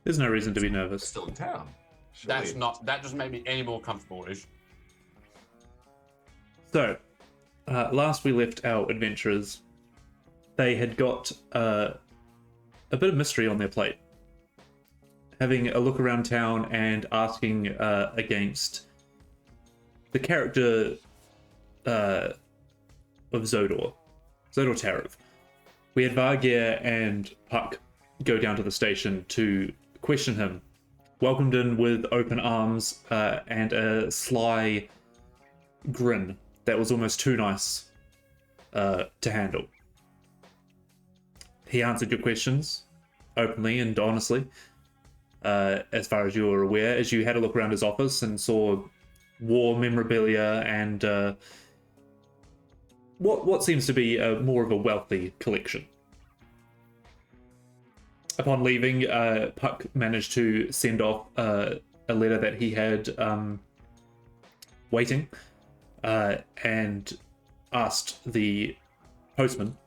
There's no reason to be nervous. Still in town. That doesn't make me any more comfortable, Ish. So, last we left our adventurers, they had got a bit of mystery on their plate. Having a look around town and asking against the character of Zodor Tarov. We had Vargir and Puck go down to the station to question him, welcomed in with open arms and a sly grin that was almost too nice to handle. He answered your questions openly and honestly, as far as you were aware, as you had a look around his office and saw war memorabilia and what seems to be more of a wealthy collection. Upon leaving, Puck managed to send off a letter that he had waiting and asked the postman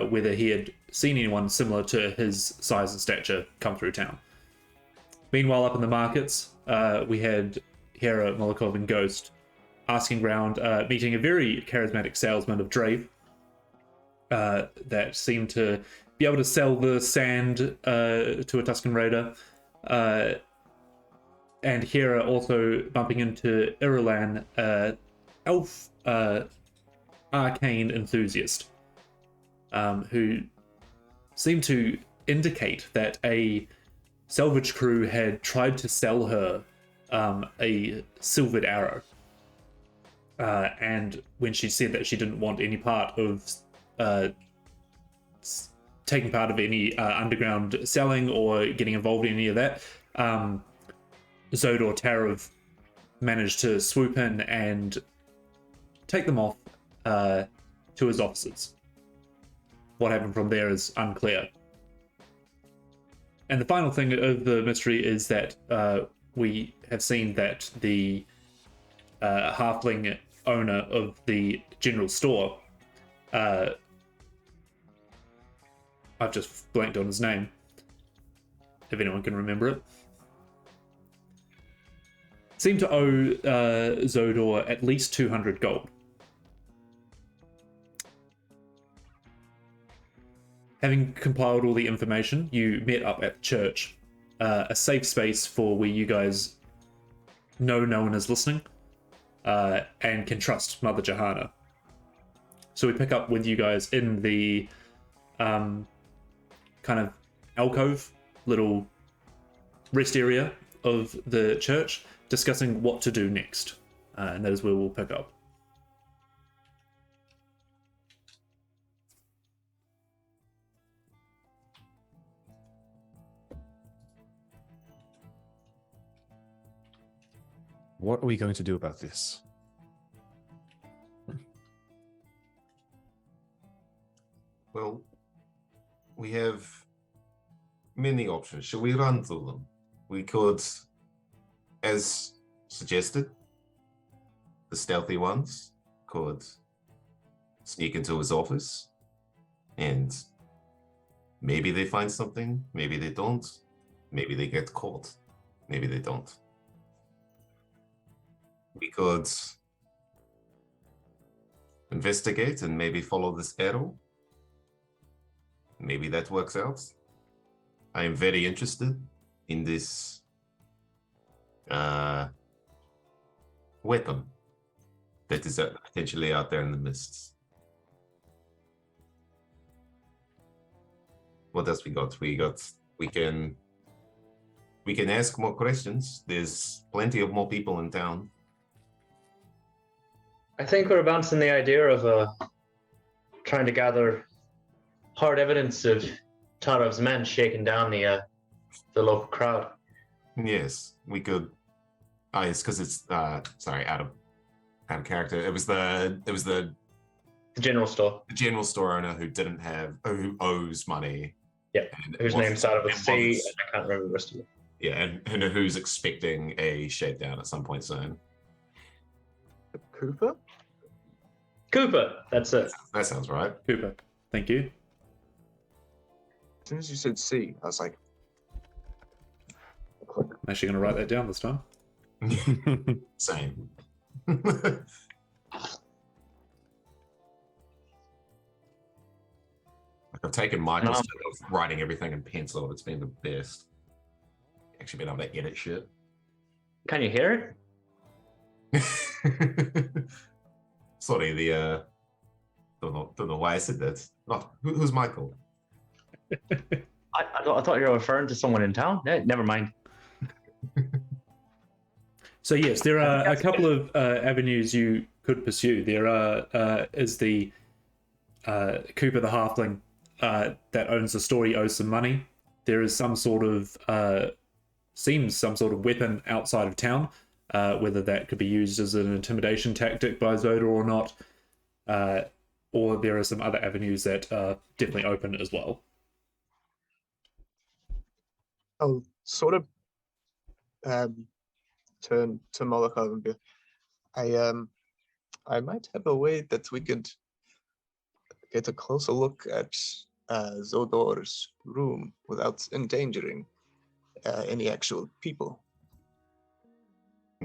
whether he had seen anyone similar to his size and stature come through town. Meanwhile, up in the markets, we had Hera, Molokov, and Ghost asking around, meeting a very charismatic salesman of Drave that seemed to be able to sell the sand to a Tuscan raider. And Hera also bumping into Irulan, elf arcane enthusiast, who seemed to indicate that a salvage crew had tried to sell her a silvered arrow. And when she said that she didn't want any part of taking part of any underground selling or getting involved in any of that, Zodor Tarov managed to swoop in and take them off to his offices. What happened from there is unclear. And the final thing of the mystery is that we have seen that the halfling owner of the general store, I've just blanked on his name, if anyone can remember it, seemed to owe Zodor at least 200 gold. Having compiled all the information, you met up at the church, a safe space for where you guys know no one is listening and can trust Mother Johanna. So we pick up with you guys in the kind of alcove, little rest area of the church, discussing what to do next. And that is where we'll pick up. What are we going to do about this? Well, we have many options. Shall we run through them? We could, as suggested, the stealthy ones could sneak into his office and maybe they find something, maybe they don't, maybe they get caught, maybe they don't. We could investigate and maybe follow this arrow. Maybe that works out. I am very interested in this weapon that is potentially out there in the mists. What else we got? We can ask more questions. There's plenty of more people in town. I think we're bouncing the idea of trying to gather hard evidence of Tarov's men shaking down the local crowd. Yes, we could. It's because it's sorry, out of character. It was the general store. The general store owner who owes money. Yeah, whose name started with C, and I can't remember the rest of it. Yeah, and who's expecting a shakedown at some point soon. Cooper, that's it. That sounds right. Cooper, thank you. As soon as you said C, I was like, I'm actually going to write that down this time. Same. I've taken Michael's tip of writing everything in pencil. It's been the best. Actually been able to edit shit. Can you hear it? Sorry, don't know why I said that. Not who's Michael? I thought you were referring to someone in town. Never mind. So yes, there are a couple of avenues you could pursue. There is the Cooper the Halfling that owns the store. He owes some money. There is some sort of weapon outside of town, whether that could be used as an intimidation tactic by Zoda or not, or there are some other avenues that are definitely open as well. I'll sort of turn to Molokov and be, I might have a way that we could get a closer look at Zodor's room without endangering any actual people.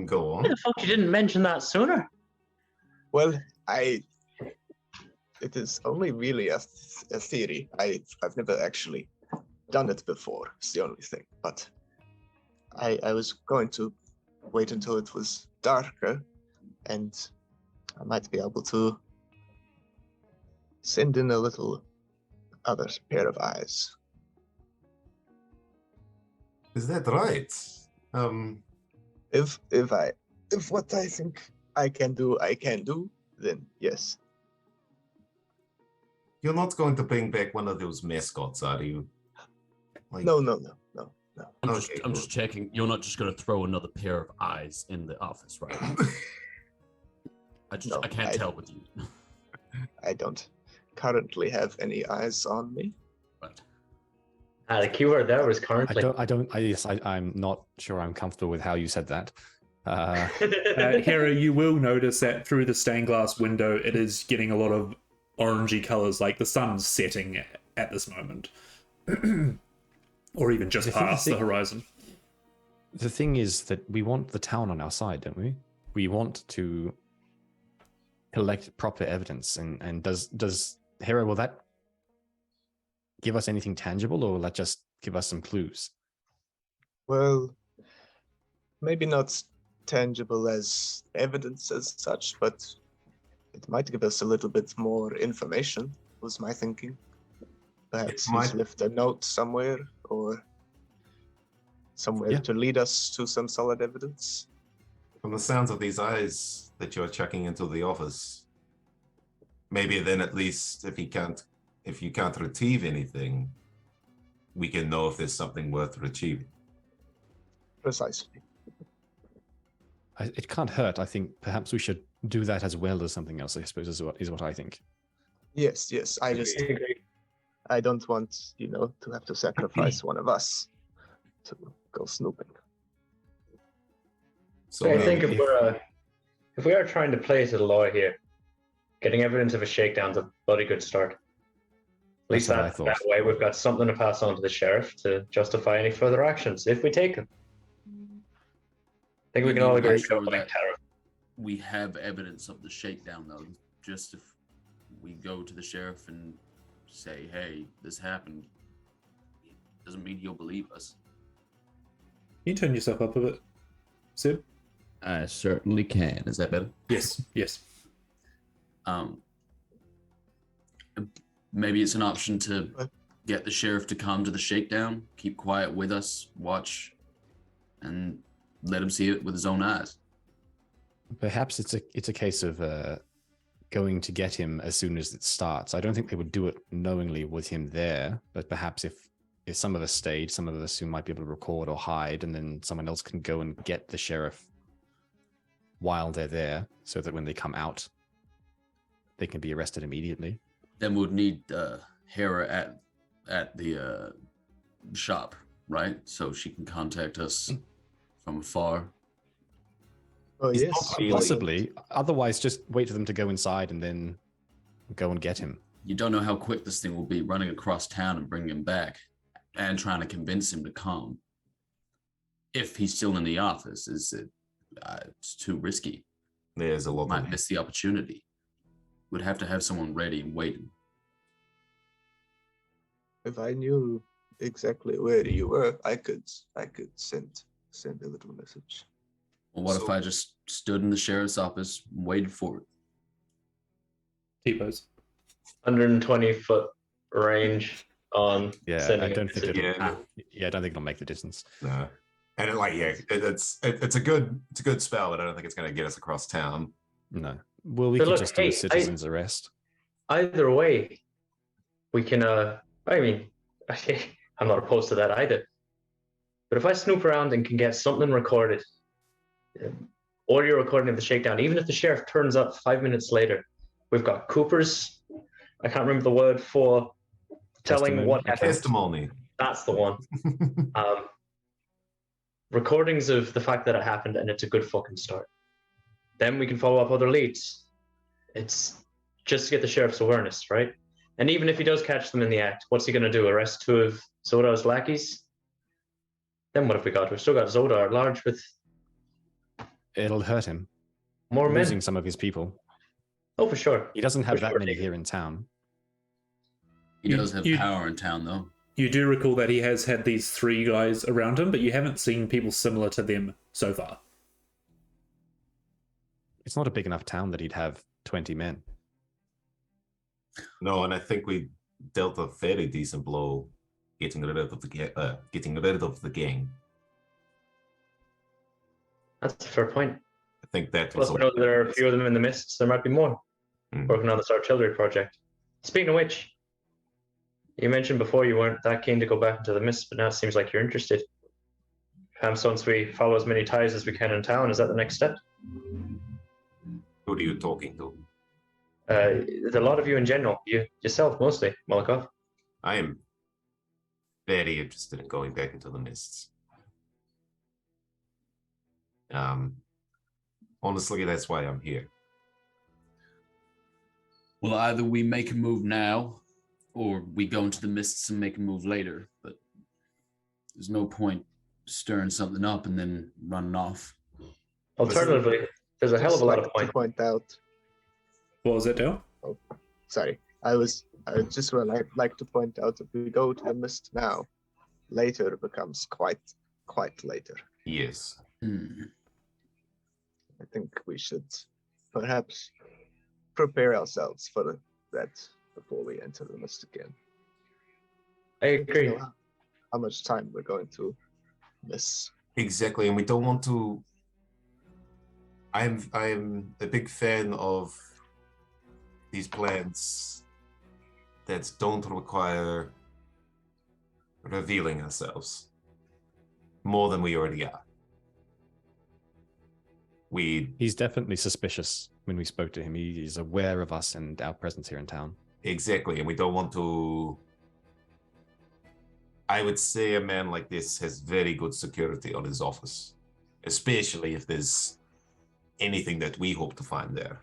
Go Why on. the fuck you didn't mention that sooner? Well, it is only really a theory. I've never actually done it before. It's the only thing. But I was going to wait until it was darker, and I might be able to send in a little other pair of eyes. Is that right? If what I think I can do, then yes. You're not going to bring back one of those mascots, are you? Like, No. I'm just checking. You're not just going to throw another pair of eyes in the office, right? No, I can't tell with you. I don't currently have any eyes on me. Right. The keyword there was currently. I'm not sure I'm comfortable with how you said that. Hera, you will notice that through the stained glass window, it is getting a lot of orangey colors, like the sun's setting at this moment. Or even just past the horizon. The thing is that we want the town on our side, don't we? We want to collect proper evidence. And does Hera, will that give us anything tangible, or will that just give us some clues? Well, maybe not tangible as evidence as such, but it might give us a little bit more information, was my thinking. Perhaps he's left a note somewhere, or somewhere to lead us to some solid evidence. From the sounds of these eyes that you're chucking into the office, maybe then at least if you can't retrieve anything, we can know if there's something worth retrieving. Precisely. It can't hurt. I think perhaps we should do that as well as something else, I suppose, is what I think. Yes. I don't want, to have to sacrifice one of us to go snooping. So I think if we are trying to play to the law here, getting evidence of a shakedown's a bloody good start. At least that way we've got something to pass on to the sheriff to justify any further actions if we take them. I think we can all agree that we have evidence of the shakedown, though. Just if we go to the sheriff and say, hey, this happened, doesn't mean he'll believe us. Can you turn yourself up a bit, Sid? I certainly can. Is that better? Yes. Maybe it's an option to get the sheriff to come to the shakedown, keep quiet with us, watch, and let him see it with his own eyes. Perhaps it's a case of going to get him as soon as it starts. I don't think they would do it knowingly with him there, but perhaps if some of us stayed, some of us who might be able to record or hide, and then someone else can go and get the sheriff while they're there, so that when they come out, they can be arrested immediately. Then we'd need Hera at the shop, right? So she can contact us from afar. Oh, yes. Possibly. Otherwise, just wait for them to go inside and then go and get him. You don't know how quick this thing will be, running across town and bringing him back and trying to convince him to come. if he's still in the office, is it? It's too risky. There's a lot. Might miss the opportunity. Would have to have someone ready and waiting. If I knew exactly where you were, I could send a little message. Well, what if I just stood in the sheriff's office and waited for it? T-pose. 120-foot range on. Yeah, I don't think it'll. Yeah, I don't think it'll make the distance. No, and it's a good spell, but I don't think it's going to get us across town. No. Well, we But could look, just do hey, a citizen's arrest. Either way, we can. I mean, I'm not opposed to that either. But if I snoop around and can get something recorded, audio recording of the shakedown, even if the sheriff turns up 5 minutes later, we've got Cooper's. I can't remember the word for telling what happened. Testimony. That's the one. Recordings of the fact that it happened, and it's a good fucking start. Then we can follow up other leads. It's just to get the sheriff's awareness, right? And even if he does catch them in the act, what's he going to do? Arrest 2 of Zodar's lackeys? Then what have we got? We've still got Zodar large with... It'll hurt him. More men. Losing some of his people. Oh, for sure. He doesn't have that many here in town. He does have power in town, though. You do recall that he has had these 3 guys around him, but you haven't seen people similar to them so far. It's not a big enough town that he'd have 20 men. No, and I think we dealt a fairly decent blow getting rid of the gang. That's a fair point. I think that Plus, we know there are a few of them in the mists. There might be more working on this artillery project. Speaking of which, you mentioned before you weren't that keen to go back into the mists, but now it seems like you're interested. Perhaps once we follow as many ties as we can in town, is that the next step? Who are you talking to? A lot of you in general. Yourself, mostly, Molokov. I am very interested in going back into the mists. Honestly, that's why I'm here. Well, either we make a move now, or we go into the mists and make a move later. But there's no point stirring something up and then running off. Alternatively, there's a hell of a lot of points. To point out. What was it, Dale? Oh, sorry. I just would like to point out if we go to the mist now, later it becomes quite later. Yes. I think we should perhaps prepare ourselves for that before we enter the mist again. I agree. How much time we're going to miss. Exactly, and we don't want to. I'm a big fan of these plans that don't require revealing ourselves more than we already are. He's definitely suspicious when we spoke to him. He is aware of us and our presence here in town. Exactly, and we don't want to. I would say a man like this has very good security on his office, especially if there's anything that we hope to find there.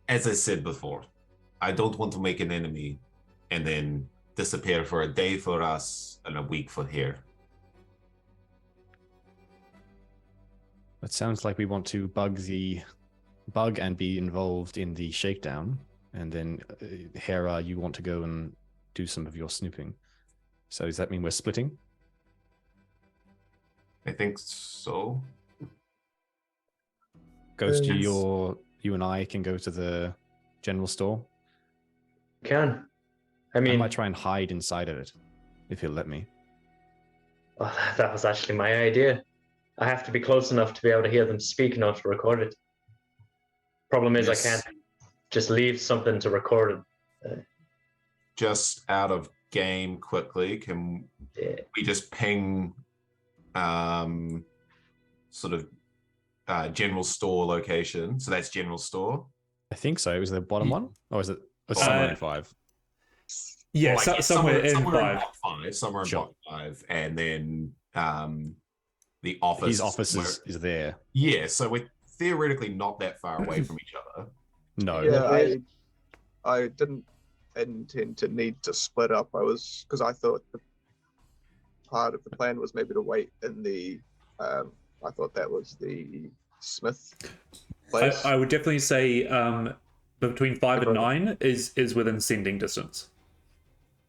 As I said before, I don't want to make an enemy and then disappear for a day for us and a week for here. It sounds like we want to bug and be involved in the shakedown, and then Hera, you want to go and do some of your snooping. So does that mean we're splitting? I think so. Ghost, you and I can go to the general store. Can. I might try and hide inside of it, if he'll let me. Well, that was actually my idea. I have to be close enough to be able to hear them speak, not to record it. Problem is, yes. I can't just leave something to record it. Just out of game quickly, can we just ping sort of general store location? So that's general store? I think so. Was it the bottom one? Or is it somewhere in 5? Yeah, somewhere in 5. Somewhere in block 5. And then the office. His office is there. Yeah, so we're theoretically not that far away from each other. No. Yeah, I didn't intend to need to split up. Because I thought the part of the plan was maybe to wait in the. I thought that was the Smith place. I would definitely say between 5 and 9 is within sending distance.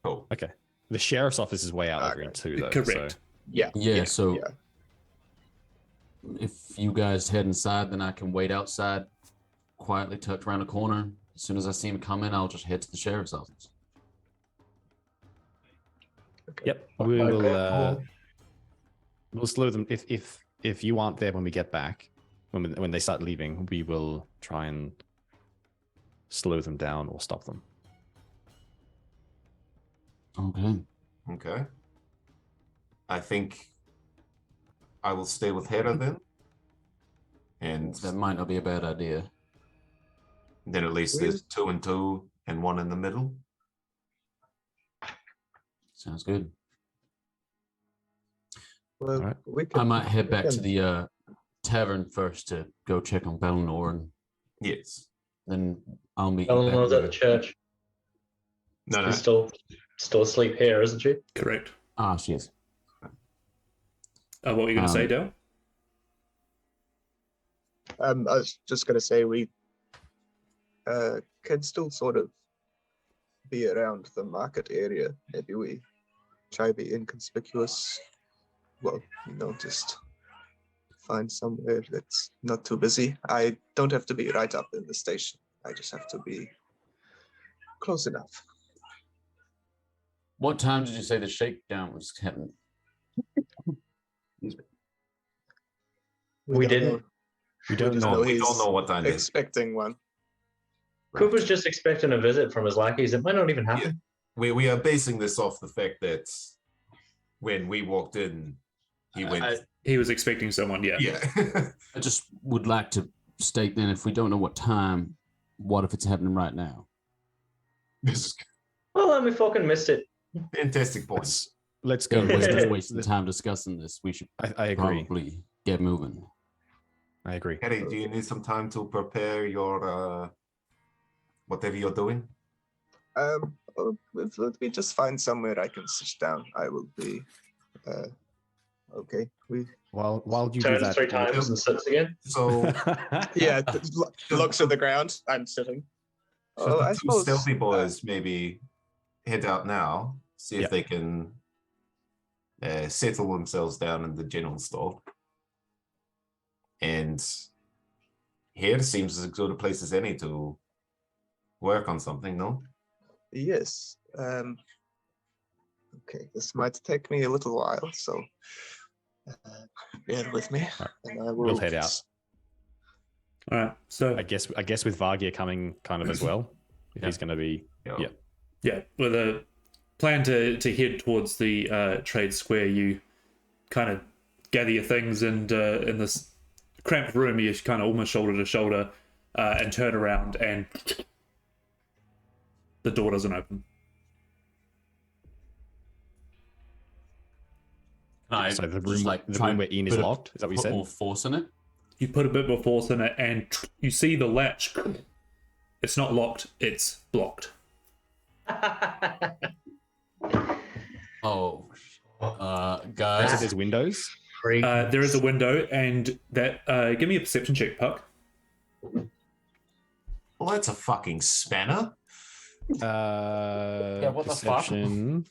Cool. Okay. The sheriff's office is way out of Okay. green too, though. Correct. So. Yeah, so yeah. if you guys head inside, then I can wait outside, quietly tucked around a corner. As soon as I see him come in, I'll just head to the sheriff's office. Okay. Yep. We will. Cool. We'll slow them if you aren't there when we get back, when they start leaving, we will try and slow them down or stop them. Okay. Okay. I think I will stay with Hera then. And That might not be a bad idea. then at least there's 2 and 2 and 1 in the middle. Sounds good. Well, Alright. we can, I might head back we to can- the tavern first to go check on Bellinor, and Yes. then I'll meet you back Eleanor's at there. the church. No, no. She's still asleep here, isn't she? Correct. Ah, she is. What were you going to say, Dale? I was just going to say we can still sort of be around the market area. Maybe we try to be inconspicuous. Well, just find somewhere that's not too busy. I don't have to be right up in the station. I just have to be close enough. What time did you say the shakedown was happening? We didn't. know. We don't just know. We he's don't know what time it is. expecting one. Cooper's just expecting a visit from his lackeys. It might not even happen. We are basing this off the fact that when we walked in, he went. He was expecting someone, yeah. Yeah. I just would like to state then, if we don't know what time, what if it's happening right now? This is Well, then we fucking missed it. a fantastic point. Let's Go go. instead of Let's- wasting time discussing this. We should I agree. probably get moving. I agree. Harry, do you need some time to prepare your whatever you're doing? Let me just find somewhere I can sit down. I will be okay. While you do Turns that, 3 times and sits again. So Yeah, looks at the ground. I'm sitting. Oh, I the two suppose stealthy boys maybe head out now, see if Yeah. they can settle themselves down in the general store. And here seems as good a place as any to work on something, no? yes. Okay, this might take me a little while, so bear with me, and I will. we'll head out. All right. So, I guess with Vargia coming kind of as well. If he's going to be Yeah. yeah, with a plan to head towards the trade square, you kind of gather your things and in this cramped room, you kind of almost shoulder to shoulder and turn around, and the door doesn't open. So the room, the room where Ian is locked. Is that what you put said? more force in it? You put a bit more force in it, and you see the latch. It's not locked, it's blocked. Oh, So guys. there's windows. There is a window, and that. Give me a perception check, Puck. Well, that's a fucking spanner. what the fuck? Perception.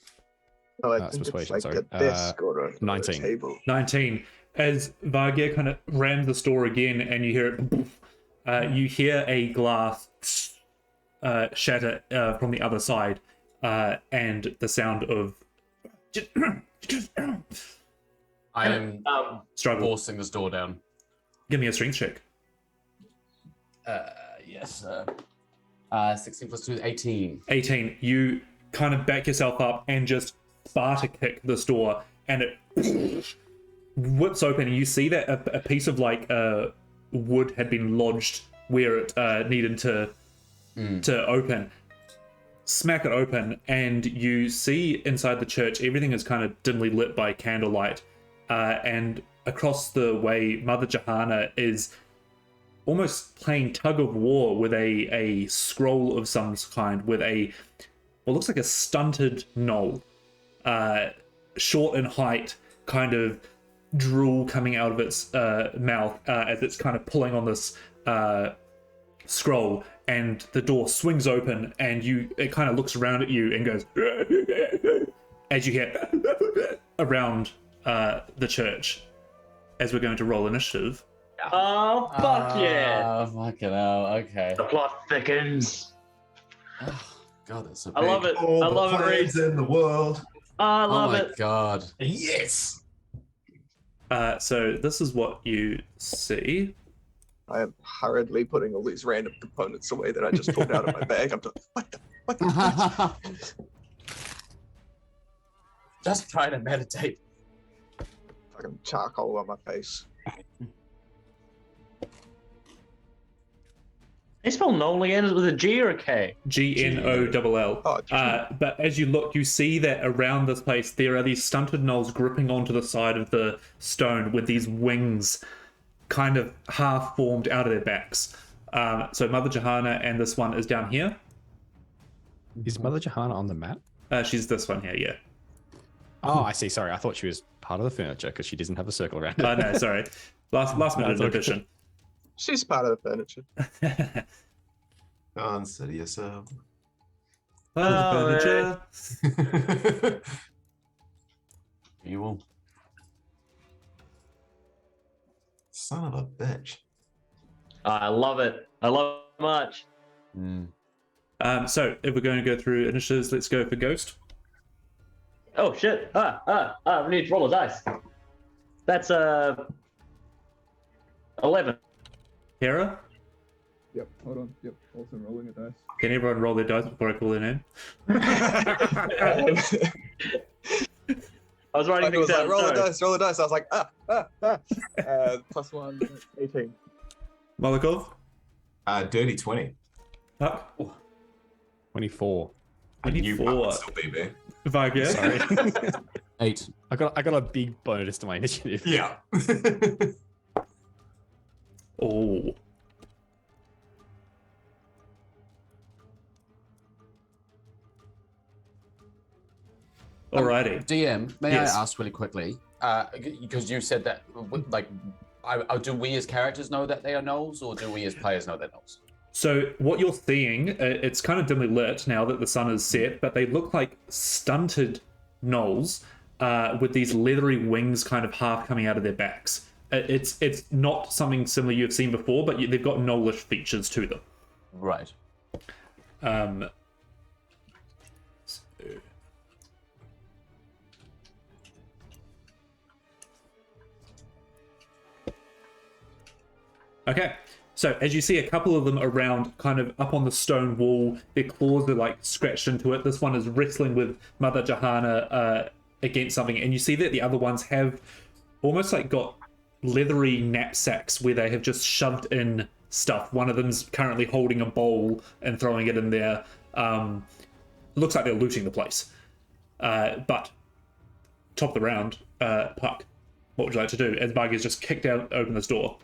Oh, I That's think it's persuasion, like sorry. a desk or a 19. table. 19. As Vargia kind of rams the door again, and you hear it, you hear a glass shatter from the other side, and the sound of I am struggle. forcing this door down. Give me a strength check. Yes. 16 plus 2, 18. 18. You kind of back yourself up and just Sparta kick this door, and it whips open, and you see that a piece of like wood had been lodged where it needed to open. Smack it open, and you see inside the church everything is kind of dimly lit by candlelight, and across the way Mother Johanna is almost playing tug of war with a scroll of some kind with a what looks like a stunted gnoll, short in height, kind of drool coming out of its mouth as it's kind of pulling on this scroll, and the door swings open, and it kind of looks around at you and goes as you hear around the church. As we're going to roll initiative. Oh, fuck yeah. Oh, fucking hell. Okay. The plot thickens. God, that's so I love it. All I the love it, plays Reese. in the world. I Oh love my it. god. Yes. So this is what you see. I am hurriedly putting all these random components away that I just pulled out of my bag. I'm just, what the? Just trying to meditate. Fucking charcoal on my face. They spell Noli ends with a G or a K? Gnoll. Oh, But as you look, you see that around this place there are these stunted gnolls gripping onto the side of the stone with these wings kind of half formed out of their backs. So Mother Johanna and this one is down here. Is Mother Johanna on the map? She's this one here, yeah. Oh, I see. Sorry, I thought she was part of the furniture because she doesn't have a circle around it. No, sorry. Last minute it's okay. addition. she's part of the furniture. Consider yourself. Furniture. You will. Son of a bitch. I love it. I love it much. So if we're going to go through initiatives, let's go for Ghost. Oh shit. We need to roll a dice. That's 11. Hera, Yep, hold on. Yep, also rolling a dice. can everyone roll their dice before I call their name? I was writing It things was like, down. roll the sorry. dice, roll the dice. I was like, plus 1, 18. Molokov? Dirty 20. Puck? 24. I knew Puck 24. would still be there. Vibe, yeah? Sorry. 8. I got a big bonus to my initiative. Yeah. Oh. Alrighty. DM, may Yes. I ask really quickly? Because you said that, like, do we as characters know that they are gnolls, or do we as players know they're gnolls? So what you're seeing, it's kind of dimly lit now that the sun is set, but they look like stunted gnolls with these leathery wings kind of half coming out of their backs. It's not something similar you've seen before, but they've got gnollish features to them. Right. Okay, so as you see a couple of them around, kind of up on the stone wall, their claws are like scratched into it. This one is wrestling with Mother Johanna against something, and you see that the other ones have almost like got leathery knapsacks where they have just shoved in stuff. One of them's currently holding a bowl and throwing it in there. Looks like they're looting the place. But top of the round, Puck, what would you like to do? As Bug has just kicked out, open this door.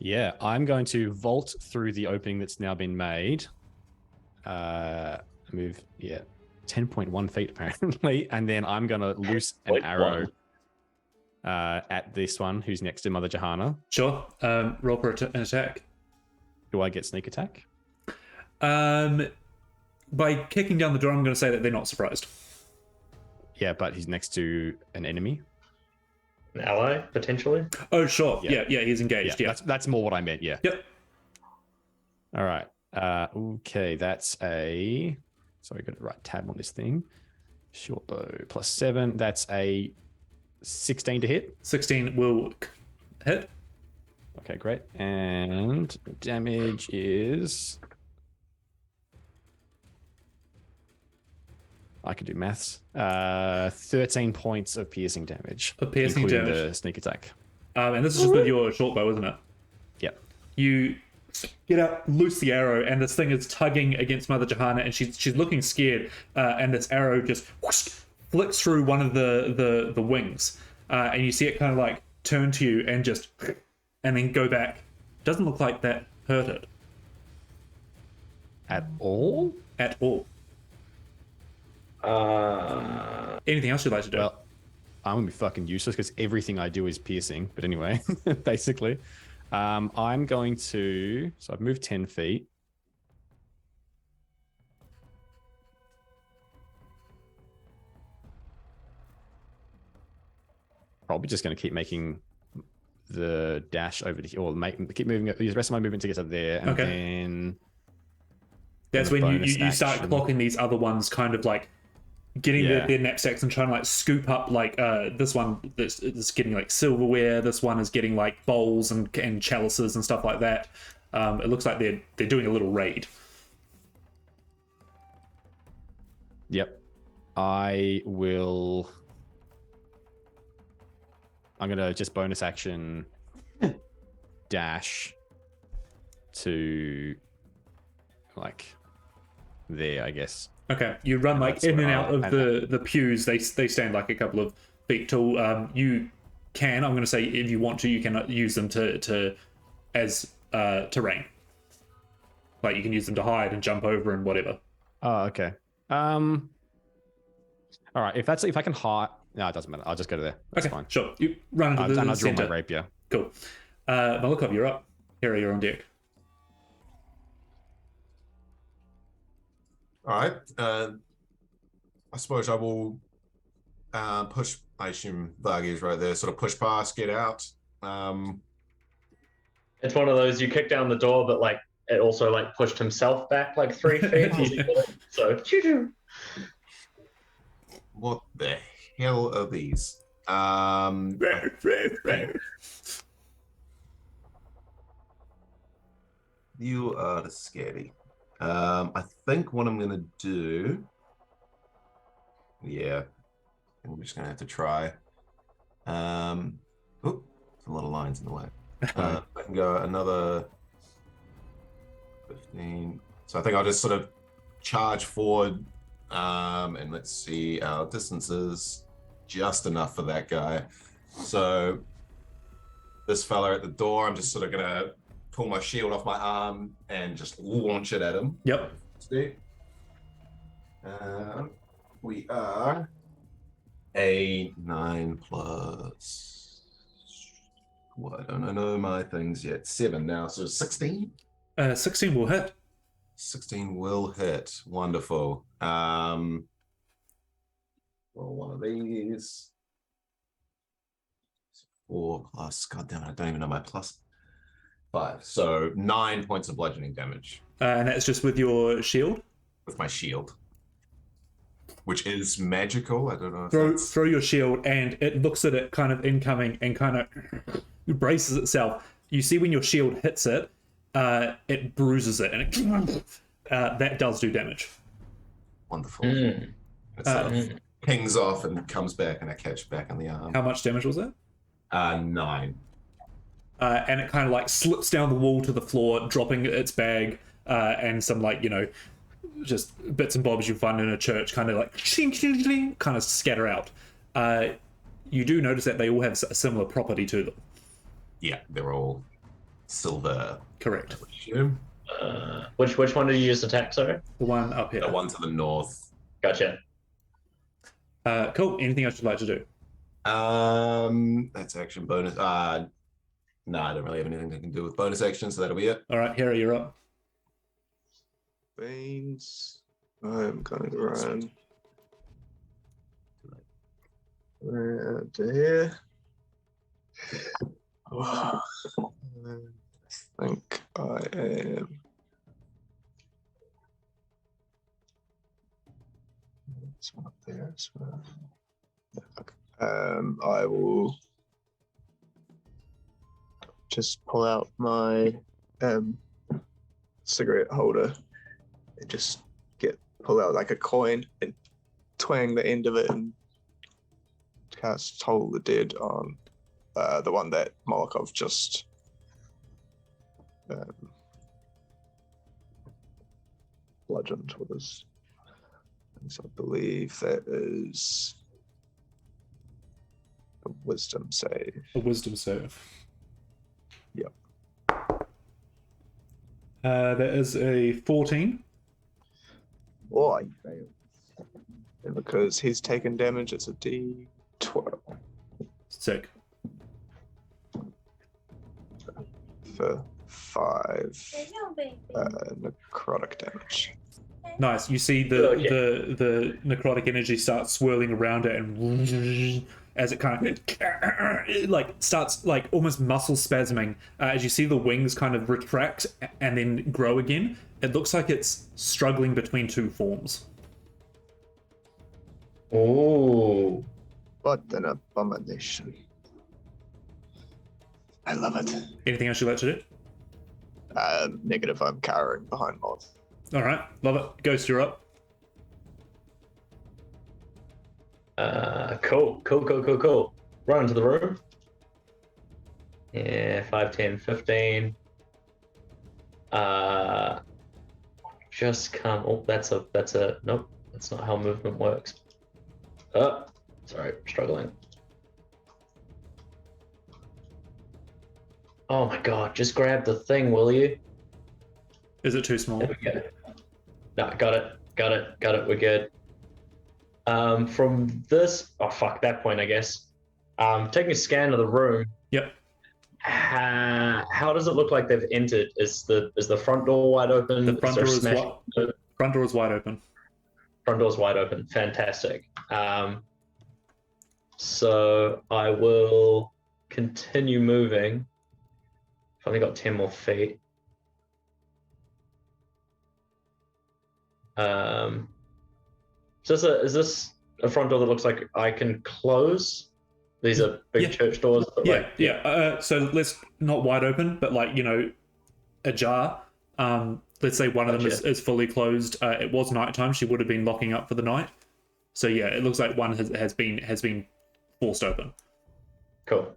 Yeah, I'm going to vault through the opening that's now been made. Move, 10.1 feet apparently, and then I'm going to loose an 10.1. arrow at this one who's next to Mother Johanna. Sure. Roll for an attack. Do I get sneak attack? By kicking down the door, I'm going to say that they're not surprised. Yeah, but he's next to an enemy. An ally, potentially? Oh, sure. Yeah. Yeah, he's engaged. Yeah. That's more what I meant. Yeah. Yep. All right. Okay, that's a. Sorry, got the right tab on this thing. Short bow plus 7. That's a 16 to hit. 16 will hit. Okay, great. And damage is. I can do maths. 13 points of piercing damage. Of piercing including damage. the sneak attack. And this is just with your short bow, isn't it? Yep. You get up, loose the arrow, and this thing is tugging against Mother Johanna, and she's looking scared. And this arrow just whoosh, flicks through one of the wings, and you see it kind of like turn to you and just, and then go back. Doesn't look like that hurt it At all? at all. Anything else you'd like to do? Well, I'm gonna be fucking useless because everything I do is piercing. But anyway, basically, I'm going to. So I've moved 10 feet. Probably just going to keep making the dash over to here, or keep moving. Use the rest of my movement to get up there, and then that's when you start clocking these other ones, kind of like getting their knapsacks and trying to like scoop up like this one is getting like silverware. This one is getting like bowls and chalices and stuff like that. It looks like they're doing a little raid. Yep, I'm gonna just bonus action dash to like there, I guess. Okay, you run like in and out of the pews. They stand like a couple of feet tall. You can, I'm going to say, if you want to, you can use them as terrain. Like you can use them to hide and jump over and whatever. Oh, okay. All right. If I can hide, no, it doesn't matter. I'll just go to there. That's fine. Sure. You run into the and I'll draw center. my rapier. Cool. Malakov, you're up. Hera, you're on deck. All right. I suppose I will push. I assume Vargy's right there. Sort of push past, get out. It's one of those you kick down the door, but like it also like pushed himself back like 3 feet. So choo-choo. What the hell are these? You are the scary. I think what I'm gonna do. Yeah, I'm just gonna have to try. Oh, there's a lot of lines in the way. I can go another 15. So I think I'll just sort of charge forward. And let's see, our distance is just enough for that guy. So this fella at the door, I'm just sort of gonna pull my shield off my arm and just launch it at him. Yep. See? We are a 9 plus. Well, I don't know my things yet. 7 now, so 16. 16 will hit. 16 will hit. Wonderful. Roll one of these. 4 plus. God damn it! I don't even know my plus. 5. So 9 points of bludgeoning damage. And that's just with your shield? With my shield. Which is magical. I don't know. Throw your shield, and it looks at it kind of incoming and kind of braces itself. You see when your shield hits it, it bruises it, and it, that does do damage. Wonderful. It sort of pings off and comes back, and I catch it back in the arm. How much damage was that? 9. And it kind of like slips down the wall to the floor, dropping its bag and some like, just bits and bobs you find in a church, kind of like kind of scatter out. You do notice that they all have a similar property to them. Yeah, they're all silver. Correct. Which one did you just attack, sorry? The one up here. The one to the north. Gotcha. Cool. Anything else you'd like to do? That's action bonus. No, I don't really have anything that can do with bonus action, so that'll be it. All right, Hera, you're up. Veins. I'm gonna run around here. I think I am. It's one up there as well. Okay. I will just pull out my cigarette holder and just pull out like a coin and twang the end of it and cast Toll the Dead on the one that Molokov just bludgeoned with his. So I believe that is a wisdom save. A wisdom save. Yep. That is a 14. Oh, I failed. And because he's taken damage, it's a D12 Sick. for 5 necrotic damage. Nice. You see the necrotic energy start swirling around it, and as it kind of like starts like almost muscle spasming as you see the wings kind of retract and then grow again. It looks like it's struggling between two forms. Oh, What an abomination. I love it. Anything else you'd like to do? Negative, I'm cowering behind Moth. All right, love it. Ghost, you're up. Cool. Run into the room. Yeah, 5, 10, 15. Just come. Oh, that's a. Nope, that's not how movement works. Oh, sorry, struggling. Oh my god, just grab the thing, will you? Is it too small? There we go. No, got it. We're good. From this, oh fuck, that point, I guess. Taking a scan of the room. Yep. How does it look like they've entered? Is the front door wide open? The front door is wide open. Front door's wide open. Fantastic. So I will continue moving. I've only got 10 more feet. Is this a front door that looks like I can close? These are big church doors. But so let's not wide open, but like, you know, ajar. Let's say one of them is fully closed. It was nighttime. She would have been locking up for the night. So yeah, it looks like one has been forced open. Cool.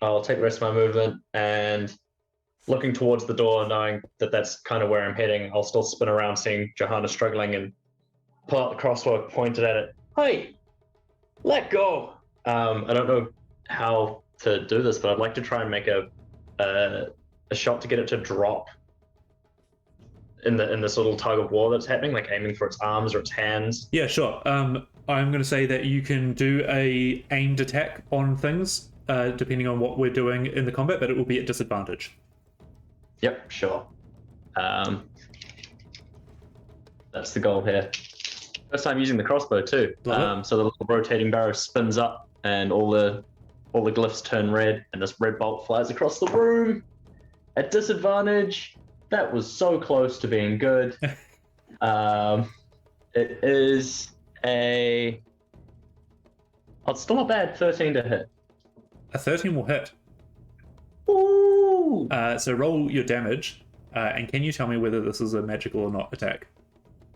I'll take the rest of my movement and looking towards the door, knowing that that's kind of where I'm heading. I'll still spin around, seeing Johanna struggling, and pull out the crossbow, pointed at it. Hey, let go. I don't know how to do this, but I'd like to try and make a shot to get it to drop in this little tug of war that's happening, like aiming for its arms or its hands. Yeah, sure. I'm going to say that you can do a aimed attack on things, depending on what we're doing in the combat, but it will be at disadvantage. Yep, sure. That's the goal here. First time using the crossbow too. So the little rotating barrow spins up, and all the glyphs turn red, and this red bolt flies across the room at disadvantage. That was so close to being good. It is a. Oh, it's still not bad. 13 to hit. A 13 will hit. Ooh! So roll your damage, and can you tell me whether this is a magical or not attack?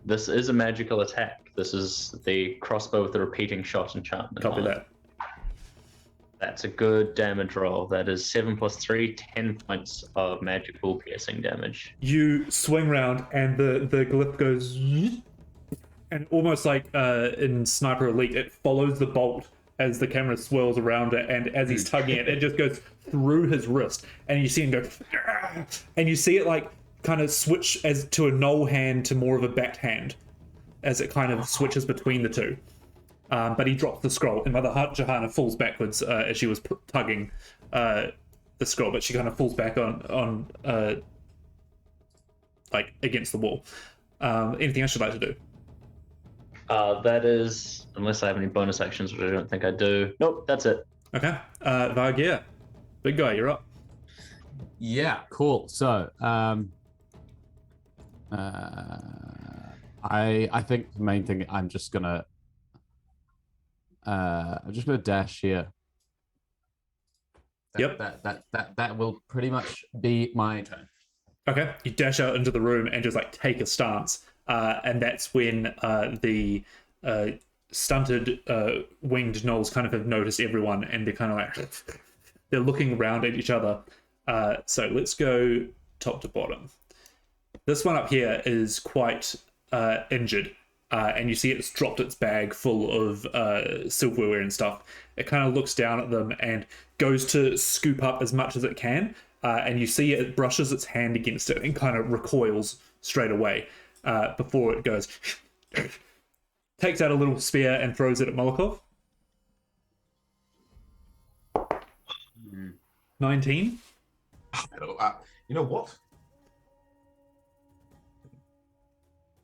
This is a magical attack. This is the crossbow with the repeating shot enchantment. Copy that. That's a good damage roll. That is 7 + 3, 10 points of magical piercing damage. You swing round, and the glyph goes, and almost like in Sniper Elite, it follows the bolt as the camera swirls around it, and as he's tugging it, it just goes through his wrist, and you see him go, and you see it like kind of switch as to a null hand to more of a bat hand, as it kind of switches between the two. But he drops the scroll, and Mother Johanna falls backwards as she was tugging the scroll, but she kind of falls back on like against the wall. Anything else you'd like to do? That is, unless I have any bonus actions, which I don't think I do. Nope, that's it. Okay. Vargeir, big guy, you're up. Yeah, cool. So, I think the main thing, I'm just gonna dash here. That will pretty much be my turn. Okay, you dash out into the room and just like take a stance, and that's when the stunted winged gnolls kind of have noticed everyone, and they're kind of like they're looking around at each other. So let's go top to bottom. This one up here is quite injured, and you see it's dropped its bag full of silverware and stuff. It kind of looks down at them and goes to scoop up as much as it can, and you see it brushes its hand against it and kind of recoils straight away. before it goes. Takes out a little spear and throws it at Molokov. 19. You know what?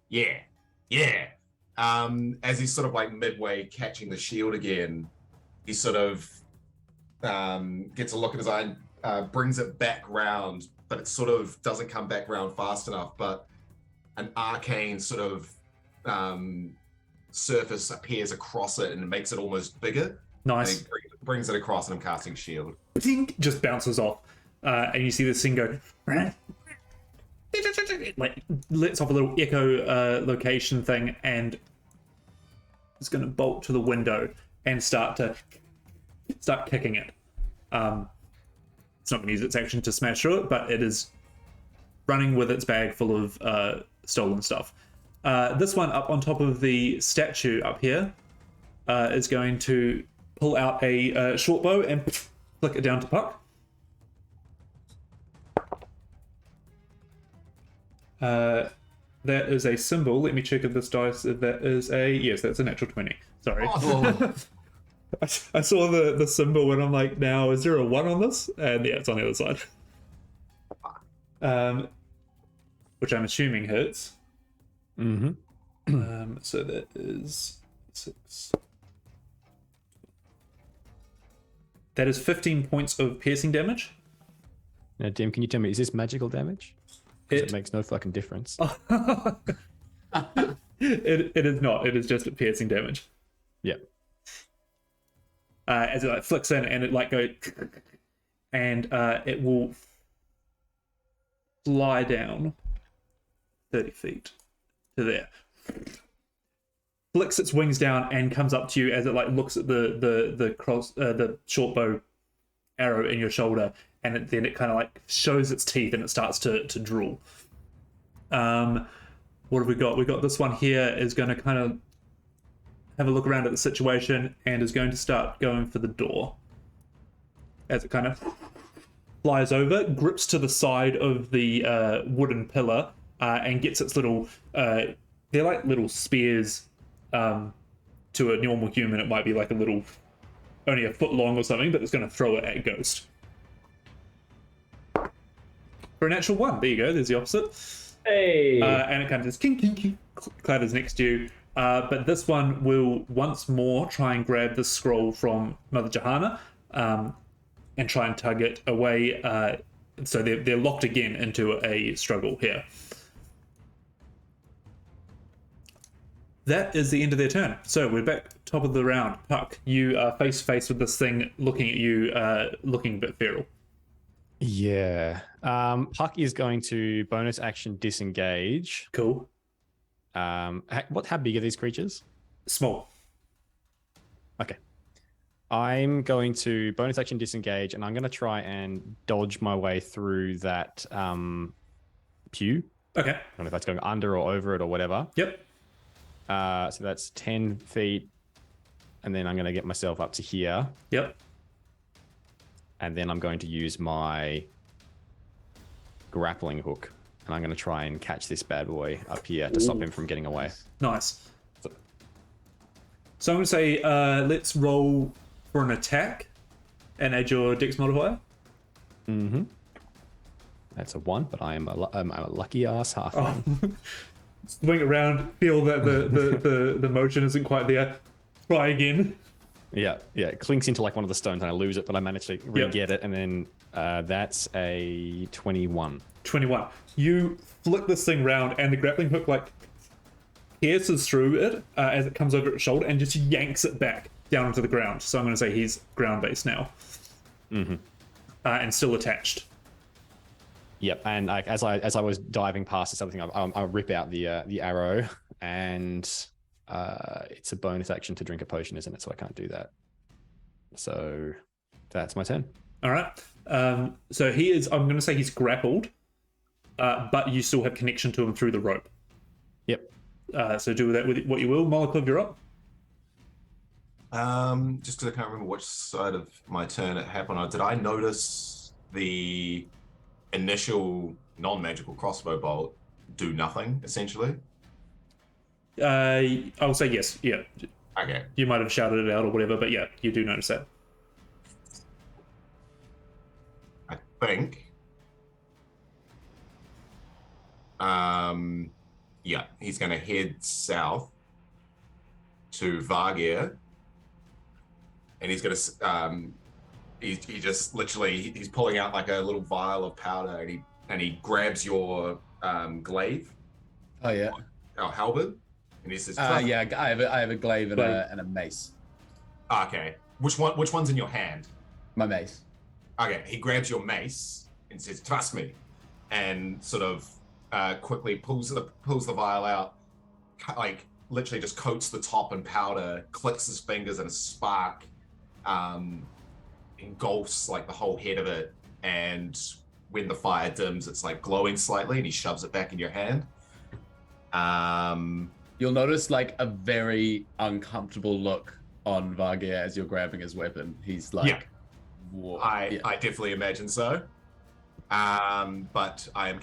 Yeah. As he's sort of like midway catching the shield again, he sort of gets a look at his eye and brings it back round, but it sort of doesn't come back round fast enough. But an arcane sort of surface appears across it and it makes it almost bigger. Nice. And he brings it across, and I'm casting shield. Just bounces off, and you see this thing go, like lets off a little echo location thing, and it's going to bolt to the window and start kicking it. It's not going to use its action to smash through it, but it is running with its bag full of stolen stuff. This one up on top of the statue up here is going to pull out a short bow and flick it down to Puck. That is a symbol. Let me check if this dice. That is yes, that's a natural 20. Sorry. Oh. I saw the symbol and I'm like, now is there a 1 on this? And yeah, it's on the other side. Which I'm assuming hurts. Mm-hmm. So that is 6. That is 15 points of piercing damage. Now, Dim, can you tell me, is this magical damage? It makes no fucking difference. It is not. It is just piercing damage. Yep. As it like flicks in and it like goes, and it will fly down 30 feet to there. Flicks its wings down and comes up to you as it like looks at the short bow arrow in your shoulder, and then it kind of like shows its teeth and it starts to drool. What have we got? We got this one here is going to kind of have a look around at the situation and is going to start going for the door as it kind of flies over, grips to the side of the wooden pillar, and gets its little they're like little spears. To a normal human, it might be like a little, only a foot long or something, but it's going to throw it at Ghost. For a natural 1, there you go, there's the opposite. Hey! And it kind of just kink, clatters next to you. But this one will once more try and grab the scroll from Mother Johanna and try and tug it away. So they're locked again into a struggle here. That is the end of their turn. So we're back top of the round. Puck, you are face to face with this thing looking at you, looking a bit feral. Yeah. Puck is going to bonus action disengage. Cool. How big are these creatures? Small. Okay. I'm going to bonus action disengage, and I'm going to try and dodge my way through that pew. Okay. I don't know if that's going under or over it or whatever. Yep. So that's 10 feet, and then I'm going to get myself up to here. Yep. And then I'm going to use my grappling hook, and I'm going to try and catch this bad boy up here to stop him from getting away. Nice. So I'm going to say let's roll for an attack and add your dex modifier. Mm-hmm. That's a 1, but I'm a lucky ass halfling. Oh. Swing around, feel that the motion isn't quite there. Try again. Yeah, it clinks into like one of the stones and I lose it, but I managed to re-get it, and then that's a 21. 21. You flick this thing round and the grappling hook like pierces through it as it comes over its shoulder and just yanks it back down onto the ground. So I'm going to say he's ground-based now. Mm-hmm. And still attached. Yep, and as I was diving past this other thing, I rip out the arrow, and it's a bonus action to drink a potion, isn't it? So I can't do that. So that's my turn. All right. So he is. I'm going to say he's grappled, but you still have connection to him through the rope. Yep. So do with that with what you will. Molokov, you're up. Just because I can't remember which side of my turn it happened on. Did I notice the initial non-magical crossbow bolt do nothing, essentially? I'll say yes. Yeah, Okay. you might have shouted it out or whatever, but yeah, you do notice that. I think. Yeah, he's going to head south to Vargir, and he's going to he just literally he's pulling out like a little vial of powder, and he grabs your glaive. Oh yeah. Our halberd, and he says, yeah, I have a glaive and a mace. Okay. Which one's in your hand? My mace. Okay. He grabs your mace and says, "Trust me," and sort of quickly pulls the vial out, like literally just coats the top in powder, clicks his fingers, and a spark engulfs like the whole head of it. And when the fire dims, it's like glowing slightly, and he shoves it back in your hand. You'll notice like a very uncomfortable look on Vargir as you're grabbing his weapon. He's like, yeah. Whoa. I definitely imagine so. But I am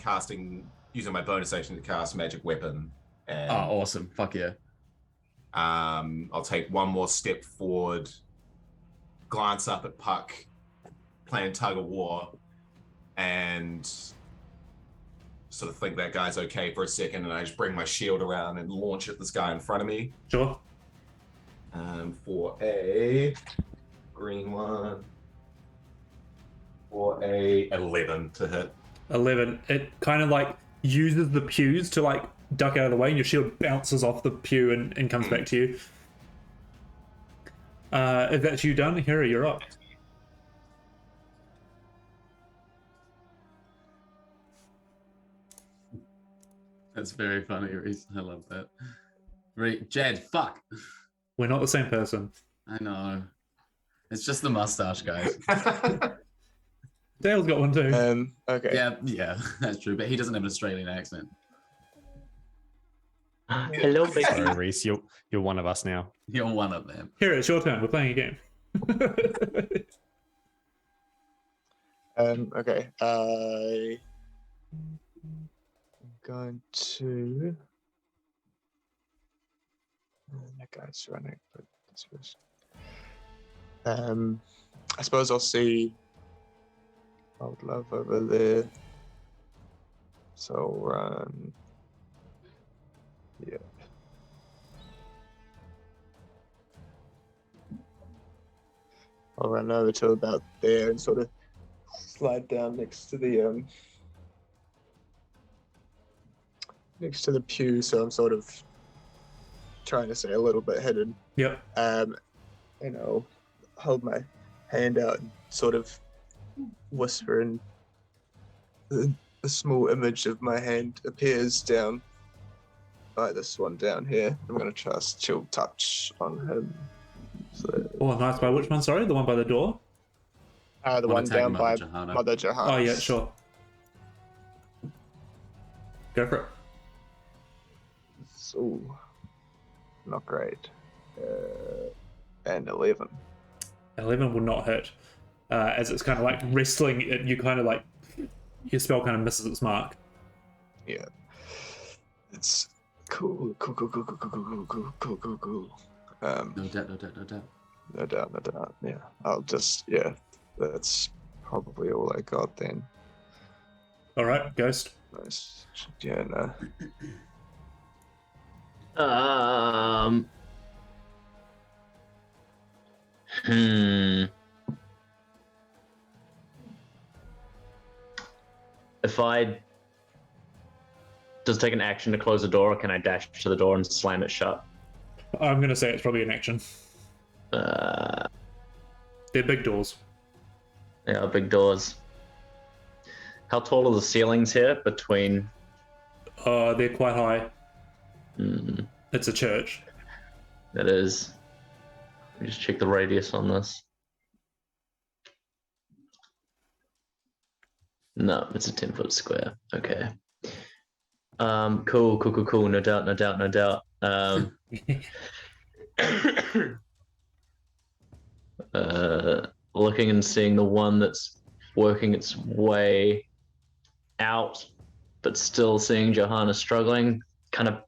using my bonus action to cast magic weapon. And, awesome! Fuck yeah. I'll take one more step forward, glance up at Puck, playing tug of war, and sort of think that guy's okay for a second, and I just bring my shield around and launch at this guy in front of me. Sure. For a green one. For a 11 to hit. 11. It kind of like uses the pews to like duck out of the way, and your shield bounces off the pew and comes back to you. If that's you done, Hera, you're up. That's very funny, Reese. I love that. Jed, fuck. We're not the same person. I know. It's just the mustache, guys. Dale's got one too. Okay. Yeah, that's true. But he doesn't have an Australian accent. Hello, baby. Sorry, Reese, you're one of us now. You're one of them. Here, it's your turn. We're playing a game. Okay. I'm going to. That guy's running, but that's first. I suppose I'll see Old Love over there. So I'll run. Yeah. I'll run over to about there and sort of slide down next to the pew, so I'm sort of trying to stay a little bit hidden. Yep. Hold my hand out and sort of whisper, and a small image of my hand appears down by this one down here. I'm going to cast Chill Touch on him. So, oh, nice. By which one? Sorry, the one by the door? The one down by Mother Johanna. Oh, yeah, sure. Go for it. So, not great. And 11. 11 will not hit. As it's kind of like wrestling, you kind of like, your spell kind of misses its mark. Yeah. It's cool. No doubt. Yeah. That's probably all I got then. All right, Ghost. Nice. Yeah, no. If I just take an action to close the door, or can I dash to the door and slam it shut? I'm going to say it's probably an action. They're big doors. Yeah, big doors. How tall are the ceilings here between? They're quite high. It's a church. It is. Let me just check the radius on this. No, it's a 10-foot square. Okay. Cool. No doubt. Looking and seeing the one that's working its way out, but still seeing Johanna struggling, kind of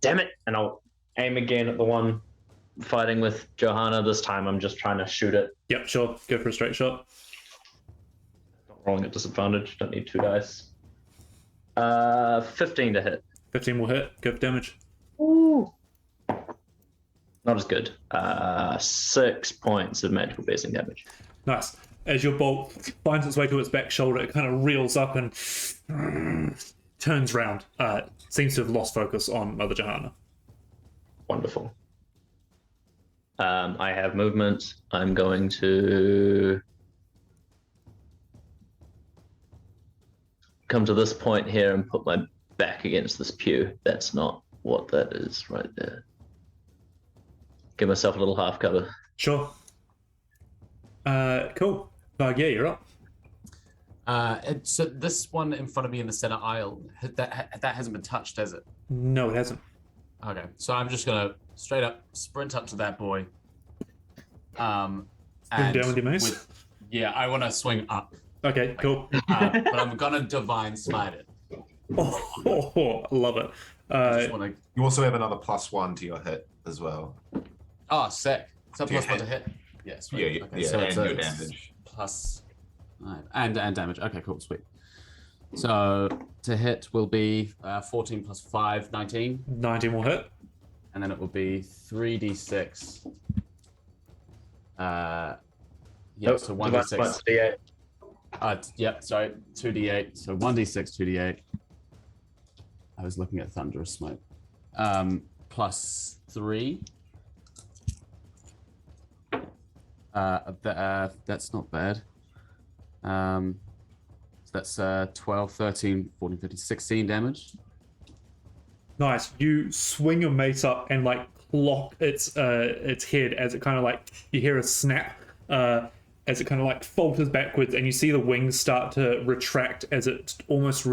Damn it! And I'll aim again at the one fighting with Johanna. This time I'm just trying to shoot it. Yep, sure. Go for a straight shot. Not rolling at disadvantage. Don't need 2 dice. 15 to hit. 15 will hit. Go for damage. Ooh. Not as good. 6 points of magical piercing damage. Nice. As your bolt finds its way to its back shoulder, it kind of reels up and turns round. Seems to have lost focus on Mother Johanna. Wonderful. I have movement. I'm going to come to this point here and put my back against this pew. That's not what that is right there. Give myself a little half cover. Sure. Cool. Yeah, you're up. So this one in front of me in the center aisle, that hasn't been touched, has it? No, it hasn't. Okay, so I'm just gonna straight up sprint up to that boy. And down with your mace? Yeah, I want to swing up. Okay, cool. But I'm gonna divine smite it. Oh, I love it. You also have another +1 to your hit as well. Oh, sick. So To your +1 to hit. hit. Yes. Yeah, Right. Okay, yeah, so and it's your damage. Plus, and damage. Okay, cool, sweet. So to hit will be 14 plus 5, 19. 19 will hit. And then it will be 3d6. Yeah, so 1d6. D8. Yep, sorry, 2d8. So 1d6, 2d8. I was looking at Thunderous Smoke. Plus 3. That's not bad. So that's 12, 13, 14, 15, 16 damage. Nice. You swing your mace up and like clock its head as it kind of like you hear a snap as it kind of like falters backwards, and you see the wings start to retract as it almost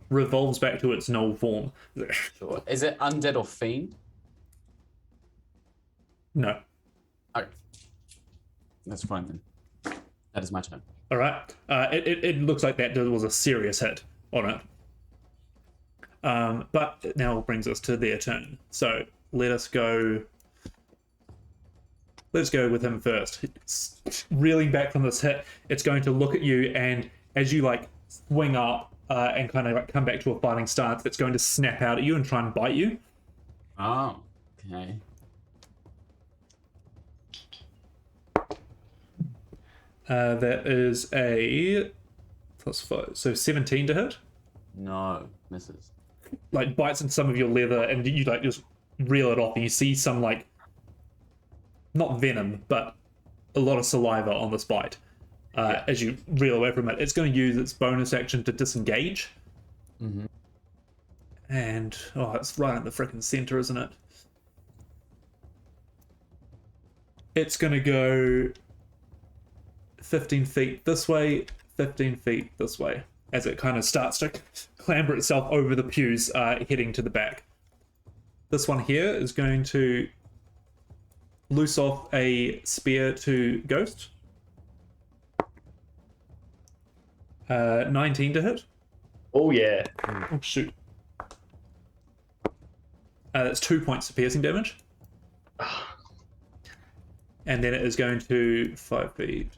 revolves back to its null form. Sure. Is it undead or fiend? No. Okay. That's fine then. That is my turn. All right. It looks like that was a serious hit on it. But it now brings us to their turn. So let's go with him first. It's reeling back from this hit, it's going to look at you, and as you like swing up and kind of like come back to a fighting stance, it's going to snap out at you and try and bite you. Oh, okay. That is a +5, so 17 to hit. No, misses. Like bites into some of your leather, and you like just reel it off, and you see some like not venom, but a lot of saliva on this bite. As you reel away from it, it's going to use its bonus action to disengage. Mm-hmm. And it's right in the freaking center, isn't it? It's going to go 15 feet this way, 15 feet this way, as it kind of starts to clamber itself over the pews, heading to the back. This one here is going to loose off a spear to Ghost. 19 to hit. Oh yeah. Oh shoot. That's 2 points of piercing damage. And then it is going to 5 feet.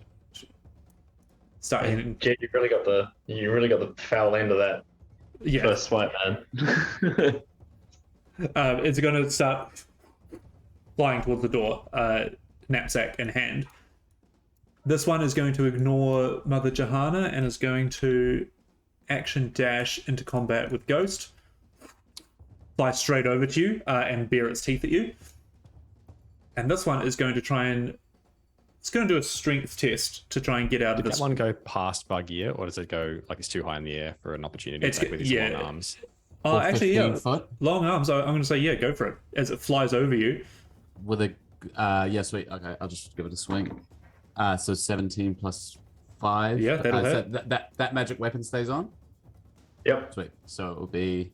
Start hitting. Jed, you really got the foul end of that first swipe, man. It's going to start flying towards the door, knapsack in hand. This one is going to ignore Mother Johanna and is going to action dash into combat with Ghost. Fly straight over to you and bare its teeth at you. And this one is going to try and... It's going to do a strength test to try and get out of this. Does that one go past Bargier, or does it go like it's too high in the air for an opportunity attack with his long arms? Oh, actually, yeah. Foot? Long arms. I'm going to say, yeah, go for it. As it flies over you. With a... yeah, sweet. Okay, I'll just give it a swing. So 17 plus 5. Yeah, that'll hit. So that magic weapon stays on? Yep. Sweet. So it will be...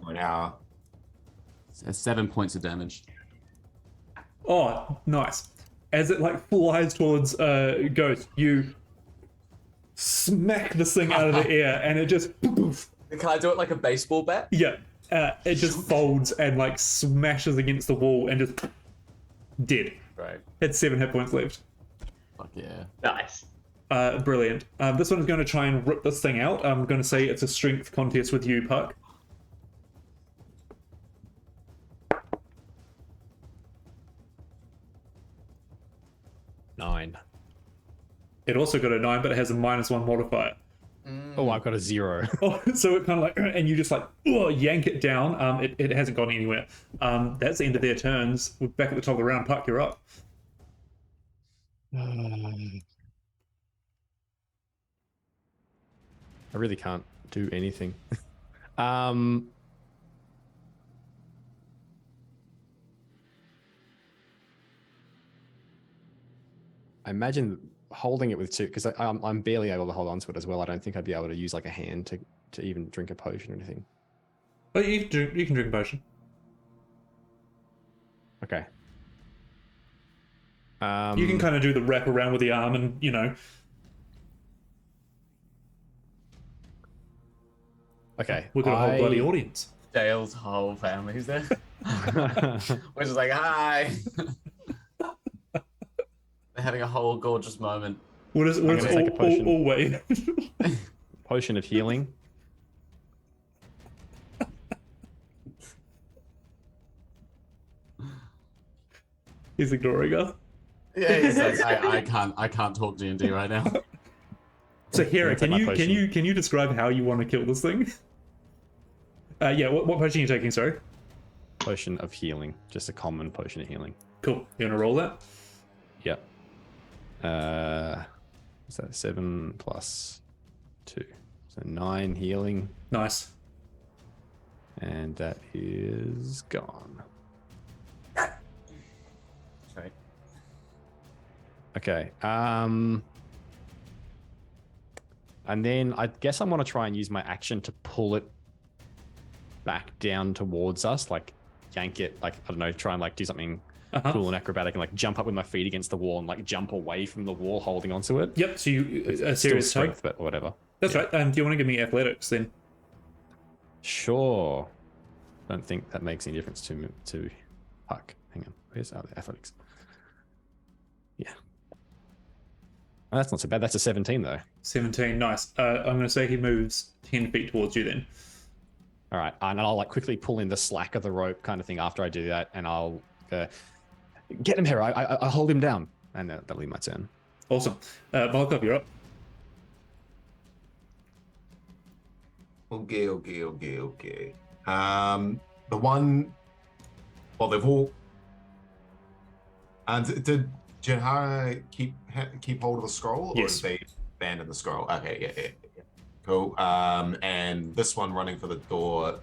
Now, 7 points of damage. Oh, nice. As it like flies towards Ghost, you smack this thing out of the air, and it just... Can I do it like a baseball bat? Yeah. it just folds and like smashes against the wall and just dead. Right. Had 7 hit points left. Fuck yeah. Nice. Brilliant. This one's going to try and rip this thing out. I'm going to say it's a strength contest with you, Puck. Nine. It also got a 9, but it has a -1 modifier. Oh, I've got a 0. Oh, so it kind of like, and you just like yank it down. It hasn't gone anywhere. That's the end of their turns. We're back at the top of the round. Puck, you're up. I really can't do anything. I imagine holding it with two, because I'm barely able to hold on to it as well. I don't think I'd be able to use like a hand to even drink a potion or anything. But you can drink a potion. Okay. You can kind of do the wrap around with the arm and, you know. Okay. We've got a whole bloody audience. Dale's whole family's there. We're just like, hi. They're having a whole gorgeous moment. What is take a potion. all wait. Potion of healing. He's ignoring us. Yeah, he's like, I can't talk D&D right now. So Hera, take my can you describe how you want to kill this thing? Yeah, what potion are you taking, sorry? Potion of healing. Just a common potion of healing. Cool. You want to roll that? Yep. Is that 7 plus 2? So 9 healing. Nice. And that is gone. Okay. Okay. And then I guess I want to try and use my action to pull it back down towards us, like yank it, like, I don't know, try and like do something cool and acrobatic and like jump up with my feet against the wall and like jump away from the wall holding onto it. Yep, so you a Still serious tug. strength, but whatever. That's right. Do you want to give me athletics then? Sure. Don't think that makes any difference to Puck. Hang on. Where's the athletics? Yeah. Oh, that's not so bad. That's a 17 though. 17, nice. I'm going to say he moves 10 feet towards you then. All right, and I'll like quickly pull in the slack of the rope kind of thing after I do that, and I'll get him here. I hold him down, and that'll be my turn. Awesome. Malakov, you're up. Okay. The one. Well, they've all. And did Jinhara keep hold of the scroll, Yes. or did they abandon the scroll? Okay, yeah. Cool. And this one running for the door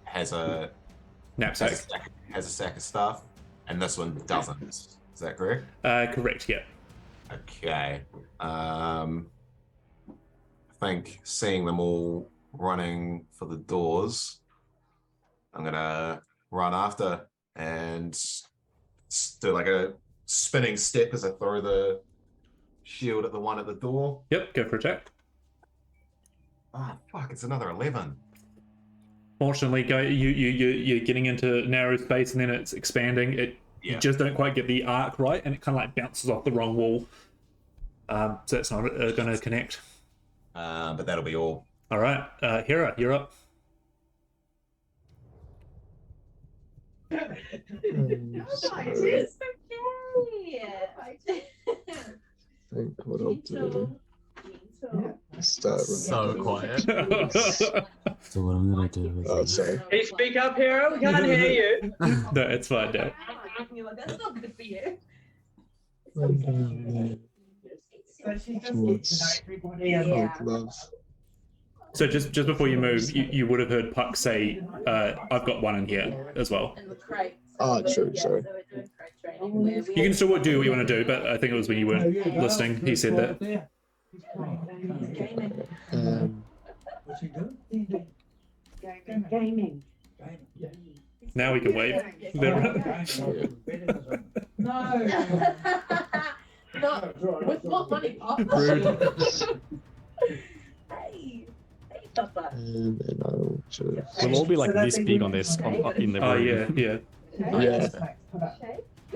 has a Knapsack. has a sack of stuff, and this one doesn't. Is that correct? Correct, yeah. Okay. I think seeing them all running for the doors, I'm gonna run after and do like a spinning step as I throw the shield at the one at the door. Yep, go for attack. Ah, fuck! It's another 11. Fortunately, you're getting into narrow space and then it's expanding. You just don't quite get the arc right, and it kind of like bounces off the wrong wall. So it's not going to connect. But that'll be all. All right, Hera, you're up. Think what I'll do. Start So quiet. So what I'm gonna do is Oh, sorry. Can you speak up, Hero? We can't hear you. No, it's fine, Dad. That's not good for you. Towards love. So just before you move, you would have heard Puck say, "I've got one in here as well." Ah, true, sorry. You can still do what you want to do, but I think it was when you weren't listening. He said that. Now we can wave. No. Not with what money, Pop? Rude. Hey, Papa. And then I'll creatures. We'll all be like this big on this in the room. Oh yeah, yeah. Yeah.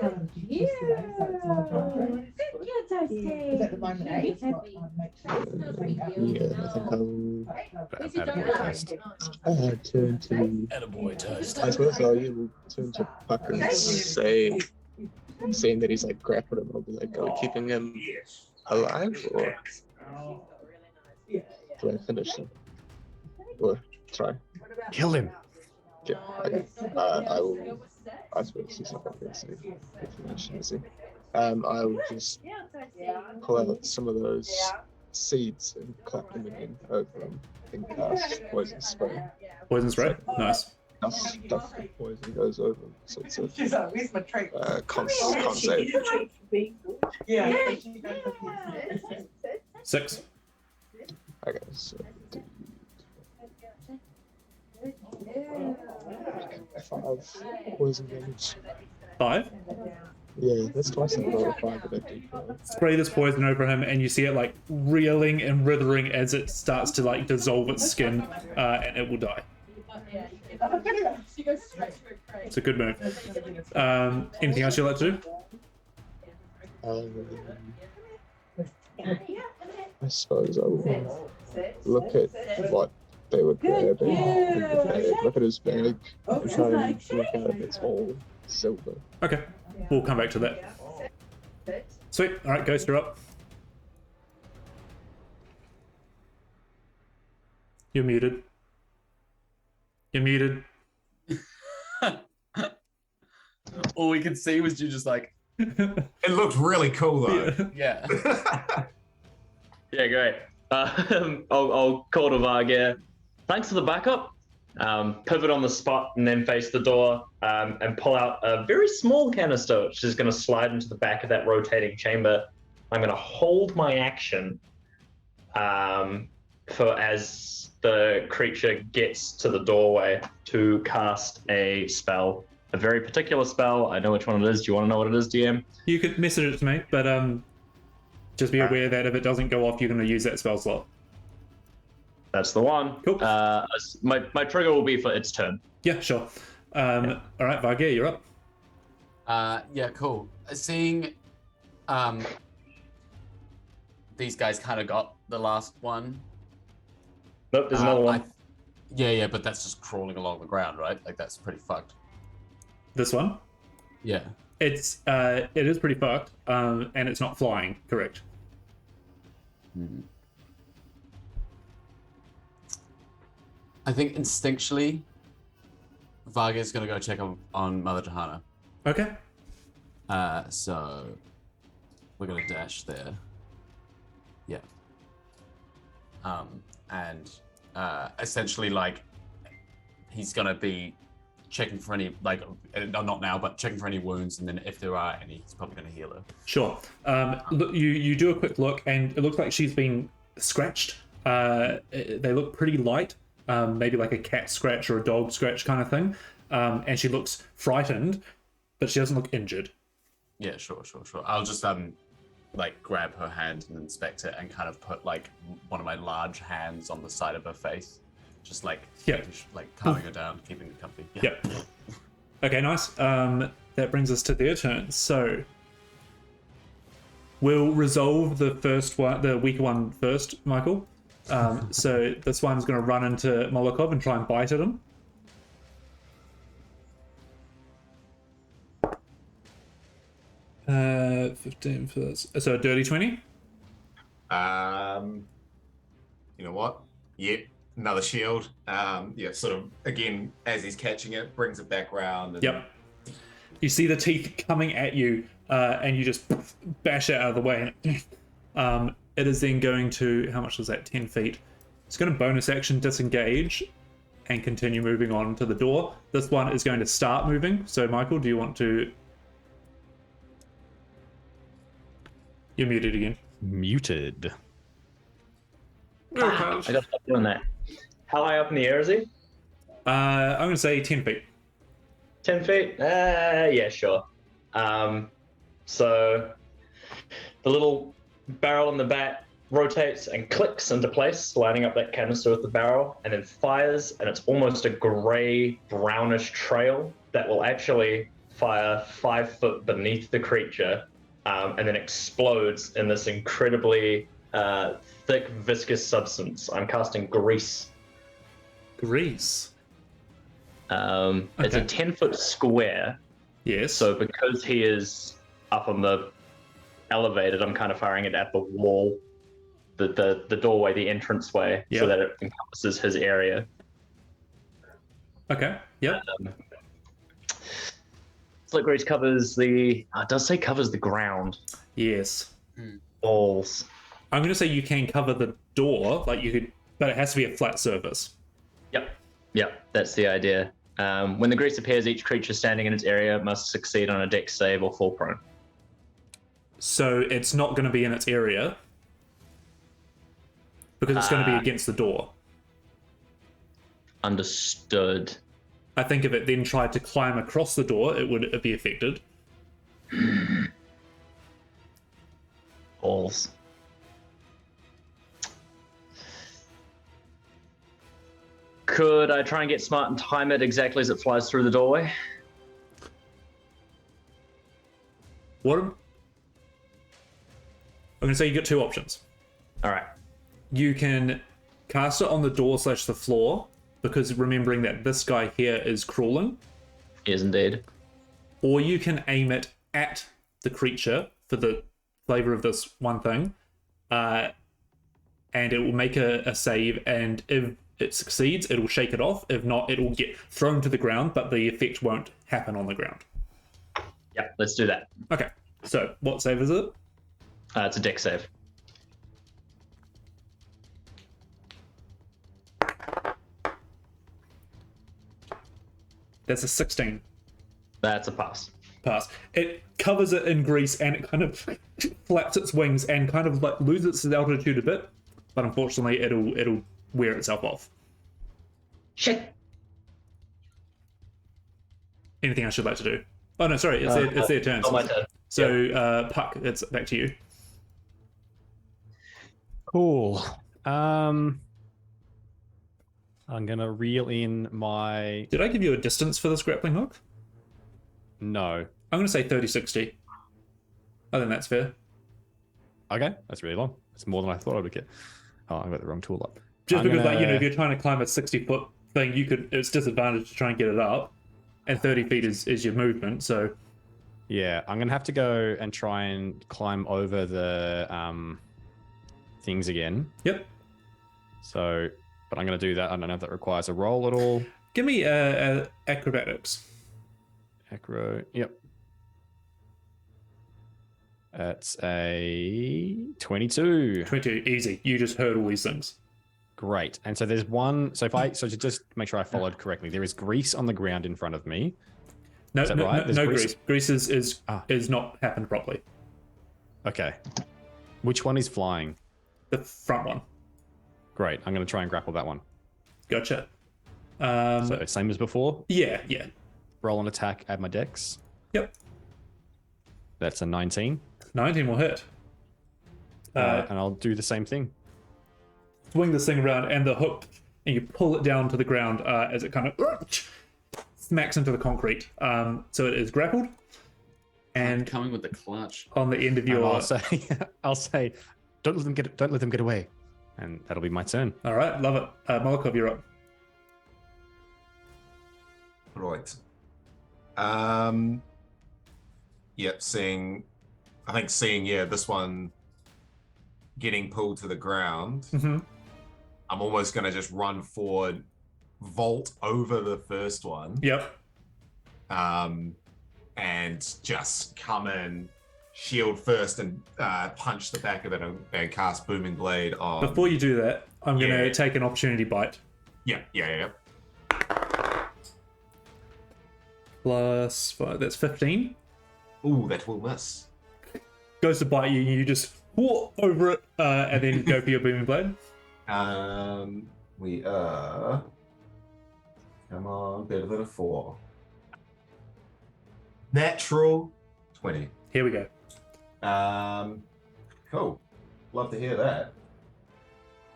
Yeah, I think Attaboy toast. I'll turn to. Attaboy toast. I suppose I'll even turn to Puck and say, saying that he's like grappled him. I'll be like, are we keeping him alive or do I finish him? Or try? Kill him. Yeah, I will. I suppose he's not going to see information, is he? I'll just pull out some of those seeds and clap them again over them and cast poison spray. Poison spray, nice. Stuff with poison goes over them, so it's a con save. Yeah. 6. Okay, so 5 poison damage. 5. Yeah, that's twice in a row. 5 of that. Spray this poison over him, and you see it like reeling and withering as it starts to like dissolve its skin, and it will die. It's a good move. Anything else you'd like to do? I suppose I will look at what they were grabbing in the bag. Look at his bag and try and work out if it's all silver. Okay, we'll come back to that. Sweet. All right, Ghost, you're up. You're muted. You're muted. All we could see was you just like. It looked really cool though. Yeah. Yeah, great. I'll call to Varga. Thanks for the backup. Pivot on the spot and then face the door and pull out a very small canister, which is going to slide into the back of that rotating chamber. I'm going to hold my action for as the creature gets to the doorway to cast a spell. A very particular spell. I know which one it is. Do you want to know what it is, DM? You could message it to me, but just be aware that if it doesn't go off, you're going to use that spell slot. That's the one. Cool. My trigger will be for its turn. Yeah, sure. All right, Varga, you're up. Yeah, cool. Seeing these guys kind of got the last one. Nope, there's another one. Yeah, but that's just crawling along the ground, right? Like that's pretty fucked. This one? Yeah. It is pretty fucked, and it's not flying, correct? Hmm. I think instinctually, Varga's gonna go check on Mother Johanna. Okay. So we're gonna dash there. Yeah. And essentially, like, he's gonna be checking for any, like, not now, but checking for any wounds, and then if there are any, he's probably gonna heal her. Sure. Look, you do a quick look, and it looks like she's been scratched. They look pretty light. Maybe like a cat scratch or a dog scratch kind of thing. And she looks frightened, but she doesn't look injured. Yeah, sure. I'll just like grab her hand and inspect it, and kind of put like one of my large hands on the side of her face, just like like calming her down, keeping her company. Yeah. Yep. Okay, nice. That brings us to their turn. So we'll resolve the first one, the weaker one first, Michael. So this one's going to run into Molokov and try and bite at him. Uh, 15 first. So a dirty 20? You know what? Yep, another shield. Yeah, sort of, again, as he's catching it, brings it back round. And... Yep. You see the teeth coming at you, and you just bash it out of the way. It is then going to, how much is that? 10 feet. It's going to bonus action disengage and continue moving on to the door. This one is going to start moving. So, Michael, do you want to... You're muted again. Muted. I got stuff doing that. How high up in the air is he? I'm going to say 10 feet. 10 feet? Yeah, sure. So the little barrel in the bat rotates and clicks into place, lining up that canister with the barrel, and then fires, and it's almost a grey, brownish trail that will actually fire 5 foot beneath the creature, and then explodes in this incredibly thick, viscous substance. I'm casting Grease. Grease? It's a 10-foot square. Yes. So because he is up on the elevated, I'm kind of firing it at the wall, the doorway, the entranceway, so that it encompasses his area. Okay. Yep. Slick Grease covers the. It does say covers the ground. Yes. Balls. I'm going to say you can cover the door, like you could, but it has to be a flat surface. Yep. That's the idea. When the grease appears, each creature standing in its area must succeed on a dex save or fall prone. So it's not going to be in its area because it's going to be against the door. Understood. I think if it then tried to climb across the door, it would be affected. Balls. Could I try and get smart and time it exactly as it flies through the doorway? What? I'm going to say you get 2 options. All right. You can cast it on the door / the floor, because remembering that this guy here is crawling. Is indeed. Or you can aim it at the creature for the flavor of this one thing, and it will make a save, and if it succeeds, it will shake it off. If not, it will get thrown to the ground, but the effect won't happen on the ground. Yeah, let's do that. Okay, so what save is it? It's a dex save. That's a 16. That's a pass. Pass. It covers it in grease and it kind of flaps its wings and kind of like loses its altitude a bit, but unfortunately it'll wear itself off. Shit. Anything I should like to do? Oh no, sorry, it's their turn. Not my turn. So Puck, it's back to you. Cool. I'm gonna reel in my. Did I give you a distance for this grappling hook? No. I'm gonna say 30-60. I think that's fair. Okay, that's really long. It's more than I thought I would get. Oh, I got the wrong tool up. Just because, like, you know, if you're trying to climb a 60-foot thing, it's disadvantage to try and get it up, and 30 feet is your movement. So, yeah, I'm gonna have to go and try and climb over the things again. Yep. So, but I'm gonna do that. I don't know if that requires a roll at all. Give me acrobatics. Acro. Yep. That's a 22. 22, easy. You just heard all these things. Great. And so there's one. So to just make sure I followed correctly, there is grease on the ground in front of me. No, is that no, right? no grease. Grease is not happened properly. Okay. Which one is flying? The front one. Great. I'm going to try and grapple that one. Gotcha. So same as before? Yeah. Roll an attack, add my dex. Yep. That's a 19. 19 will hit. And I'll do the same thing. Swing this thing around and the hook, and you pull it down to the ground as it kind of smacks into the concrete. So it is grappled. And coming with the clutch on the end of your. I'll say, don't let them get away, and that'll be my turn. All right, love it. Molokov, you're up. Right. Yep, seeing this one getting pulled to the ground. Mm-hmm. I'm almost going to just run forward, vault over the first one. Yep. And just come in, shield first, and punch the back of it and cast Booming Blade on. Before you do that, I'm going to take an opportunity bite. Yeah. Plus 5, that's 15. Ooh, that will miss. Goes to bite you, and you just whoop over it, and then go for your Booming Blade. We are. Come on, better than a 4. Natural 20. Here we go. Cool. Love to hear that.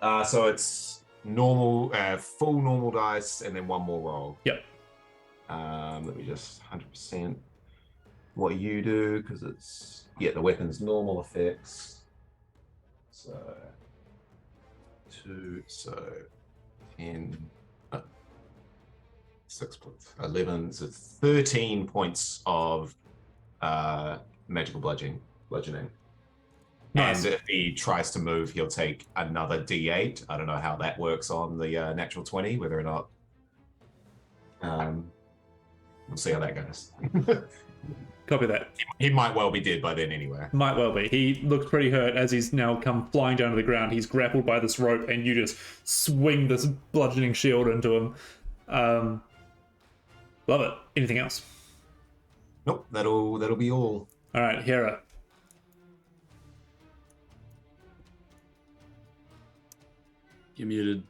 So it's normal, full normal dice, and then one more roll. Yep. Let me just 100% what you do, because it's the weapon's normal effects. So 2, so 10, 6 plus 11, so 13 points of magical bludgeoning. Nice. And if he tries to move, he'll take another D8. I don't know how that works on the natural 20, whether or not. We'll see how that goes. Copy that. He might well be dead by then anyway. Might well be. He looks pretty hurt as he's now come flying down to the ground. He's grappled by this rope, and you just swing this bludgeoning shield into him. Love it. Anything else? Nope, that'll be all. All right, Hera. You're muted.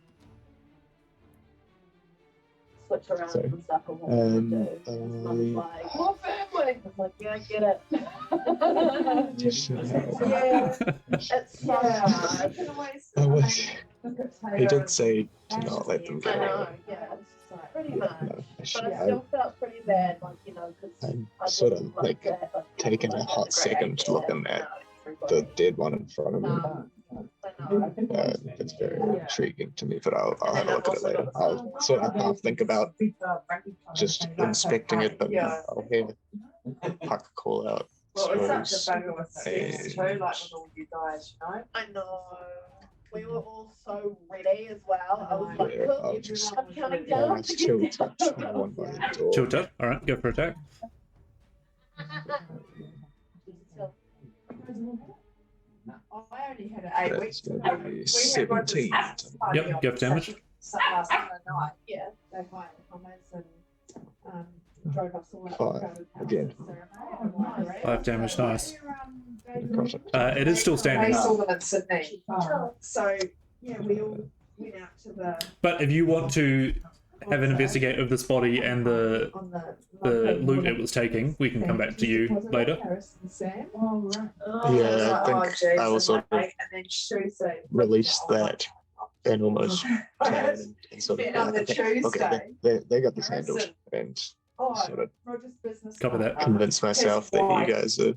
Switch around Sorry. and stuff and what we would do. Mum's like, oh, family! I was like, yeah, I get it. Yeah, it's so hard. He did say to not let them I go. know, yeah, it's just like, pretty much. No, But I still felt pretty bad, like, you know, because I'm sort of like taking a hot second looking at the dead one in front of me. It's very intriguing to me, but I'll have a look at it later. I'll sort of half think about just inspecting it, but I'll hear Puck call out. Well, it's such a Suppose. bugger with sex too, like with all you guys, you know? I know. We were all so ready as well. I was like, Yeah, look, I'll just I'm counting down. nice chill touch one by the door. Chill touch. All right, go for attack. I only had an 8 That's weeks. gonna be 17. Yep, go for damage. Last night, yeah, they hired comments and drove us all out. 5 again. 5 damage, nice. Got it. It is still standing. They saw them in Sydney. So, yeah, we all went out to the But if you want to have an investigate of this body and the loot it was taking, we can come back to you later. Yeah, I think I will sort of release that and almost turn and sort of On the okay, Tuesday. they got this handled, and sort of Cover that. convince myself that you guys are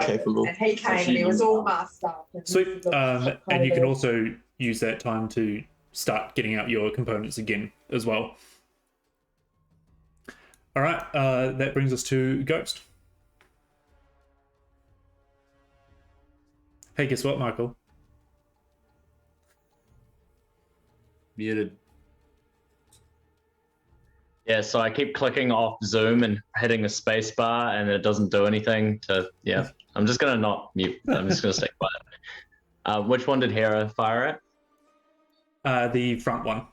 capable. And he came and he was all masked up. Sweet. And you can also use that time to start getting out your components again as well. All right, that brings us to Ghost. Hey, guess what, Michael? Muted. Yeah, so I keep clicking off Zoom and hitting the space bar, and it doesn't do anything to, yeah. I'm just going to not mute. I'm just going to stay quiet. Which one did Hera fire at? The front one.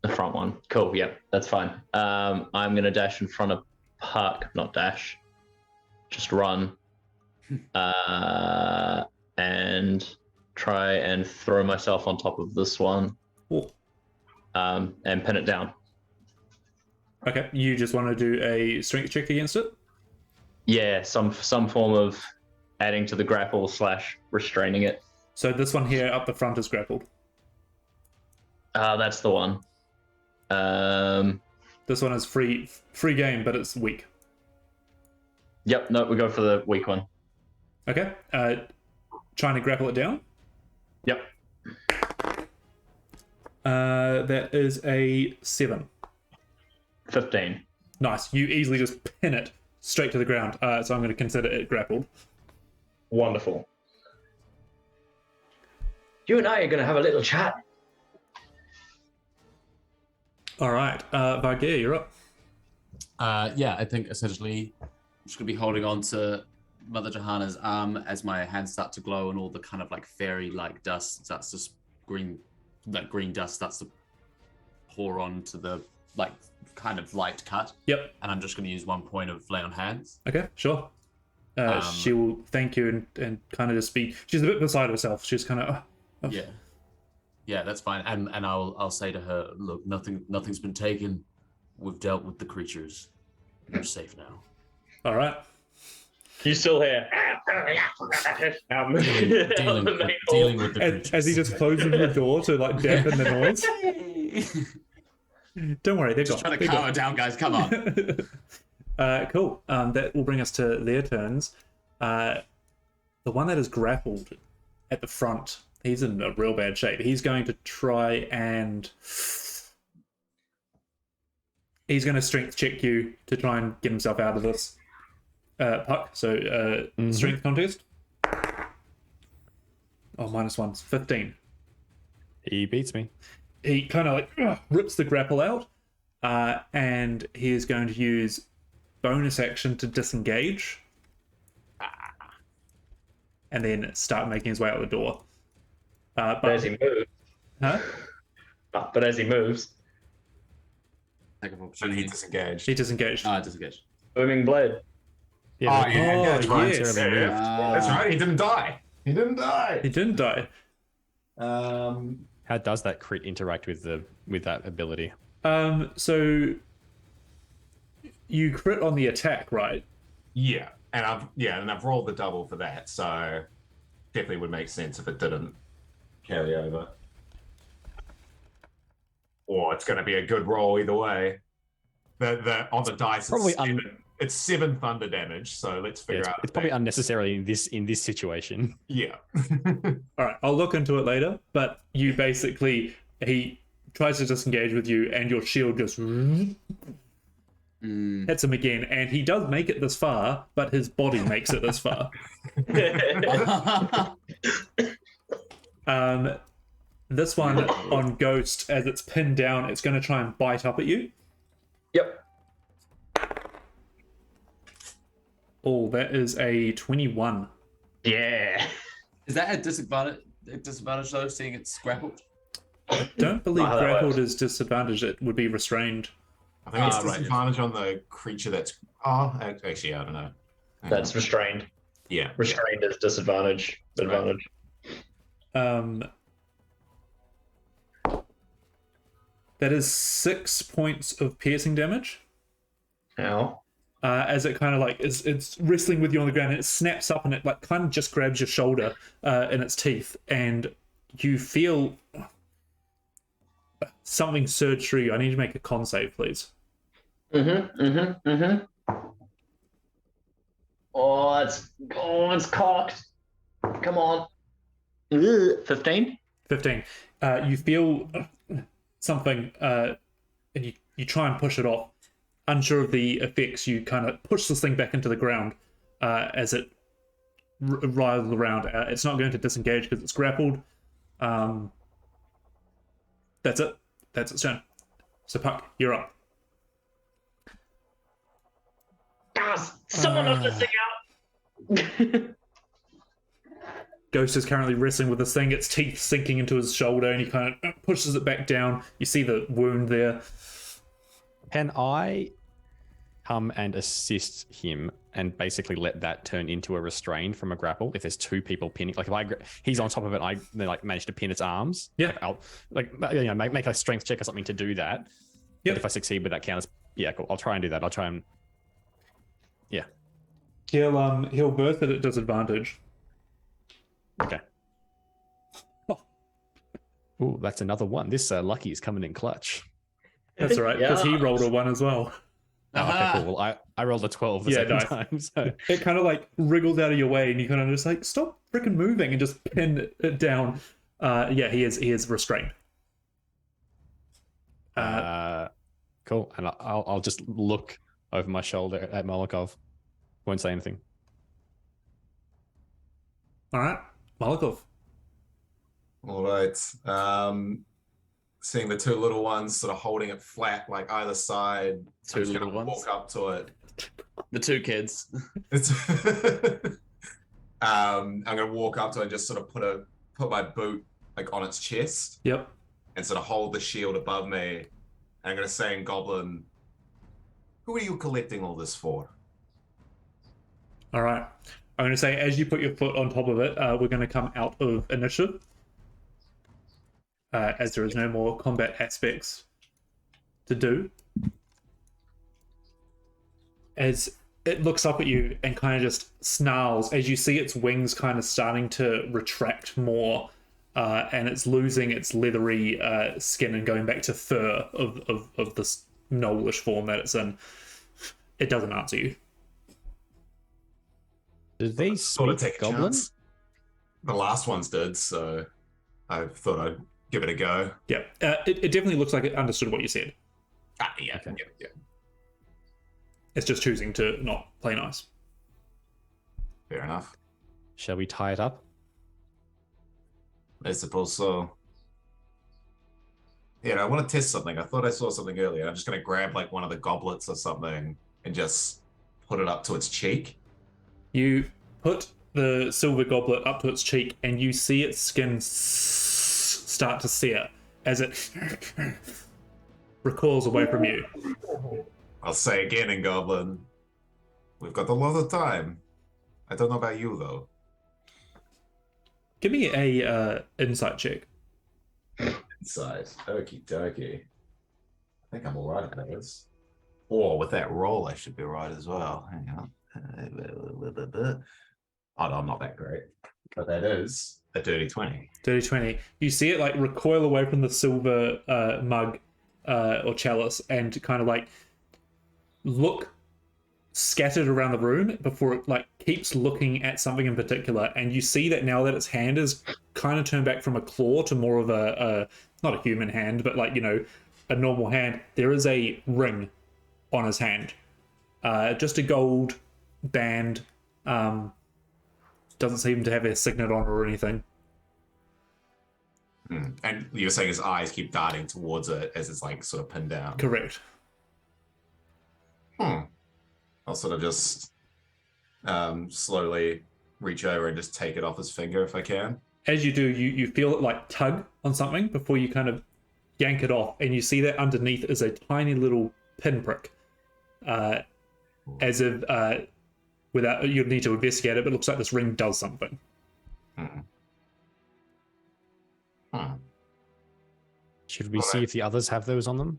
The front one. Cool, yeah, that's fine. I'm going to dash in front of Puck, not dash. Just run. And try and throw myself on top of this one. Cool. And pin it down. Okay, you just want to do a strength check against it? Yeah, some form of adding to the grapple / restraining it. So this one here up the front is grappled. That's the one. This one is free game, but it's weak. Yep, no, we go for the weak one. Okay, trying to grapple it down? Yep. That is a 7. 15. Nice. You easily just pin it straight to the ground. So I'm going to consider it grappled. Wonderful. You and I are going to have a little chat. All right. Vargeir, you're up. Yeah, I think essentially I'm just going to be holding on to Mother Johanna's arm as my hands start to glow and all the kind of like fairy-like dust starts to green dust starts to pour onto the like kind of light cut. Yep. And I'm just going to use 1 point of lay on hands. Okay, sure. She will thank you and kind of just be. She's a bit beside herself. She's kind of. Yeah, that's fine. And I'll say to her, look, nothing's been taken. We've dealt with the creatures. You're safe now. All right. You still hear. Dealing with the As he just closes the door to like dampen the noise. Don't worry, they're just gone. trying to calm it down, guys. Come on. Cool. That will bring us to their turns. The one that is grappled at the front, he's in a real bad shape. He's going to try and... He's going to strength check you to try and get himself out of this. Puck, so strength contest. Oh, -1's 15. He beats me. He kind of like rips the grapple out, and he is going to use bonus action to disengage, and then start making his way out the door. But as he moves, huh? But as he moves, He disengaged. He disengaged. Disengaged. booming blade. Yeah, that's right. yes. That's right. He didn't die. He didn't die. He didn't die. How does that crit interact with that ability? So you crit on the attack, right? Yeah, and I've rolled the double for that, so definitely would make sense if it didn't carry over. Or it's going to be a good roll either way. The on the dice, Probably it's 7 thunder damage. So let's figure out. It's probably unnecessarily in this situation. Yeah. All right, I'll look into it later. But you basically, he tries to disengage with you, and your shield just hits him again, and he does make it this far, but his body makes it this far. This one on Ghost, as it's pinned down, it's going to try and bite up at you. Yep. Oh, that is a 21. Yeah. Is that a disadvantage? Though, seeing it's grappled. I don't believe grappled is disadvantaged. It would be restrained. I think it's disadvantage on the creature that's. Oh, actually, I don't know. That's restrained. Yeah. Restrained is disadvantage. Advantage. That is 6 points of piercing damage. Ow. As it kind of like it's wrestling with you on the ground, and it snaps up, and it like kind of just grabs your shoulder in its teeth, and you feel something surge through you. I need to make a con save, please. Oh, it's cocked. Come on. 15. 15. You feel something, and you try and push it off. Unsure of the effects, you kind of push this thing back into the ground as it writhes around. It's not going to disengage because it's grappled. That's it. That's its turn. So Puck, you're up. Someone knock this thing out. Ghost is currently wrestling with this thing, its teeth sinking into his shoulder, and he kind of pushes it back down. You see the wound there. Can I come and assist him and basically let that turn into a restrain from a grapple? If there's 2 people pinning, like if he's on top of it, I then like manage to pin its arms. Yeah, I'll make a strength check or something to do that. Yeah. If I succeed with that count, yeah, cool. I'll try and do that. I'll try and he'll burst it at disadvantage. Okay. Oh. Ooh, that's another one. This Lucky is coming in clutch. That's all right, because he rolled a 1 as well. Oh, okay, cool. Well, I rolled a 12 the second time. So it kind of like wriggles out of your way, and you kind of just like stop freaking moving and just pin it down. He is restrained. Cool. And I'll just look over my shoulder at Molokov. Won't say anything. All right, Molokov. All right. Seeing the 2 little ones sort of holding it flat, like either side. 2 little ones. Walk up to it. The 2 kids. I'm gonna walk up to it and just sort of put my boot like on its chest. Yep. And sort of hold the shield above me. And I'm gonna say in Goblin, "Who are you collecting all this for?" All right. I'm going to say, as you put your foot on top of it, we're going to come out of initiative, as there is no more combat aspects to do. As it looks up at you and kind of just snarls as you see its wings kind of starting to retract more, and it's losing its leathery skin and going back to fur of this gnollish form that it's in. It doesn't answer you. Did they sort of speak take a Goblin? chance? The last ones did, so I thought I'd give it a go. Yeah, it definitely looks like it understood what you said. Yeah, Okay. yeah. It's just choosing to not play nice. Fair enough. Shall we tie it up? I suppose so. Yeah, I want to test something. I thought I saw something earlier. I'm just going to grab like one of the goblets or something and just put it up to its cheek. You put the silver goblet up to its cheek and you see its skin start to sear as it recoils away from you. I'll say again in Goblin, we've got a lot of time. I don't know about you, though. Give me a insight check. Insight. Okie dokie. I think I'm all right at this. Or with that roll, I should be right as well. Hang on. Oh, no, I'm not that great. But that is a dirty 20. Dirty 20. You see it like recoil away from the silver mug or chalice and kind of like look scattered around the room before it like keeps looking at something in particular, and you see that now that its hand is kind of turned back from a claw to more of a not a human hand, but like, you know, a normal hand. There is a ring on his hand, just a gold band. Doesn't seem to have a signet on it or anything. And you're saying his eyes keep darting towards it as it's like sort of pinned down. Correct. I'll sort of just slowly reach over and just take it off his finger if I can. As you do, you feel it like tug on something before you kind of yank it off, and you see that underneath is a tiny little pinprick. As if without you'd need to investigate it, but it looks like this ring does something. Should we see if the others have those on them?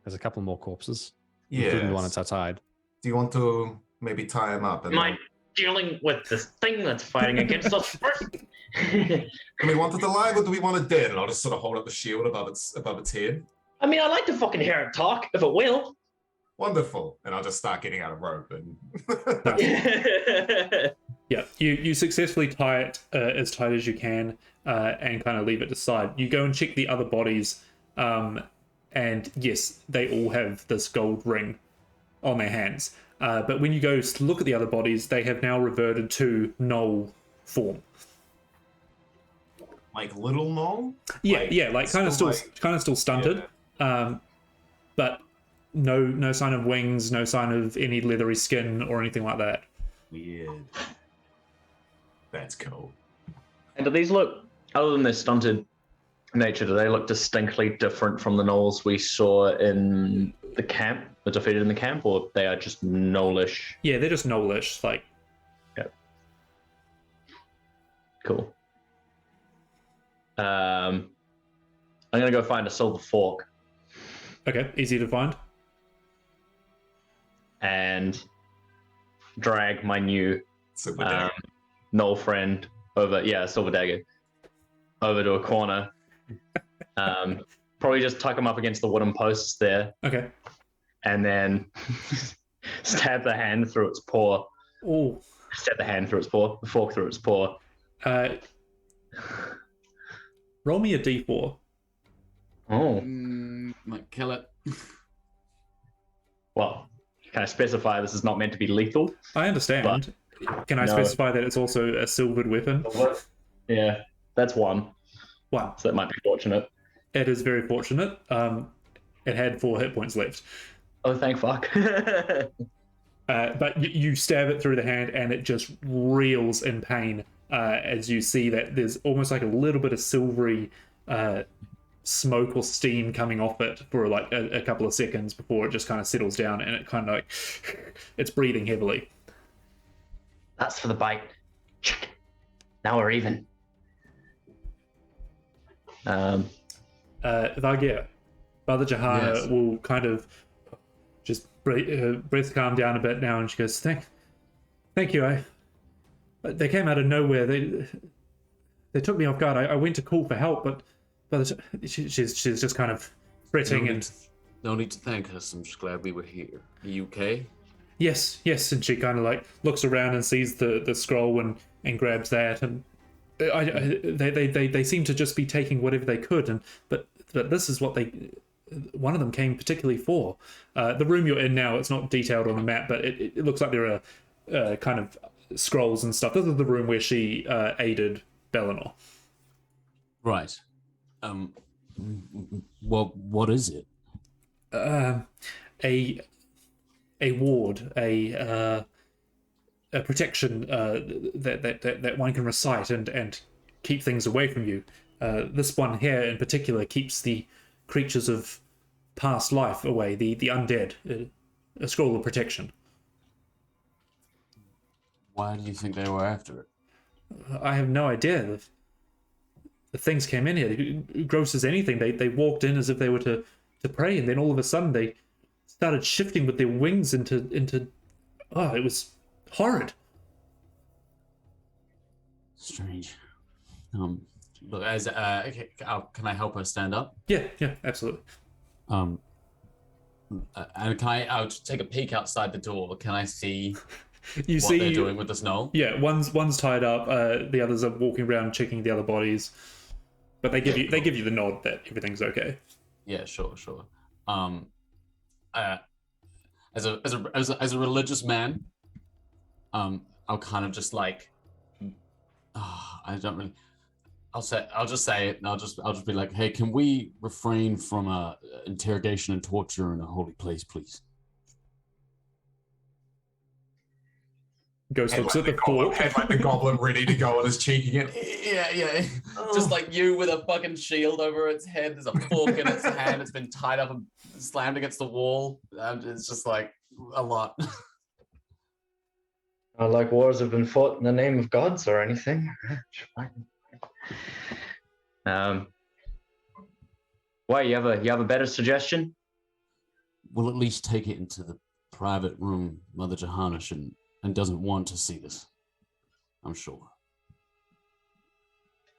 There's a couple more corpses, including the one that's outside. Do you want to maybe tie him up? And Am I dealing with this thing that's fighting against us first? do we want it alive or do we want it dead? And I'll just sort of hold up the shield above its head. I mean, I like to fucking hear it talk, if it will. Wonderful. And I'll just start getting out a rope and Yeah, you successfully tie it as tight as you can and kind of leave it aside. You go and check the other bodies, and yes, they all have this gold ring on their hands. But when you go to look at the other bodies, they have now reverted to gnoll form. like little gnoll? Yeah, like kind of still stunted. Yeah. But no sign of wings, no sign of any leathery skin or anything like that. Weird. That's cool. And do these look, other than their stunted nature, do they look distinctly different from the gnolls we saw in the camp, the defeated in the camp, or they are just gnollish? Yeah, they're just gnollish, like. Yeah. Cool. I'm gonna go find a silver fork. Okay, easy to find. And drag my new gnoll friend over, silver dagger, over to a corner. Probably just tuck him up against the wooden posts there. Okay. And then stab the hand through its paw. Oh. Stab the hand through its paw, the fork through its paw. Roll me a d4. Oh. Might kill it. Well, can I specify this is not meant to be lethal? I understand. Can I specify that it's also a silvered weapon? Yeah, that's one. One. So that might be fortunate. It is very fortunate. It had 4 hit points left. Oh, thank fuck. But you stab it through the hand and it just reels in pain as you see that there's almost like a little bit of silvery smoke or steam coming off it for like a couple of seconds before it just kind of settles down and it kind of like it's breathing heavily. That's for the bite. Now we're even. Vargir, Father Jahana will kind of just breath calmed down a bit now, and she goes, "Thank you. They came out of nowhere. They took me off guard. I went to call for help, but she's just kind of fretting No need to thank us. I'm just glad we were here. Are you okay? Yes, and she kind of like looks around and sees the scroll and grabs that, and they seem to just be taking whatever they could, but this is what one of them came particularly for. The room you're in now, it's not detailed on the map, but it looks like there are kind of scrolls and stuff. This is the room where she aided Belenor. Right. What is it? A ward, a protection that one can recite and keep things away from you. This one here in particular keeps the creatures of past life away, the undead. A scroll of protection. Why do you think they were after it? I have no idea. The things came in here, gross as anything. They walked in as if they were to prey, and then all of a sudden they started shifting with their wings into it was horrid. Strange. Look, okay, can I help her stand up? Yeah, absolutely. And I'll just take a peek outside the door. Can I see you what they're doing with the snow? Yeah, one's tied up. The others are walking around checking the other bodies, but they give you the nod that everything's okay. Yeah, sure. As a religious man, I'll kind of just like, I don't really. I'll just say it, and I'll just be like, hey, can we refrain from interrogation and torture in a holy place, please? Ghost looks at the fork. And like the goblin ready to go on his cheek again. Yeah. Just like you with a fucking shield over its head. There's a fork in its hand. It's been tied up and slammed against the wall. It's just like a lot. Not like wars have been fought in the name of gods or anything. Why, you have a better suggestion? We'll at least take it into the private room. Mother Johanna shouldn't and doesn't want to see this, I'm sure.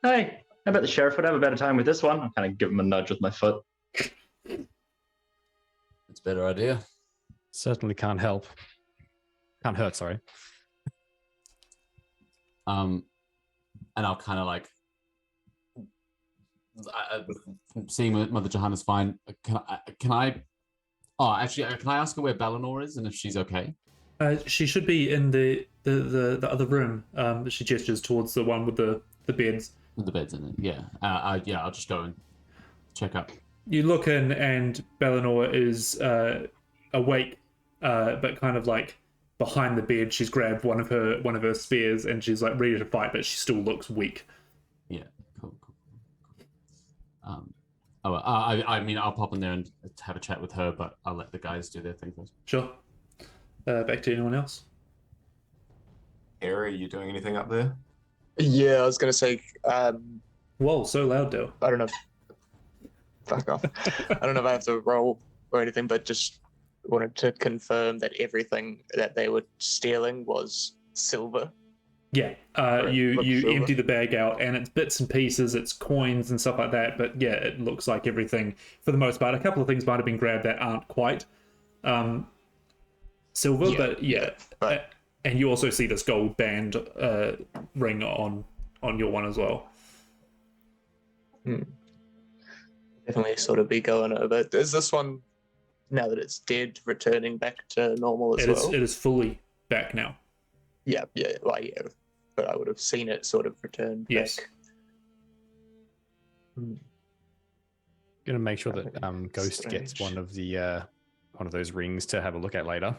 Hey, I bet the sheriff would have a better time with this one. I'll kind of give him a nudge with my foot. It's a better idea. Certainly can't help. Can't hurt, sorry. And I'll kind of like, seeing Mother Johanna's fine. Can I ask her where Belenor is and if she's okay? She should be in the other room. She gestures towards the one with the beds. With the beds in it, yeah. I'll just go and check up. You look in, and Belenor is awake, but kind of like behind the bed. She's grabbed one of her spears, and she's like ready to fight, but she still looks weak. Yeah, cool. I mean, I'll pop in there and have a chat with her, but I'll let the guys do their thing first. Sure. Back to anyone else? Harry, are you doing anything up there? Yeah, I was gonna say. Whoa, so loud, Dale. I don't know. Fuck off. I don't know if I have to roll or anything, but just wanted to confirm that everything that they were stealing was silver. Yeah, you empty the bag out, and it's bits and pieces, it's coins and stuff like that. But yeah, it looks like everything for the most part. A couple of things might have been grabbed that aren't quite silver, but yeah. And you also see this gold band ring on your one as well. Definitely sort of be going over. Is this one, now that it's dead, returning back to normal as well? It is fully back now. Yeah, well, yeah. But I would have seen it sort of return back. Gonna make sure that Ghost gets one of those rings to have a look at later.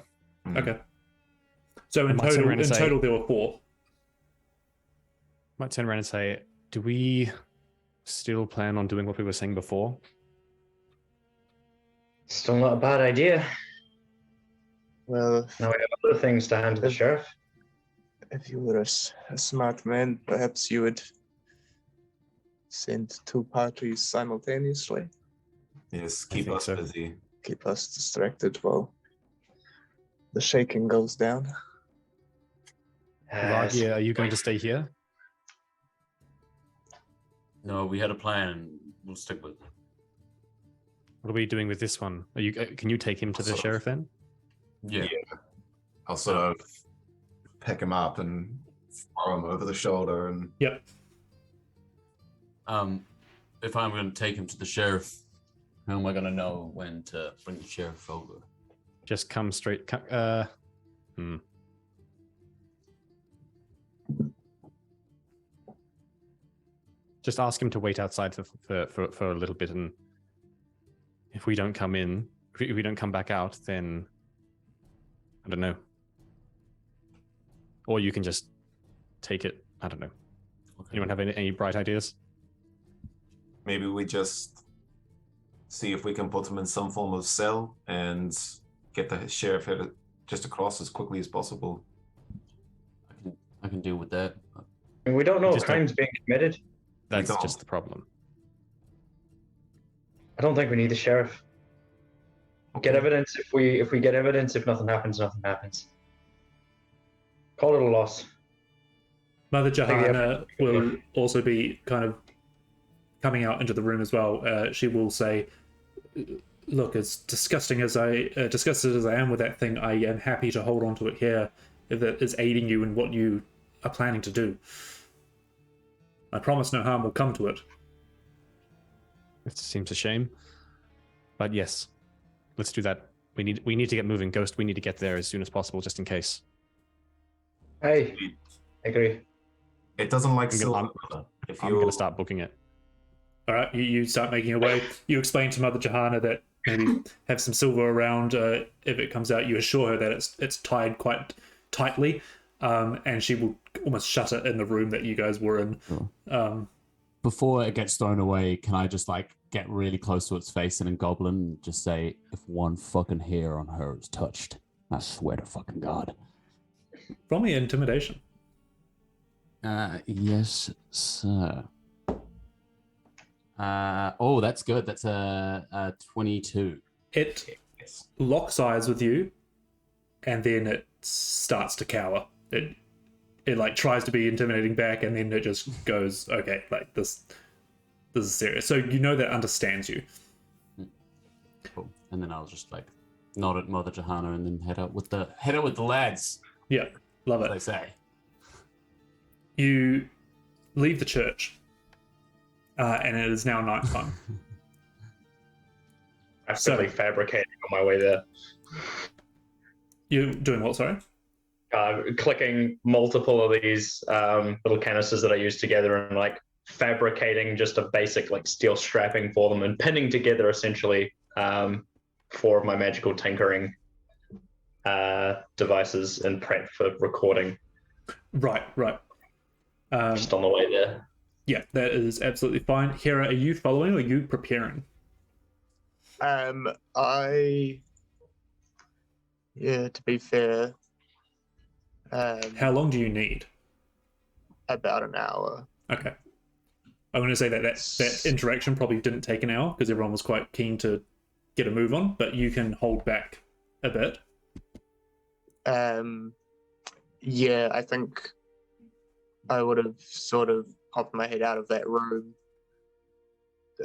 Okay. So in total there were 4. Might turn around and say, do we still plan on doing what we were saying before? Still not a bad idea. Well, now we have other things to hand to the sheriff. If you were a smart man, perhaps you would send 2 parties simultaneously. Yes, keep us busy. Keep us distracted while the shaking goes down. Ragia, are you going to stay here? No, we had a plan and we'll stick with it. What are we doing with this one? Are you? Can you take him to the sheriff then? Yeah. I'll sort of pick him up and throw him over the shoulder and. Yep. If I'm going to take him to the sheriff, how am I going to know when to bring the sheriff over? Just come straight. Just ask him to wait outside for a little bit, and if we don't come in, if we don't come back out, then I don't know. Or you can just take it. I don't know. Okay. Anyone have any bright ideas? Maybe we just see if we can put him in some form of cell and get the sheriff headed just across as quickly as possible. I can deal with that. We don't know what crime's being committed. That's just the problem. I don't think we need the sheriff. Okay. Get evidence if we get evidence. If nothing happens, nothing happens. Call it a loss. Mother Johanna will also be kind of coming out into the room as well. She will say, "Look, as disgusted as I am with that thing, I am happy to hold on to it here if it is aiding you in what you are planning to do. I promise no harm will come to it." It seems a shame, but yes, let's do that. We need to get moving, Ghost. We need to get there as soon as possible, just in case. Hey, I agree. It doesn't like I'm going to start booking it. All right, you start making your way. You explain to Mother Johanna that maybe have some silver around. If it comes out, you assure her that it's tied quite tightly, and she will almost shut it in the room that you guys were in. Sure. Before it gets thrown away, can I just like get really close to its face and in Goblin just say, "If one fucking hair on her is touched, I swear to fucking God." Roll me intimidation. Yes, sir. Oh, that's good. That's a 22. It locks eyes with you, and then it starts to cower. It like tries to be intimidating back, and then it just goes, "Okay, like this is serious." So you know that understands you. Cool. And then I'll just like nod at Mother Johanna and then head out with the lads. Yeah, love it. As they say. You leave the church, and it is now nighttime. Actively fabricating on my way there. You're doing what, sorry? Clicking multiple of these little canisters that I use together and like fabricating just a basic like steel strapping for them and pinning together essentially 4 of my magical tinkering devices in prep for recording. Right. Just on the way there. Yeah, that is absolutely fine. Hera, are you following or are you preparing? To be fair. How long do you need? About an hour. Okay. I'm going to say that interaction probably didn't take an hour because everyone was quite keen to get a move on, but you can hold back a bit. Yeah, I think I would have sort of popped my head out of that room,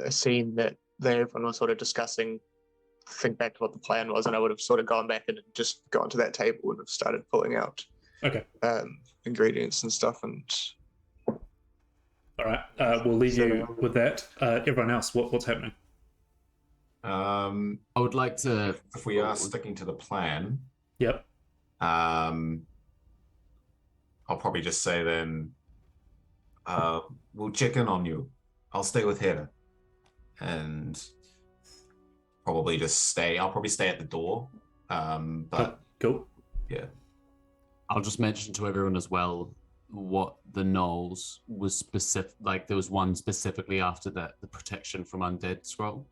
seen that everyone was sort of discussing, think back to what the plan was, and I would have sort of gone back and just gone to that table and have started pulling out ingredients and stuff. And all right, we'll leave you with that. Everyone else, what's happening? I would like to. If we are sticking to the plan, yep. I'll probably just say then, we'll check in on you. I'll stay with Hera, and probably just stay. I'll probably stay at the door. But cool. Yeah. I'll just mention to everyone as well what the Knolls was specific. Like there was one specifically after the protection from undead scroll.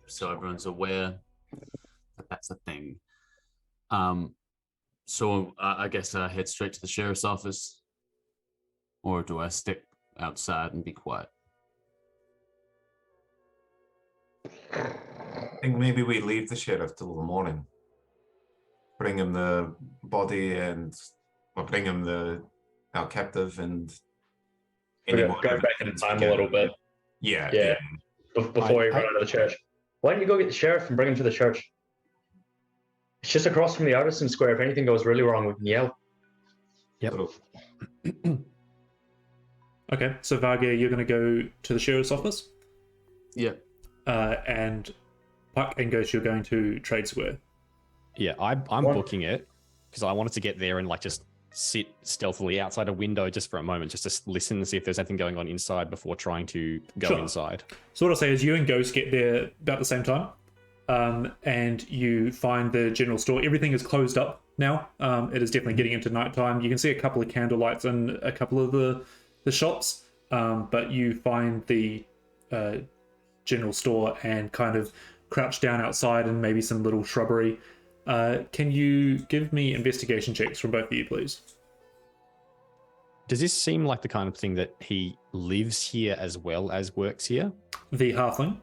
So everyone's aware that that's a thing. So I guess I head straight to the sheriff's office, or do I stick outside and be quiet? I think maybe we leave the sheriff till the morning. bring him the body or bring him our captive and Go back in time a little bit. Yeah. Before we run out of the church. Why don't you go get the sheriff and bring him to the church? It's just across from the Artisan Square. If anything goes really wrong, we can yell. Yep. Okay, so Varga, you're going to go to the sheriff's office? Yeah. And Puck and Ghost, you're going to Trade Square? Yeah, I'm booking it because I wanted to get there and like just sit stealthily outside a window just for a moment, just to listen and see if there's anything going on inside before trying to go inside. So what I'll say is you and Ghost get there about the same time, and you find the general store. Everything is closed up now. It is definitely getting into nighttime. You can see a couple of candle lights in a couple of the shops, but you find the general store and kind of crouch down outside and maybe some little shrubbery. Can you give me investigation checks from both of you, please? Does this seem like the kind of thing that he lives here as well as works here? The halfling?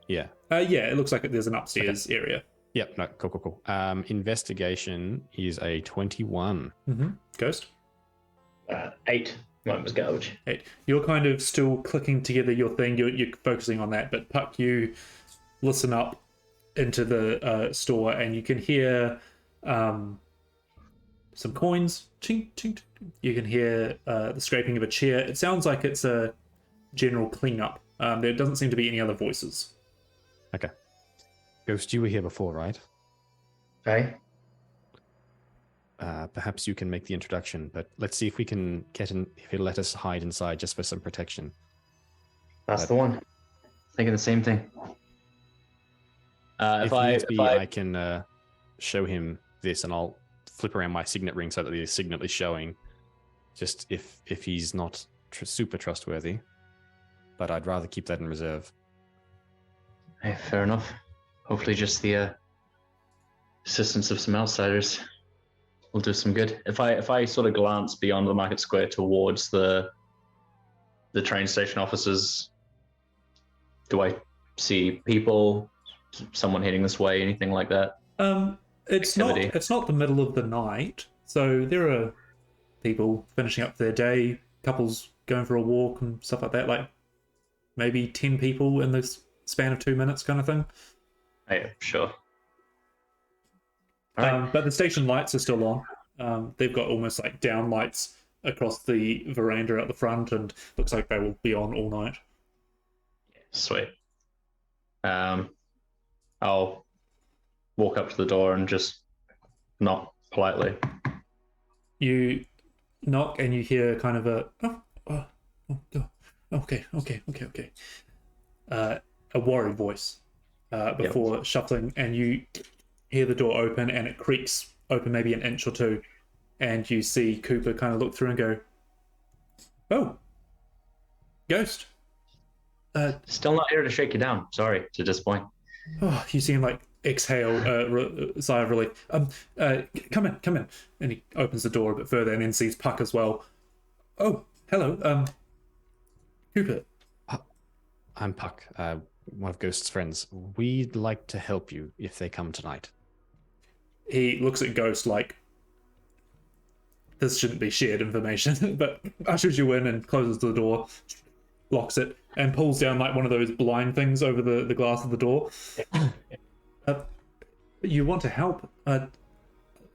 Yeah. Yeah, it looks like there's an upstairs area. Yep, no, cool. Investigation is a 21. Mm-hmm. Ghost? 8. Mine was garbage. 8. You're kind of still clicking together your thing. You're focusing on that, but Puck, you listen up into the store and you can hear some coins. Ching, ching, ching. You can hear the scraping of a chair. It sounds like it's a general cleanup. There doesn't seem to be any other voices. Okay. Ghost, you were here before, right? Hey. Perhaps you can make the introduction, but let's see if we can get in, if he'll let us hide inside just for some protection. That's the one. Thinking the same thing. If I can show him this, and I'll flip around my signet ring so that the signet is showing, just if he's not super trustworthy. But I'd rather keep that in reserve. Hey, fair enough. Hopefully just the assistance of some outsiders will do some good. If I sort of glance beyond the market square towards the train station offices, do I see people, someone heading this way, anything like that? It's not the middle of the night, so there are people finishing up their day, couples going for a walk and stuff like that, like maybe 10 people in this span of 2 minutes kind of thing. Yeah, sure. But the station lights are still on. They've got almost like down lights across the veranda at the front, and looks like they will be on all night. Sweet. I'll walk up to the door and just knock politely. You knock and you hear kind of okay. A worried voice before shuffling, and you hear the door open and it creaks open maybe an inch or two, and you see Cooper kind of look through and go, "Oh, Ghost." Still not here to shake you down. Sorry to disappoint. Oh, you see him like exhale sigh of relief. Come in. And he opens the door a bit further and then sees Puck as well. Oh, hello. Cooper. I'm Puck, one of Ghost's friends. We'd like to help you if they come tonight. He looks at Ghost like this shouldn't be shared information, but ushers you in and closes the door, locks it, and pulls down like one of those blind things over the glass of the door. You want to help,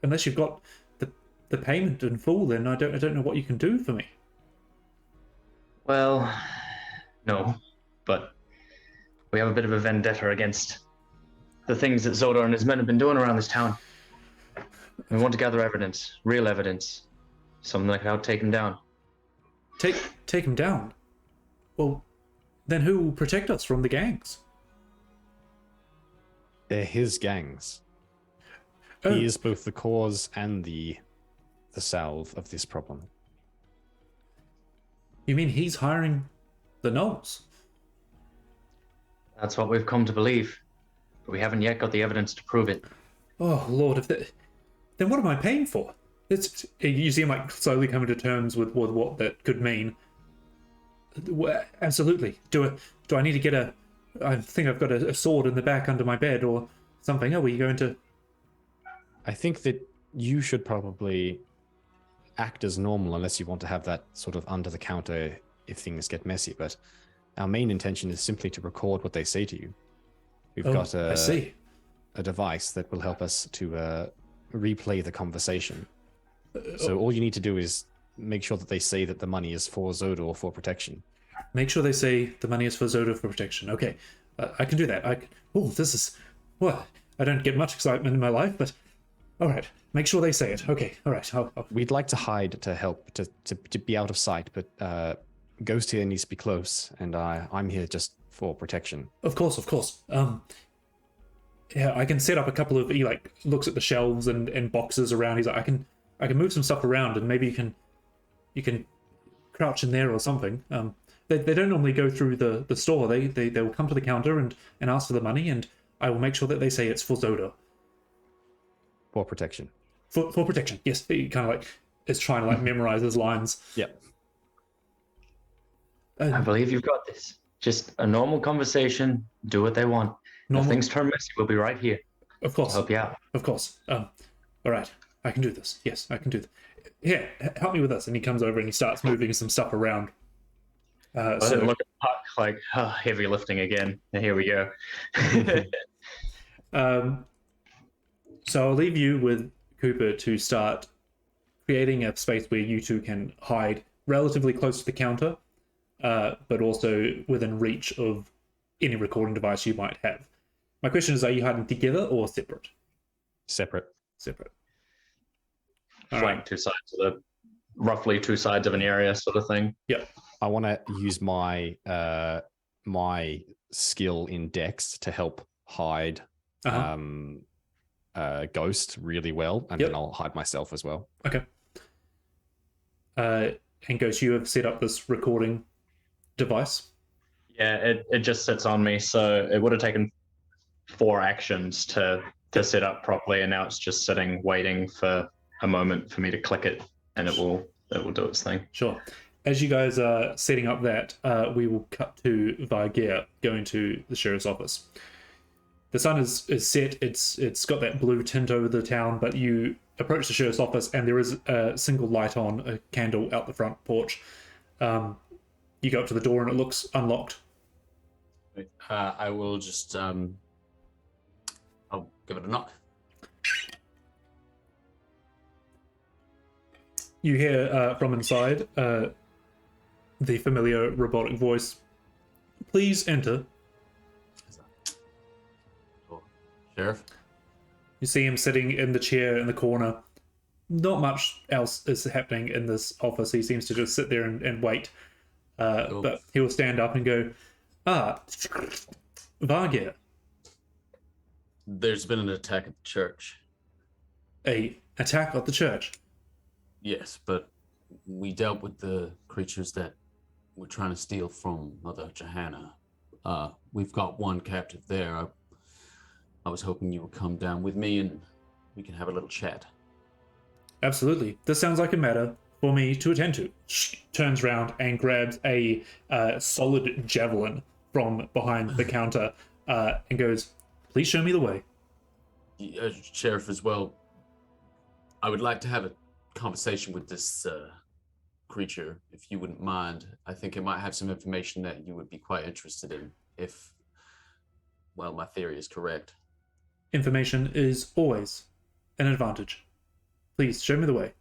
unless you've got the payment in full, then I don't know what you can do for me. Well, no, but we have a bit of a vendetta against the things that Zodor and his men have been doing around this town. We want to gather evidence, real evidence, something that can help take him down. Take him down? Well, then who will protect us from the gangs? They're his gangs. Oh. He is both the cause and the salve of this problem. You mean he's hiring the gnolls? That's what we've come to believe, but we haven't yet got the evidence to prove it. Oh, Lord, then what am I paying for? You see him like slowly coming to terms with what that could mean. Absolutely. Do I need to get I think I've got a sword in the back under my bed or something. Are we going to... I think that you should probably act as normal unless you want to have that sort of under the counter if things get messy. But our main intention is simply to record what they say to you. We've got I see. a device that will help us to replay the conversation. So all you need to do is make sure that they say that the money is for Zodor for protection. Make sure they say the money is for Zodor for protection. Okay, I can do that. This is... Well, I don't get much excitement in my life, but... All right, make sure they say it. Okay, all right. We'd like to hide to help, to be out of sight, but Ghost here needs to be close, and I'm here just for protection. Of course. Yeah, I can set up a couple of... He, like, looks at the shelves and boxes around. He's like, I can move some stuff around, and maybe you can crouch in there or something. They don't normally go through the store. They will come to the counter and ask for the money, and I will make sure that they say it's for Zodor. For protection. For protection, yes. He kind of like is trying to like memorize his lines. Yep. I believe you've got this. Just a normal conversation. Do what they want. If things turn messy, we'll be right here. Of course. I'll help you out. Of course. All right. I can do this. Yes, I can do this. Here, help me with this. And he comes over and he starts moving some stuff around. So look at Puck like, heavy lifting again. And here we go. So I'll leave you with Cooper to start creating a space where you two can hide relatively close to the counter, but also within reach of any recording device you might have. My question is, are you hiding together or separate? Separate. Flank two sides of the roughly two sides of an area sort of thing. Yeah. I want to use my my skill in Dex to help hide Ghost really well, and then I'll hide myself as well. Okay. And Ghost, you have set up this recording device? Yeah, it just sits on me, so it would have taken 4 actions to set up properly, and now it's just sitting waiting for a moment for me to click it, and it will do its thing. Sure. As you guys are setting up that, we will cut to Vargeir going to the sheriff's office. The sun is set, it's got that blue tint over the town, but you approach the sheriff's office and there is a single light on, a candle out the front porch. You go up to the door and it looks unlocked. I will just, I'll give it a knock. You hear from inside the familiar robotic voice. Please enter. Sheriff? You see him sitting in the chair in the corner. Not much else is happening in this office. He seems to just sit there and wait. But he will stand up and go, Vargeir. There's been an attack at the church. A attack at the church? Yes, but we dealt with the creatures that were trying to steal from Mother Johanna. We've got one captive there. I was hoping you would come down with me and we can have a little chat. Absolutely. This sounds like a matter for me to attend to. Turns around and grabs a solid javelin from behind the counter and goes, please show me the way. Sheriff, as well, I would like to have a conversation with this creature, if you wouldn't mind. I think it might have some information that you would be quite interested in if, well, my theory is correct. Information is always an advantage. Please show me the way.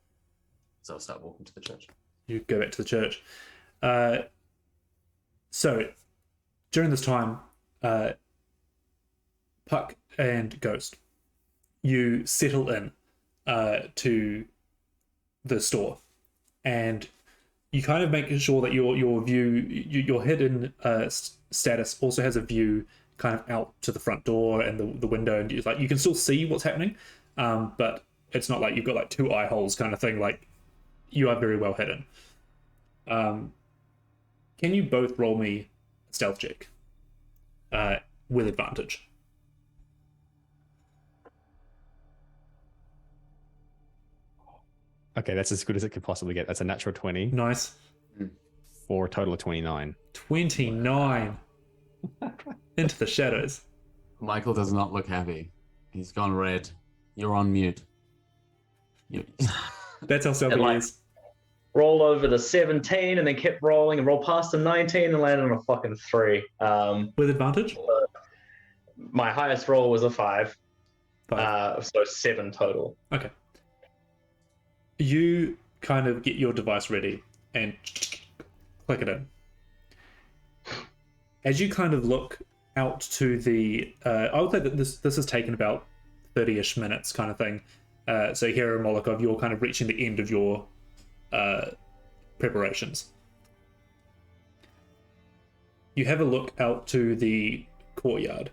So I'll start walking to the church. You go back to the church. So during this time, Puck and Ghost, you settle in to the store, and you kind of make sure that your view, your hidden status also has a view kind of out to the front door and the window, and you can still see what's happening, but it's not like you've got like 2 eye holes kind of thing. Like, you are very well hidden. Can you both roll me a stealth check with advantage? Okay, that's as good as it could possibly get. That's a natural 20. Nice. For a total of 29. 29. Into the shadows. Michael does not look happy. He's gone red. You're on mute. That's how stealthy he is. Roll over the 17 and then kept rolling and roll past the 19 and landed on a fucking 3. With advantage? My highest roll was a 5. So 7 total. Okay. You kind of get your device ready and click it in. As you kind of look out to the... I would say that this has taken about 30-ish minutes kind of thing. So here, Molokov, you're kind of reaching the end of your preparations. You have a look out to the courtyard,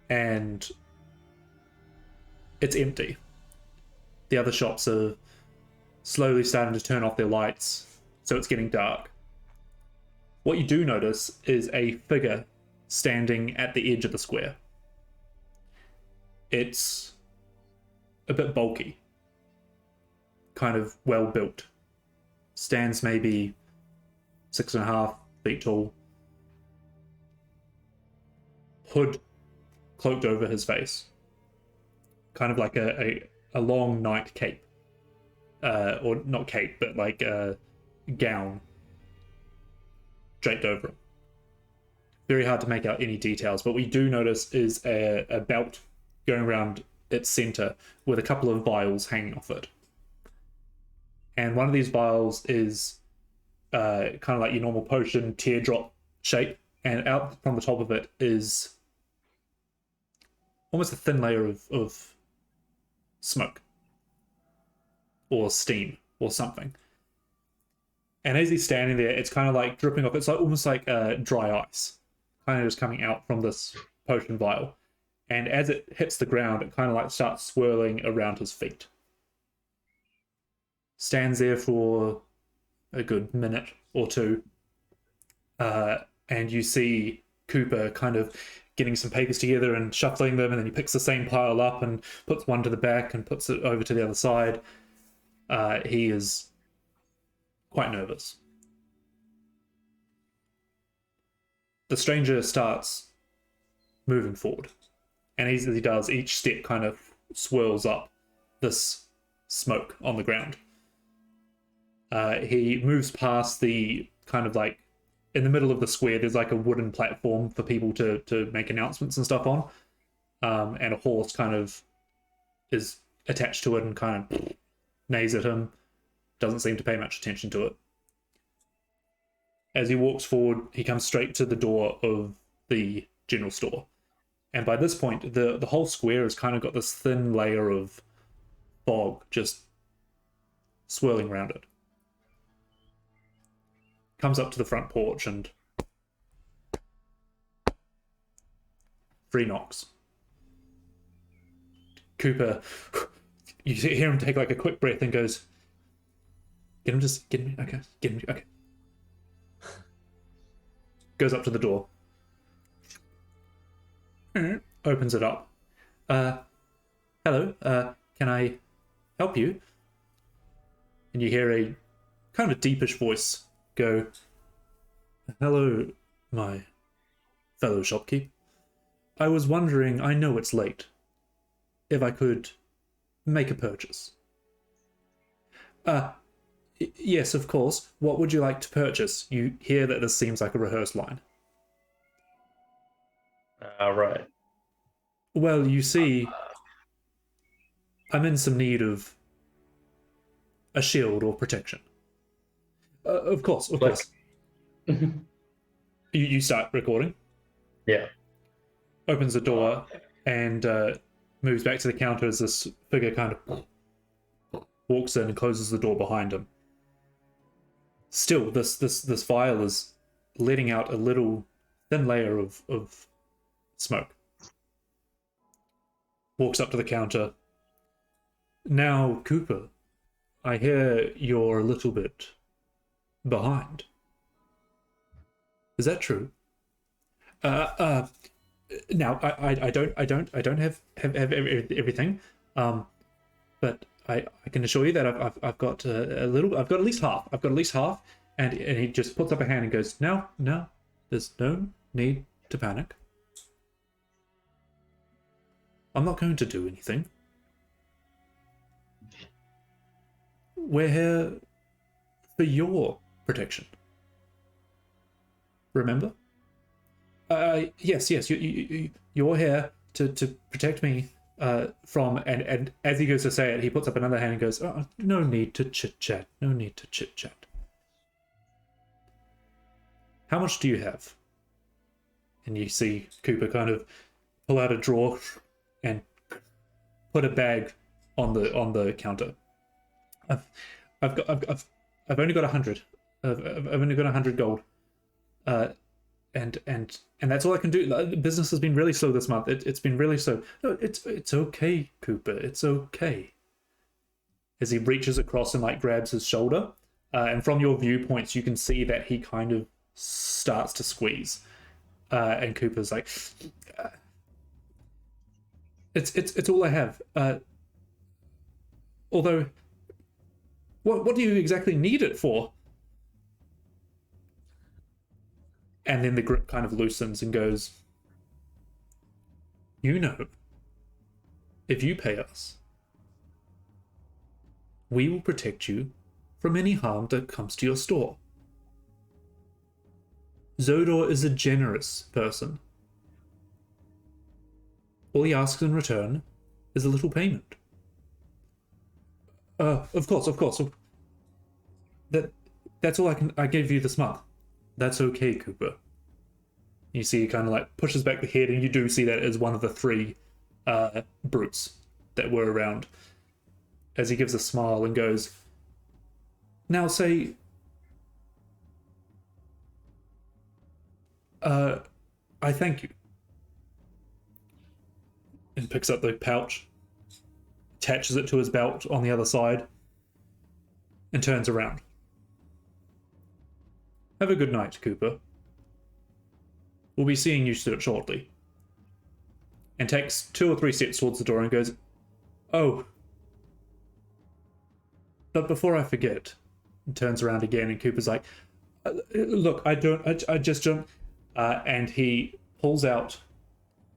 and it's empty. The other shops are slowly starting to turn off their lights, so it's getting dark. What you do notice is a figure standing at the edge of the square. It's a bit bulky, kind of well built. Stands maybe 6.5 feet tall. Hood cloaked over his face. Kind of like a long night cape. Or not cape, but like a gown draped over him. Very hard to make out any details, but what we do notice is a belt going around its center with a couple of vials hanging off it. And one of these vials is kind of like your normal potion teardrop shape, and out from the top of it is almost a thin layer of smoke or steam or something. And as he's standing there, it's kind of like dripping off. It's like almost like dry ice, kind of just coming out from this potion vial. And as it hits the ground, it kind of like starts swirling around his feet. Stands there for a good minute or two. And you see Cooper kind of getting some papers together and shuffling them, and then he picks the same pile up and puts one to the back and puts it over to the other side. He is quite nervous. The stranger starts moving forward. And as he does, each step kind of swirls up this smoke on the ground. He moves past the kind of like, in the middle of the square, there's like a wooden platform for people to make announcements and stuff on. And a horse kind of is attached to it and kind of neighs at him. Doesn't seem to pay much attention to it. As he walks forward, he comes straight to the door of the general store. And by this point, the whole square has kind of got this thin layer of fog just swirling around it. Comes up to the front porch and 3 knocks. Cooper, you hear him take like a quick breath and goes, get him, okay. Goes up to the door. Opens it up. Hello, can I help you? And you hear a kind of a deepish voice go, hello, my fellow shopkeep. I was wondering, I know it's late, if I could make a purchase. Yes, of course. What would you like to purchase? You hear that this seems like a rehearsed line. Right. Well, you see, I'm in some need of a shield or protection. Of course. You start recording. Yeah. Opens the door and moves back to the counter as this figure kind of walks in and closes the door behind him. Still, this vial is letting out a little thin layer of smoke. Walks up to the counter. Now, Cooper, I hear you're a little bit behind. Is that true? Now I don't have everything, but I can assure you that I've got I've got at least half, and he just puts up a hand and goes, no, there's no need to panic. I'm not going to do anything. we're here for your protection. Remember? Yes, you're here to protect me from, and as he goes to say it, he puts up another hand and goes, oh, no need to chit-chat, no need to chit-chat. How much do you have? And you see Cooper kind of pull out a drawer and put a bag on the counter. I've only got 100. I've only got 100 gold. And that's all I can do. Business has been really slow this month. It's been really slow. No, it's okay, Cooper. It's okay. As he reaches across and like grabs his shoulder, and from your viewpoints, you can see that he kind of starts to squeeze. And Cooper's like, it's all I have. Although, what do you exactly need it for? And then the grip kind of loosens and goes, you know, if you pay us, we will protect you from any harm that comes to your store. Zodor is a generous person. All he asks in return is a little payment. Of course. That's all I gave you this month. That's okay, Cooper. You see he kind of like pushes back the head, and you do see that as one of the 3 brutes that were around. As he gives a smile and goes, now say, I thank you. And picks up the pouch, attaches it to his belt on the other side, and turns around. Have a good night, Cooper. We'll be seeing you shortly. And takes 2 or 3 steps towards the door and goes, oh. But before I forget, and turns around again, and Cooper's like, look, I just don't. And he pulls out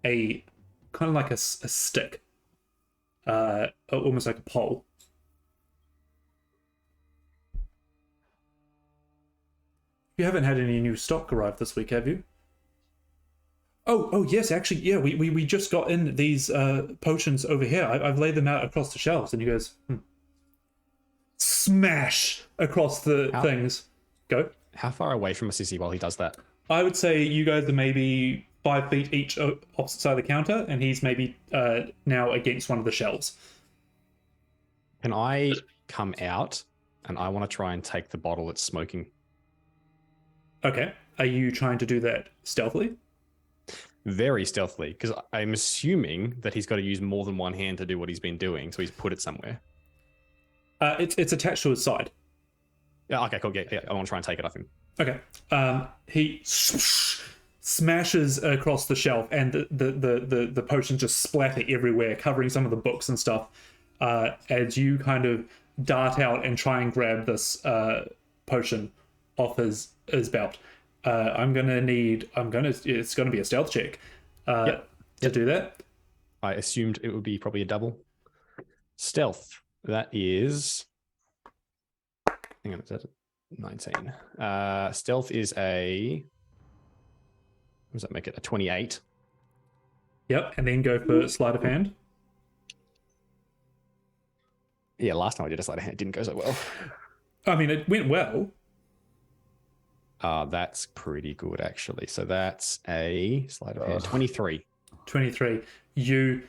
a kind of like a stick, almost like a pole. You haven't had any new stock arrive this week, have you? Oh yes, actually, yeah. We just got in these potions over here. I've laid them out across the shelves. And he goes, smash across the things. Go. How far away from us is he while he does that? I would say you guys are maybe 5 feet each opposite side of the counter, and he's maybe now against one of the shelves. Can I come out and I want to try and take the bottle that's smoking? Okay. Are you trying to do that stealthily? Very stealthily, because I'm assuming that he's got to use more than one hand to do what he's been doing, so he's put it somewhere. It's attached to his side. Yeah, okay, cool. Yeah, I want to try and take it off him. Okay. He smashes across the shelf, and the potions just splatter everywhere, covering some of the books and stuff. As you kind of dart out and try and grab this potion off his belt. It's gonna be a stealth check to do that. I assumed it would be probably a double. Stealth. That is. Hang on, is that 19? Stealth is a. What does that make it? A 28. Yep, and then go for sleight of hand. Yeah, last time I did a sleight of hand, it didn't go so well. I mean, it went well. That's pretty good, actually. So that's a sleight of hand. 23. 23. You,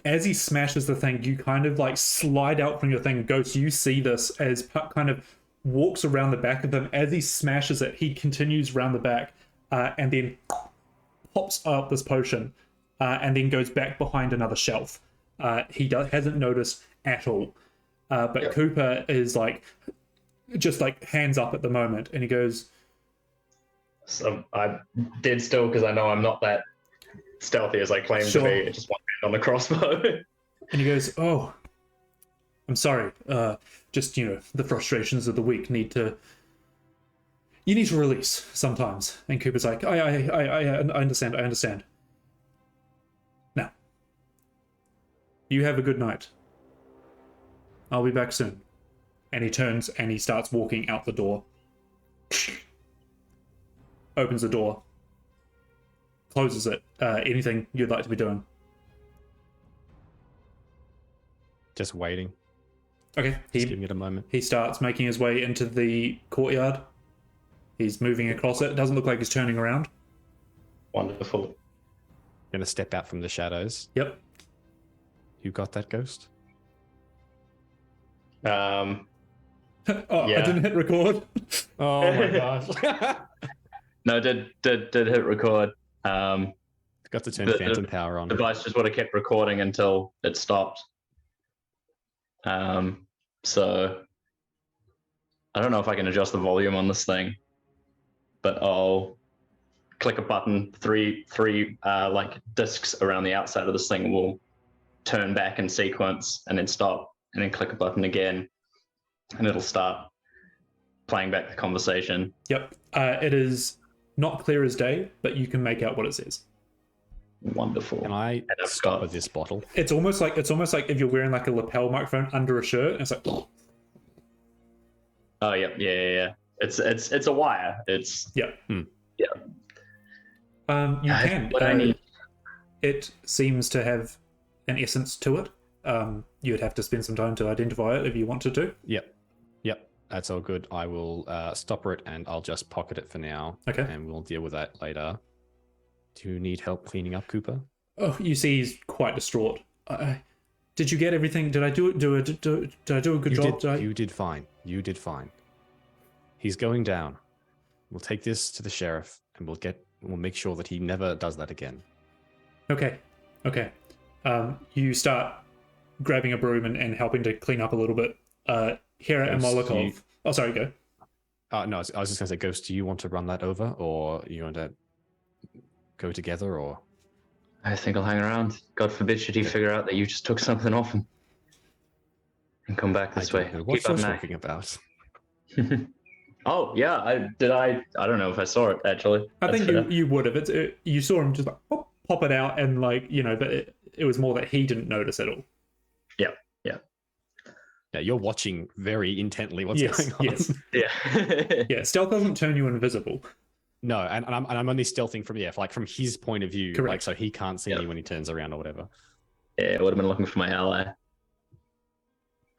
as he smashes the thing, you kind of like slide out from your thing and go. So you see this as Puck kind of walks around the back of him. As he smashes it, he continues around the back and then pops out this potion and then goes back behind another shelf. He hasn't noticed at all. But Cooper is like, just like hands up at the moment, and he goes, so I did still, because I know I'm not that stealthy as I claim to be. I just want to on the crossbow. And he goes, oh, I'm sorry. Just, the frustrations of the week you need to release sometimes. And Cooper's like, I understand. Now, you have a good night. I'll be back soon. And he turns and he starts walking out the door. Opens the door. Closes it. Anything you'd like to be doing? Just waiting. Okay. Just giving it a moment. He starts making his way into the courtyard. He's moving across it. It doesn't look like he's turning around. Wonderful. Gonna step out from the shadows. Yep. You got that, Ghost? Oh, Yeah. I didn't hit record. Oh my gosh. No, did hit record. Got to turn phantom power on. The device just would have kept recording until it stopped. So I don't know if I can adjust the volume on this thing, but I'll click a button. Three like discs around the outside of this thing will turn back in sequence and then stop, and then click a button again, and it'll start playing back the conversation. Yep. It is not clear as day, but you can make out what it says. Wonderful. Can I stop with this bottle? It's almost like if you're wearing like a lapel microphone under a shirt, and it's like. Oh yeah. It's a wire. It's yeah. Yeah. You can. What I need. It seems to have an essence to it. You would have to spend some time to identify it if you wanted to. Yep. That's all good. I will stop it and I'll just pocket it for now. Okay. And we'll deal with that later. Do you need help cleaning up, Cooper? Oh, you see, he's quite distraught. Did you get everything? Did I do it? Did I do a good job? You did fine. You did fine. He's going down. We'll take this to the sheriff and we'll make sure that he never does that again. Okay. You start grabbing a broom and helping to clean up a little bit. Hera and Molokov. Oh, sorry, go. No, I was just going to say, Ghost, do you want to run that over, or you want to go together, or? I think I'll hang around. God forbid should he figure out that you just took something off him and come back this way. What you're talking about? Oh yeah, I don't know if I saw it actually. I think you would have. You saw him just like pop it out, and like but it was more that he didn't notice at all. Yeah, you're watching very intently what's going on. Yes. Yeah. Yeah. Stealth doesn't turn you invisible. No, and I'm only stealthing from his point of view, Correct. like so he can't see me when he turns around or whatever. Yeah, I would have been looking for my ally.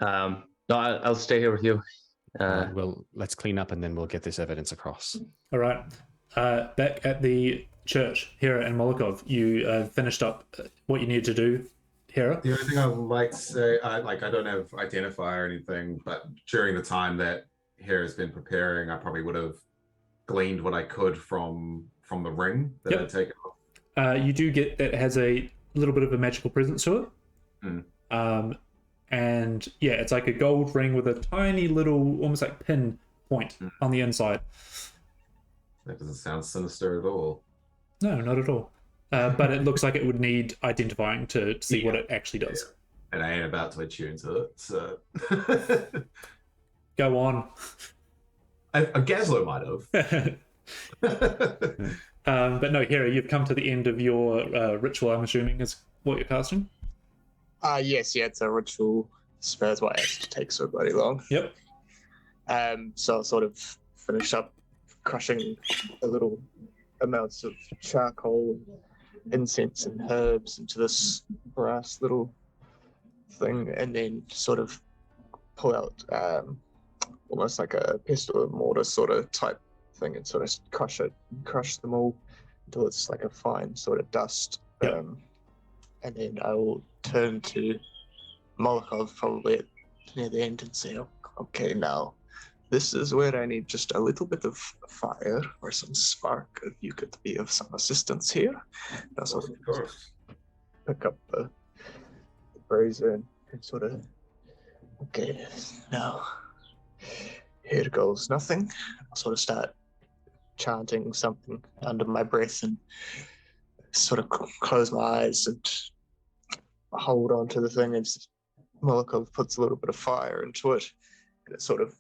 No, I'll stay here with you. Well, let's clean up and then we'll get this evidence across. All right. Back at the church, Hera and Molokov, you finished up what you needed to do. Hera? The only thing I might say, I don't have identifier or anything, but during the time that Hera's been preparing, I probably would have gleaned what I could from the ring that I'd taken off. You do get that it has a little bit of a magical presence to it. And yeah, it's like a gold ring with a tiny little, almost like pin point on the inside. That doesn't sound sinister at all. No, not at all. But it looks like it would need identifying to see what it actually does. And I ain't about to attune to it, so... Go on. A Gazlo might have. But no, Hera, you've come to the end of your ritual, I'm assuming, is what you're casting? Yes, it's a ritual. Spares why it has to take so bloody long. Yep. So I'll sort of finish up crushing a little amounts of charcoal, incense, and herbs into this brass little thing, and then sort of pull out almost like a pestle and mortar sort of type thing, and sort of crush them all until it's like a fine sort of dust. Yep. And then I will turn to Molokov probably near the end and say, okay, now this is where I need just a little bit of fire or some spark if you could be of some assistance here. I'll sort of pick up the brazier and sort of, okay, now here goes nothing. I'll sort of start chanting something under my breath and sort of close my eyes and hold on to the thing, and Molokov puts a little bit of fire into it, and it sort of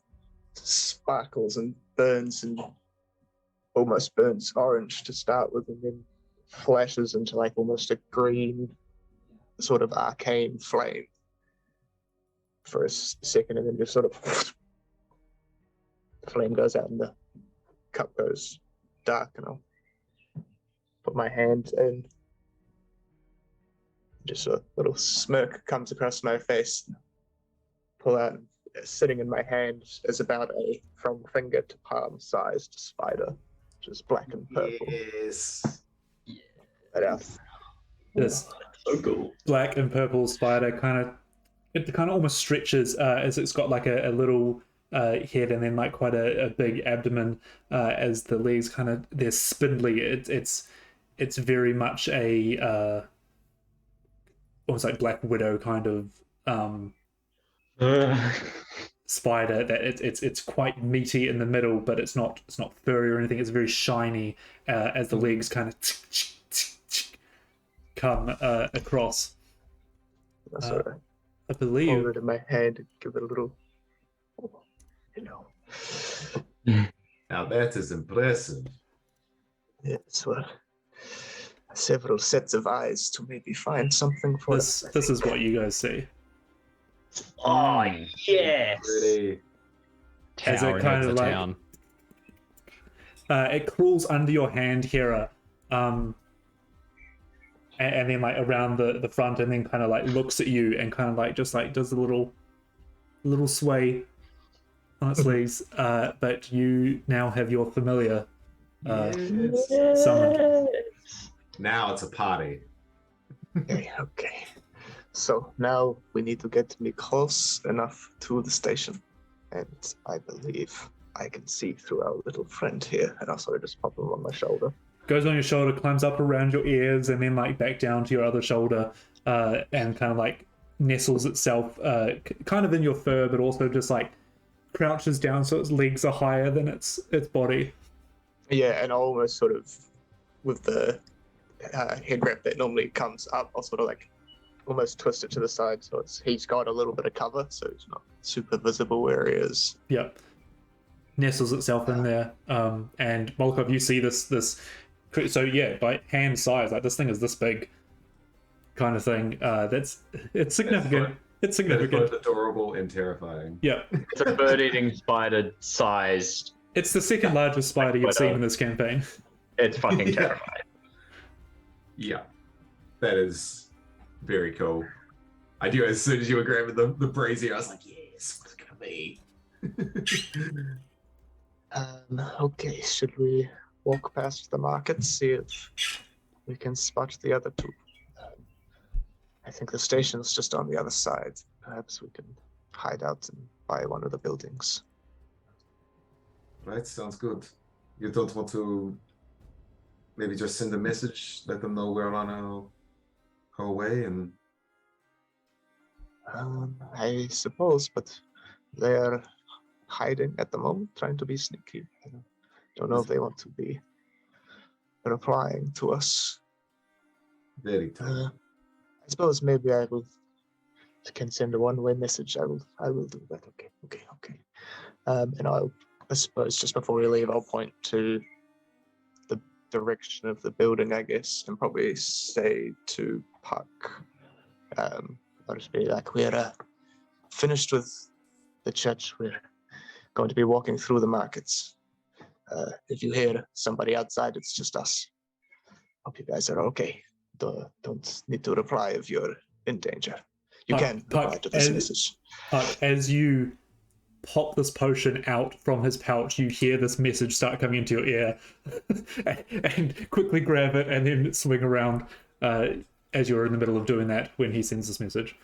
sparkles and burns and almost burns orange to start with, and then flashes into like almost a green sort of arcane flame for a second, and then just sort of flame goes out and the cup goes dark, and I'll put my hand in. Just a little smirk comes across my face. Pull out, sitting in my hand is about a from finger to palm sized spider, which is black and purple. Yes. Right out. This So cool. black and purple spider kind of almost stretches as it's got like a little head and then like quite a big abdomen as the legs kind of they're spindly. It's very much a almost like Black Widow kind of spider that it's quite meaty in the middle, but it's not furry or anything. It's very shiny as the legs kind of come across. I believe. Hold it in my hand and give it a little, Now that is impressive. Yes, well, several sets of eyes to maybe find something for this. This is what you guys see. Oh yes. Pretty. As it kind of like town. It crawls under your hand, Hera, and then like around the front, and then kind of like looks at you and kind of like just like does a little sway on its legs. But you now have your familiar summoned. Now it's a party. Okay. So now we need to get me close enough to the station. And I believe I can see through our little friend here. And also just pop him on my shoulder. Goes on your shoulder, climbs up around your ears, and then like back down to your other shoulder, and kind of like nestles itself kind of in your fur, but also just like crouches down so its legs are higher than its body. Yeah, and almost sort of with the head wrap that normally comes up, I'll sort of like almost twist it to the side so he's got a little bit of cover, so it's not super visible where he is. Yep. Nestles itself in there. And Molokov, you see this so yeah, by hand size, like this thing is this big kind of thing. It's significant. It's significant. It's both adorable and terrifying. Yeah. It's a bird-eating spider sized. It's the second largest spider you've seen in this campaign. It's fucking terrifying. Yeah. That is very cool. I knew as soon as you were grabbing the brazier, I was like, yes, what's it gonna be? Okay, should we walk past the market, see if we can spot the other two? I think the station's just on the other side. Perhaps we can hide out and buy one of the buildings. Right, sounds good. You don't want to maybe just send a message, let them know we're on our way, and I suppose, but they're hiding at the moment, trying to be sneaky. I don't know if they want to be replying to us. very tough. I suppose maybe I can send a one-way message. I will do that. Okay. And I suppose just before we leave, I'll point to the direction of the building, I guess, and probably say to Puck, I'll just be like, we're finished with the church. We're going to be walking through the markets. If you hear somebody outside, it's just us. Hope you guys are okay. Don't need to reply if you're in danger. You can reply to this message. As you pop this potion out from his pouch, you hear this message start coming into your ear, and quickly grab it and then swing around as you're in the middle of doing that when he sends this message.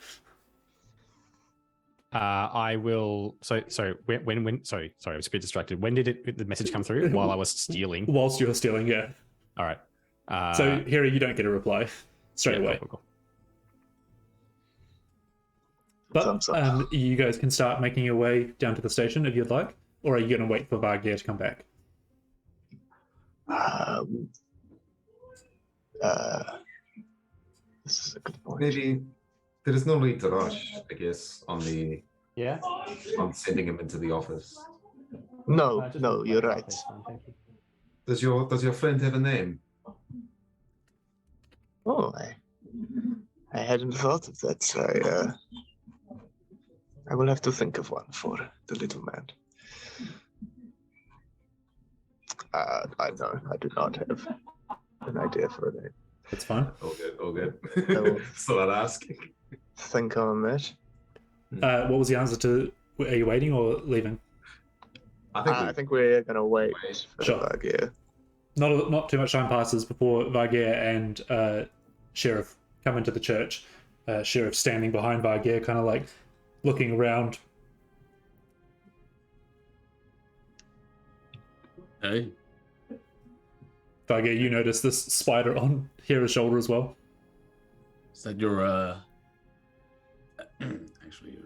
I will. Sorry. I was a bit distracted. When did the message come through? While I was stealing. Whilst you were stealing, yeah. All right. So here you don't get a reply straight away. Cool. But you guys can start making your way down to the station if you'd like, or are you going to wait for Vargir to come back? This is a good point. Maybe there is no need to rush, I guess, on sending him into the office. No, you're right. Does your friend have a name? Oh, I hadn't thought of that. I will have to think of one for the little man. I know. I do not have an idea for a name. That's fine. All good. All good. will- So I'd ask. Think on that. What was the answer to? Are you waiting or leaving? I think we're gonna wait for Sure. Vargeir. Not too much time passes before Vargeir and Sheriff come into the church. Sheriff standing behind Vargeir, kind of like looking around. Hey. Vargeir, you notice this spider on Hera's shoulder as well. Is that your actually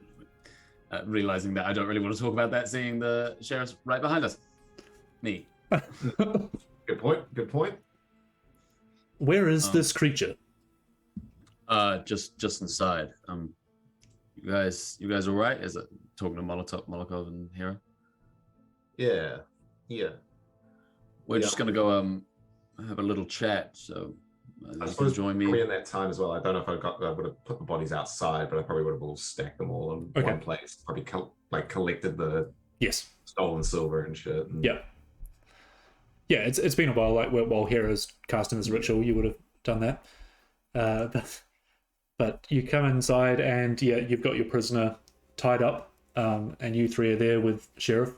realizing that I don't really want to talk about that, seeing the sheriff's right behind us. Me. Good point. Good point. Where is this creature? Just inside. You guys all right? Is it talking to Molotov and Hera? Yeah. Yeah. We're just gonna go have a little chat. So I you suppose can join me. probably in that time as well. I don't know if I would have put the bodies outside, but I probably would have all stacked them all in one place. Probably collected the stolen silver and shit. And... Yeah. Yeah, it's been a while. Like while Hera's casting this ritual, you would have done that. But you come inside and you've got your prisoner tied up, and you three are there with Sheriff.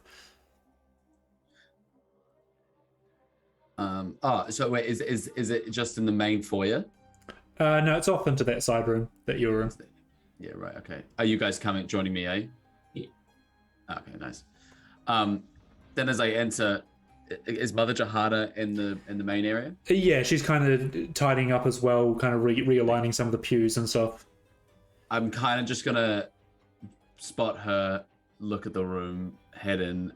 So wait, is it just in the main foyer? No, it's off into that side room that you were in. Yeah, right. Okay. Are you guys joining me? Yeah. Okay, nice. Then as I enter, is Mother Jahada in the main area? Yeah, she's kind of tidying up as well, kind of realigning some of the pews and stuff. I'm kind of just gonna spot her, look at the room, head in,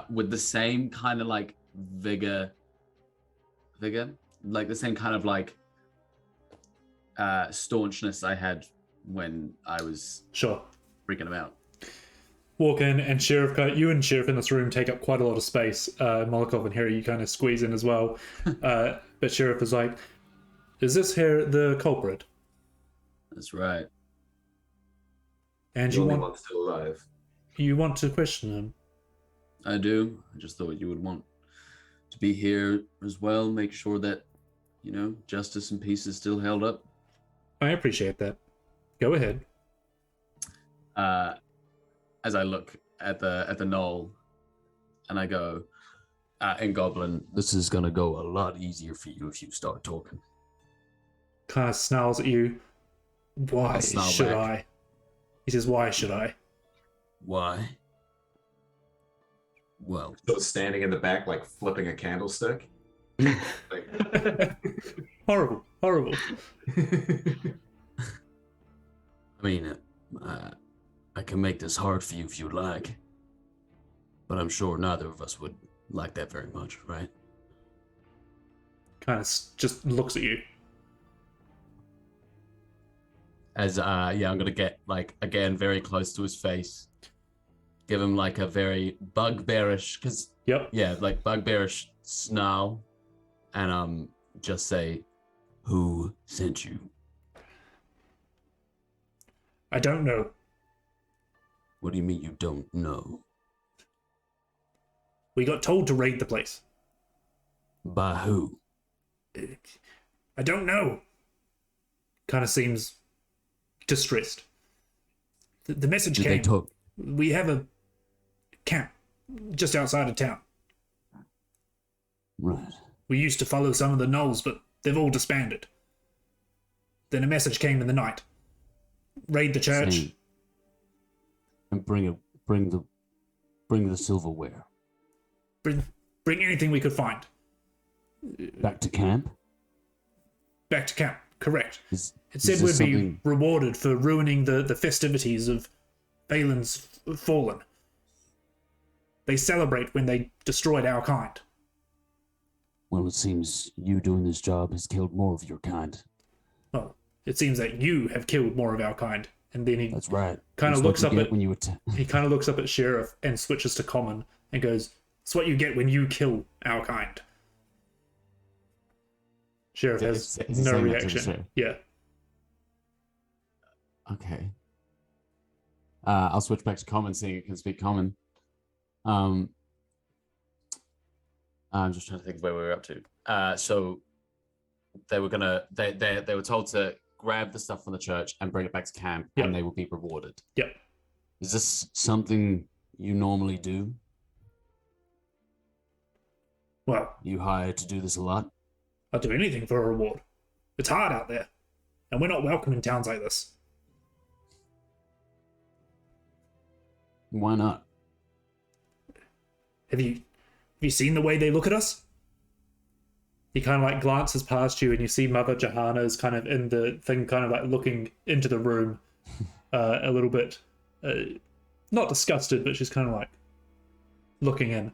with the same kind of like vigor, like the same kind of like staunchness I had when I was freaking him out. Walk in, and Sheriff, you and Sheriff in this room take up quite a lot of space. Molotov and Harry, you kind of squeeze in as well. But Sheriff is like, is this here the culprit? That's right. And the only one still alive. You want to question him? I do. I just thought you would want to be here as well, make sure that, justice and peace is still held up. I appreciate that. Go ahead. As I look at the knoll, and I go, in Goblin, this is gonna go a lot easier for you if you start talking. Kind of snarls at you. Why should I? He says, why should I? Why? Well, so standing in the back, like flipping a candlestick. Horrible. I mean, I can make this hard for you if you'd like, but I'm sure neither of us would like that very much, right? Kind of just looks at you. As I'm gonna get again very close to his face, give him a very bugbearish, bugbearish snarl, and just say, "Who sent you?" I don't know. What do you mean you don't know? We got told to raid the place. By who? I don't know. Kind of seems distressed. The message Did came. they talk? We have a camp just outside of town. Right. We used to follow some of the gnolls, but they've all disbanded. Then a message came in the night. Raid the church. Same. And bring the silverware. Bring anything we could find. Back to camp? Back to camp, correct. It said is we'd this be something- rewarded for ruining the festivities of Balin's fallen. They celebrate when they destroyed our kind. Well, it seems you doing this job has killed more of your kind. Well, it seems that you have killed more of our kind. And then he That's right. kind of looks up at when you he kind of looks up at Sheriff and switches to common and goes, "It's what you get when you kill our kind." Sheriff has no reaction. Yeah. Okay. I'll switch back to common, seeing it can speak common. I'm just trying to think of where we were up to. So they were gonna they were told to grab the stuff from the church and bring it back to camp, and they will be rewarded. Yep. Is this something you normally do? Well, you hired to do this a lot? I'll do anything for a reward. It's hard out there, and we're not welcome in towns like this. Why not? Have you seen the way they look at us? He kind of like glances past you, and you see Mother Johanna is kind of in the thing, kind of like looking into the room, a little bit, not disgusted, but she's kind of like looking in.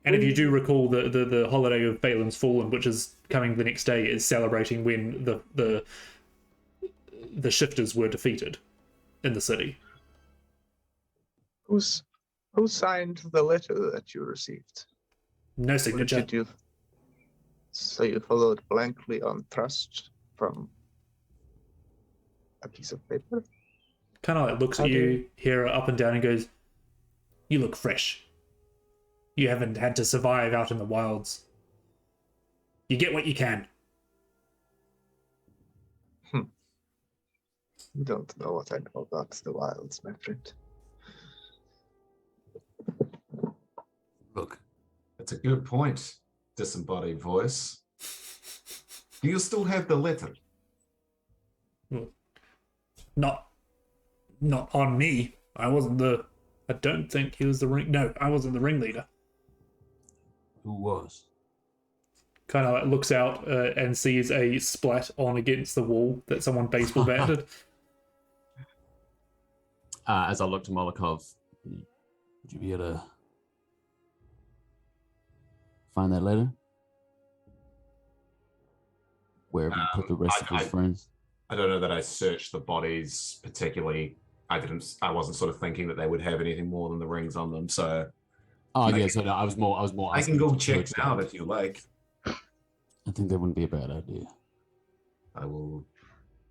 And if you do recall, the holiday of Balin's Fallen, which is coming the next day, is celebrating when the shifters were defeated in the city. Who signed the letter that you received? No signature. So you followed blankly on trust from a piece of paper? Kind of like looks at you, Hera, up and down, and goes, "You look fresh. You haven't had to survive out in the wilds. You get what you can." You don't know what I know about the wilds, my friend. Look, that's a good point, disembodied voice. Do you still have the letter? Not on me. I don't think he was the ring. No, I wasn't the ringleader. Who was? Kind of like looks out and sees a splat on against the wall that someone baseball batted. As I look to Molokov, would you be able to find that letter? Wherever you put the rest of his friends? I don't know that I searched the bodies particularly. I wasn't sort of thinking that they would have anything more than the rings on them, so... So no, I was more I can go check now if you like. I think that wouldn't be a bad idea. I will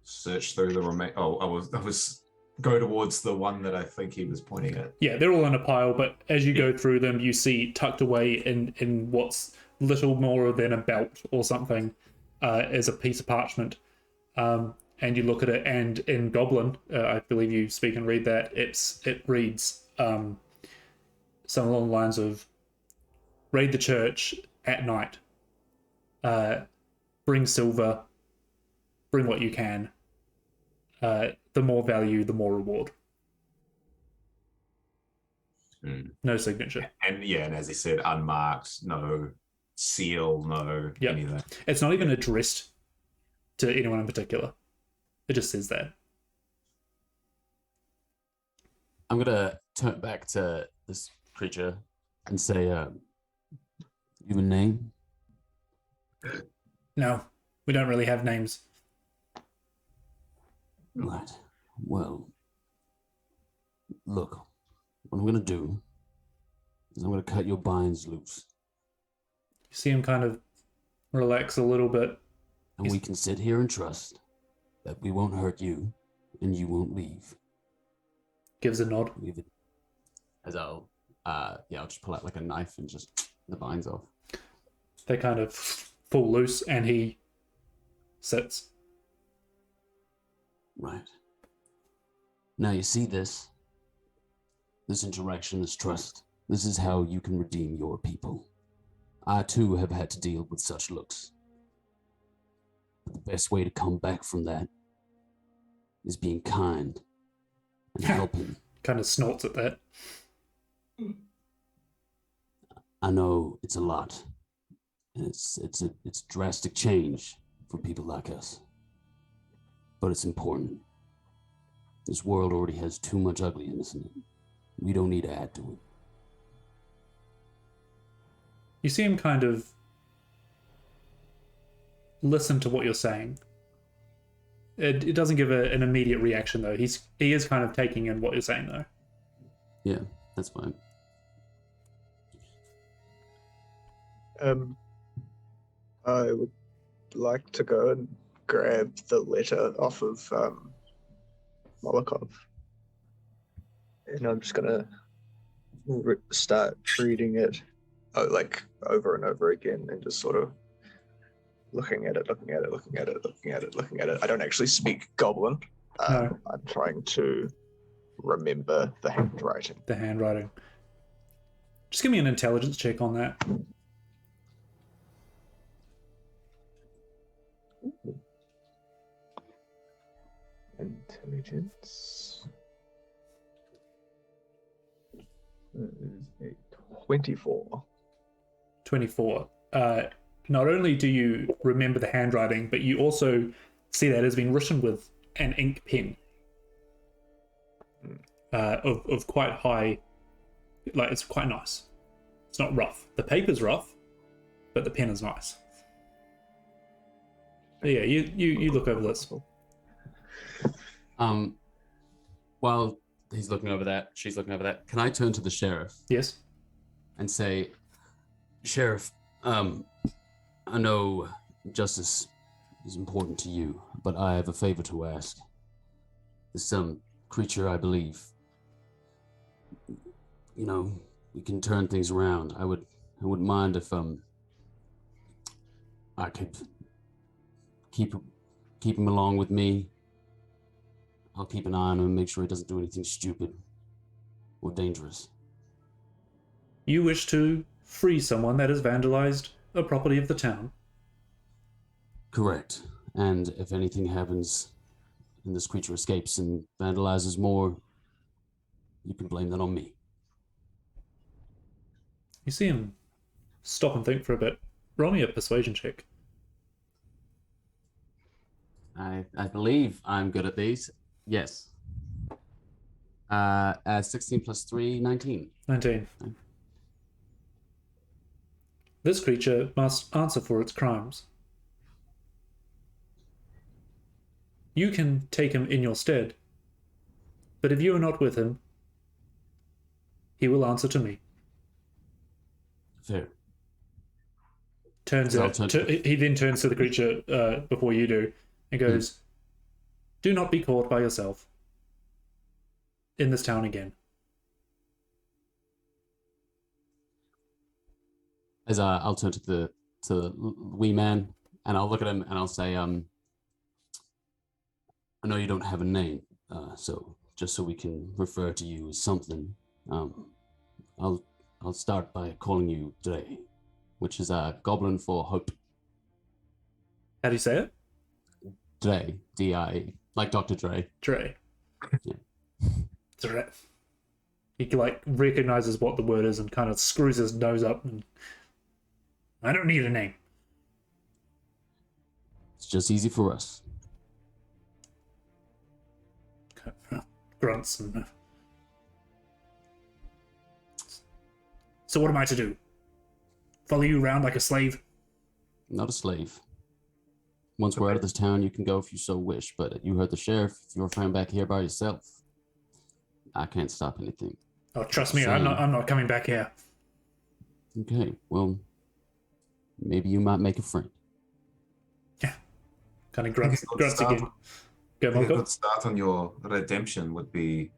search through the remain. I was go towards the one that I think he was pointing at. Yeah, they're all in a pile, but as you go through them, you see tucked away in what's little more than a belt or something is a piece of parchment. And you look at it, and in Goblin, I believe you speak and read that, it reads some along the lines of, "Raid the church at night. Bring silver. Bring what you can. The more value, the more reward." No signature. And as he said, unmarked, no seal, no anything. It's not even addressed to anyone in particular. It just says that. I'm going to turn back to this creature and say, you have a name? No, we don't really have names. Right. Well, look, what I'm going to do is I'm going to cut your binds loose. You see him kind of relax a little bit. And we can sit here and trust that we won't hurt you and you won't leave. Gives a nod. As I'll just pull out like a knife and just the binds off. They kind of fall loose and he sits. Right. Now you see this interaction, this trust. This is how you can redeem your people. I too have had to deal with such looks. But the best way to come back from that is being kind and helping. Kind of snorts at that. I know it's a lot. And it's a drastic change for people like us. But it's important. This world already has too much ugliness in it. We don't need to add to it. You see him kind of listen to what you're saying. It doesn't give an immediate reaction though. He is kind of taking in what you're saying though. Yeah, that's fine. I would like to go and grab the letter off of Molokov. And I'm just gonna start reading it like over and over again, and just sort of looking at it, looking at it, looking at it, looking at it, looking at it. I don't actually speak Goblin. No. I'm trying to remember the handwriting. The handwriting. Just give me an intelligence check on that. Intelligence. That is a 24. 24. Not only do you remember the handwriting, but you also see that it's been written with an ink pen of quite high, like it's quite nice. It's not rough. The paper's rough, but the pen is nice. But yeah, you look over this. While he's looking over that, she's looking over that, can I turn to the sheriff? Yes. And say, Sheriff, I know justice is important to you, but I have a favor to ask. This creature, I believe, you know, we can turn things around. I wouldn't mind if I could keep him along with me. I'll keep an eye on him and make sure he doesn't do anything stupid or dangerous. You wish to free someone that has vandalized a property of the town. Correct. And if anything happens and this creature escapes and vandalizes more, you can blame that on me. You see him stop and think for a bit. Roll me a persuasion check. I believe I'm good at these. Yes. 16 plus 3, 19. 19. This creature must answer for its crimes. You can take him in your stead, but if you are not with him, he will answer to me. Fair. He then turns to the creature before you do and goes, Do not be caught by yourself in this town again. As I'll turn to the wee man and I'll look at him and I'll say, I know you don't have a name, so just so we can refer to you as something, I'll start by calling you Dre, which is a goblin for hope. How do you say it? Dre, D-I, like Dr. Dre. Dre. Yeah. Dre. He like recognizes what the word is and kind of screws his nose up. And I don't need a name. It's just easy for us. Grunts and. So what am I to do? Follow you around like a slave? Not a slave. Once we're out of this town, you can go if you so wish, but you heard the sheriff. If you're found back here by yourself, I can't stop anything. Oh, trust me, I'm not coming back here. Okay, well, maybe you might make a friend. Yeah. Kind of grunts again. A good start on your redemption would be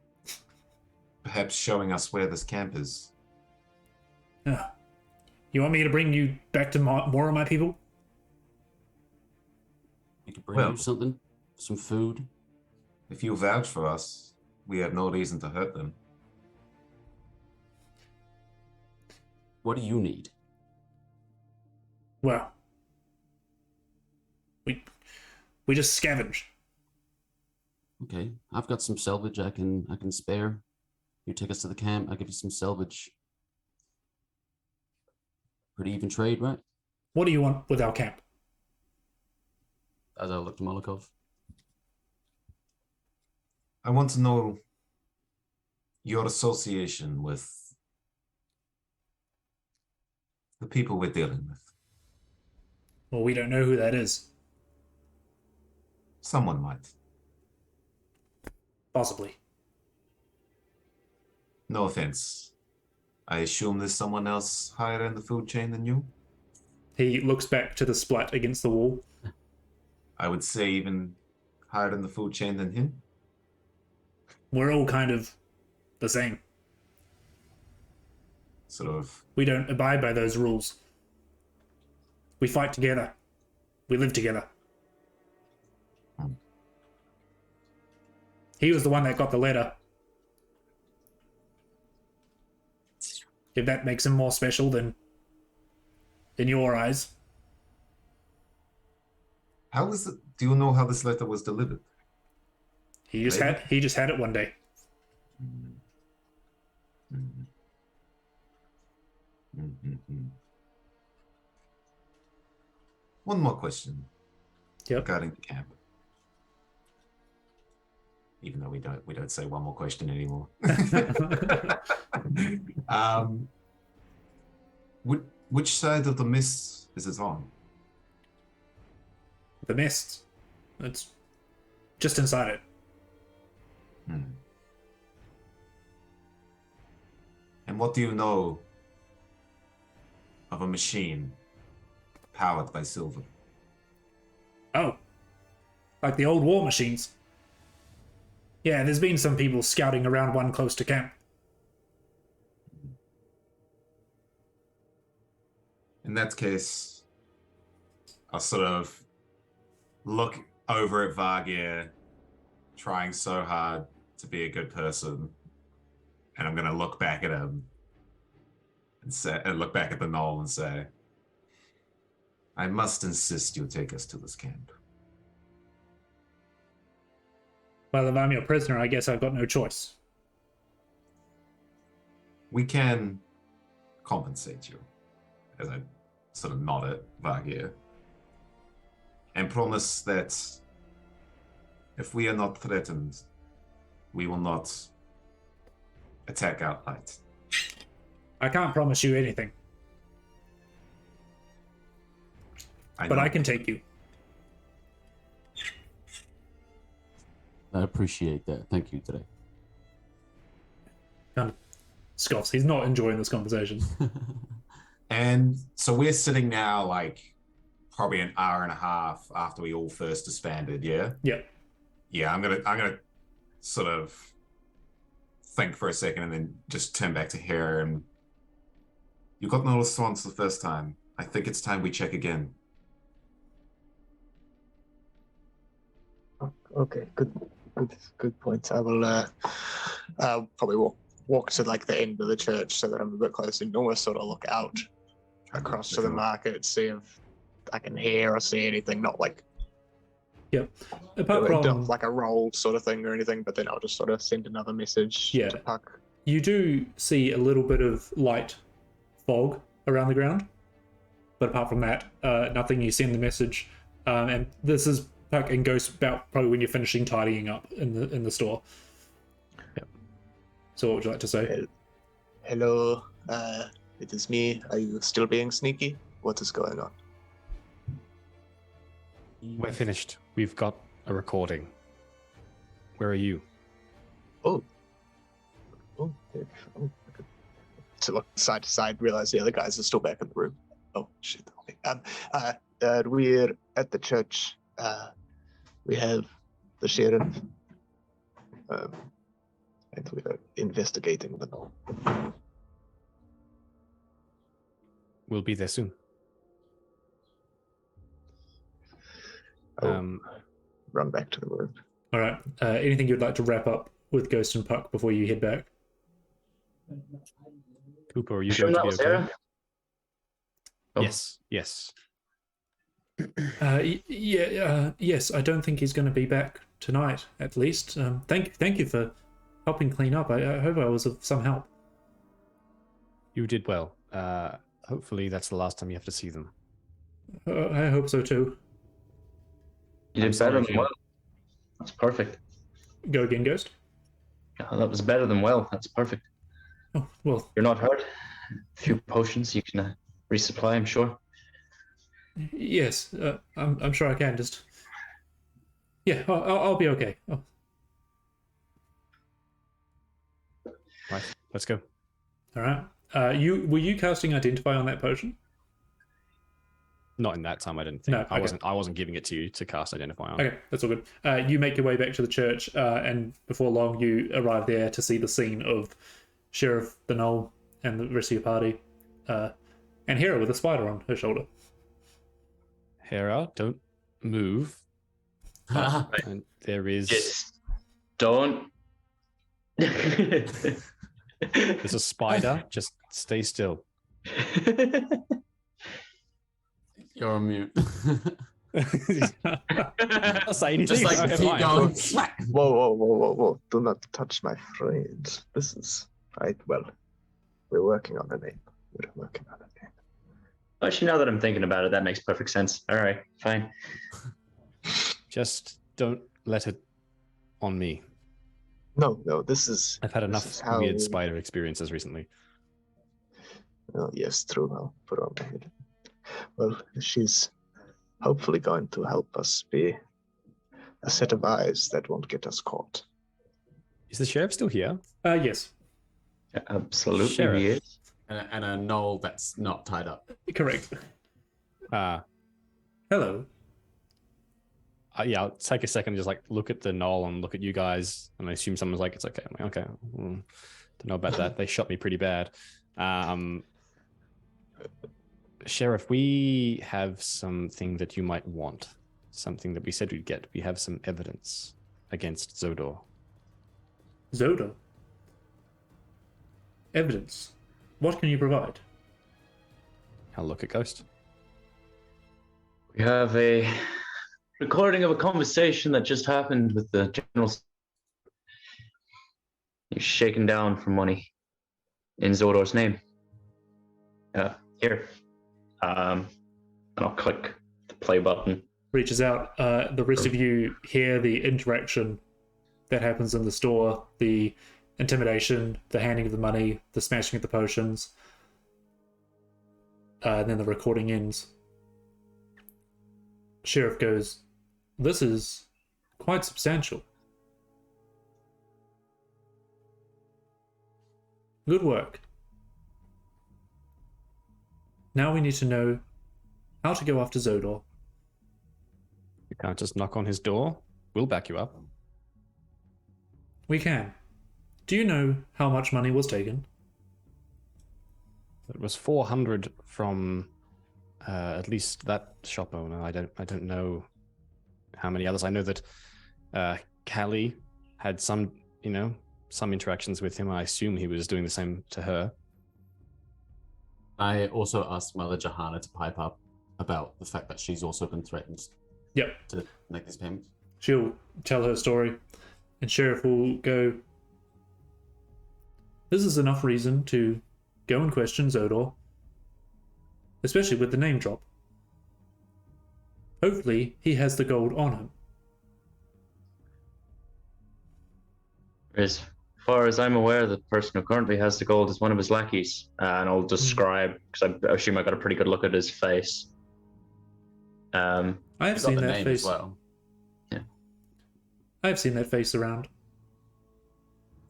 perhaps showing us where this camp is. Yeah. You want me to bring you back to more of my people? You could bring you something, some food. If you vouch for us, we have no reason to hurt them. What do you need? Well, we just scavenge. Okay, I've got some salvage I can spare. You take us to the camp, I'll give you some salvage. Pretty even trade, right? What do you want with our camp? As I look to Molokov. I want to know your association with the people we're dealing with. Well, we don't know who that is. Someone might. Possibly. No offense. I assume there's someone else higher in the food chain than you? He looks back to the splat against the wall. I would say even higher in the food chain than him. We're all kind of the same. sort of. We don't abide by those rules. We fight together. We live together. He was the one that got the letter. If that makes him more special than in your eyes. How was it? Do you know how this letter was delivered? He just had it one day. One more question. Yep. Regarding the camp. Even though we don't say one more question anymore. Which side of the mist is it on? The mist. It's just inside it. And what do you know of a machine powered by silver? Oh. Like the old war machines. Yeah, there's been some people scouting around one close to camp. In that case, I'll sort of look over at Vargir, trying so hard to be a good person, and I'm gonna look back at him and look back at the knoll and say, I must insist you take us to this camp. Well, if I'm your prisoner, I guess I've got no choice. We can compensate you, as I sort of nod at Vargir, and promise that if we are not threatened, we will not attack outright. I can't promise you anything. But I can take you. I appreciate that. Thank you today. Kind of scoffs. He's not enjoying this conversation. And so we're sitting now like probably an hour and a half after we all first disbanded, yeah? Yeah. Yeah, I'm gonna sort of think for a second and then just turn back to Hera and you got no response the first time. I think it's time we check again. Okay, good point. I will I'll probably walk to like the end of the church so that I'm a bit closer and almost sort of look out across to the market, see if I can hear or see anything, not like apart from like a roll sort of thing or anything, but then I'll just sort of send another message to Puck. You do see a little bit of light fog around the ground, but apart from that, nothing. You send the message, and this is Puck and Ghost about probably when you're finishing tidying up in the store. Yep. So what would you like to say? Hello, it is me. Are you still being sneaky? What is going on? We're finished. We've got a recording. Where are you? Oh, to look side to side, realize the other guys are still back in the room. Oh shit. Okay. We're at the church. We have the sheriff, and we are investigating the knoll. We'll be there soon. Run back to the room. All right. Anything you'd like to wrap up with Ghost and Puck before you head back? Cooper, are you going to be okay? Sarah? Oh. Yes. Yes. I don't think he's going to be back tonight. At least. Thank you for helping clean up. I hope I was of some help. You did well. Hopefully, that's the last time you have to see them. I hope so too. You did better than well. That's perfect. Go again, Ghost. Oh, that was better than well. That's perfect. Oh well. You're not hurt. A few potions you can resupply, I'm sure. Yes, I'm sure I can. Just I'll be okay. Oh. Right, let's go. All right. Were you casting Identify on that potion? Not in that time, I didn't think. No, okay. I wasn't giving it to you to cast Identify on. Okay, that's all good. You make your way back to the church, and before long you arrive there to see the scene of Sheriff the Knoll and the rest of your party, and Hera with a spider on her shoulder. Hera, don't move. And there is. Just don't. There's a spider. Just stay still. You're on mute. I'll say anything. Just like Okay, keep fine. going. Whoa. Do not touch my friends. This is right. Well, we're working on a name. Actually, now that I'm thinking about it, that makes perfect sense. All right, fine. Just don't let it on me. No, this is. I've had this enough is how weird we- spider experiences recently. Oh, yes, true. I'll put her on my head. Well, she's hopefully going to help us be a set of eyes that won't get us caught. Is the sheriff still here? Yes, Absolutely, Sheriff. he is. And a knoll that's not tied up. correct. Hello. Yeah, I'll take a second and just like look at the knoll and look at you guys, and I assume someone's like, it's okay. I'm like, okay. Don't know about that. They shot me pretty bad. Sheriff, we have something that you might want. Something that we said we'd get. We have some evidence against Zodor. Zodor. Evidence. What can you provide? I'll look at Ghost. We have a recording of a conversation that just happened with the general. He's shaken down for money in Zodor's name. Here. And I'll click the play button. Reaches out. The rest of you hear the interaction that happens in the store, the intimidation, the handing of the money, the smashing of the potions. And then the recording ends. Sheriff goes, "This is quite substantial. Good work. Now we need to know how to go after Zodor." You can't just knock on his door. We'll back you up. We can. Do you know how much money was taken? It was 400 from at least that shop owner. I don't know how many others. I know that Callie had some interactions with him. I assume he was doing the same to her. I also asked Mother Johanna to pipe up about the fact that she's also been threatened Yep. to make these payments. She'll tell her story, and Sheriff will go, "This is enough reason to go and question Zodor, especially with the name drop. Hopefully, he has the gold on him." As far as I'm aware, the person who currently has the gold is one of his lackeys. And I'll describe, because I assume I got a pretty good look at his face. I have Got seen the that name face. as well. I have seen that face around.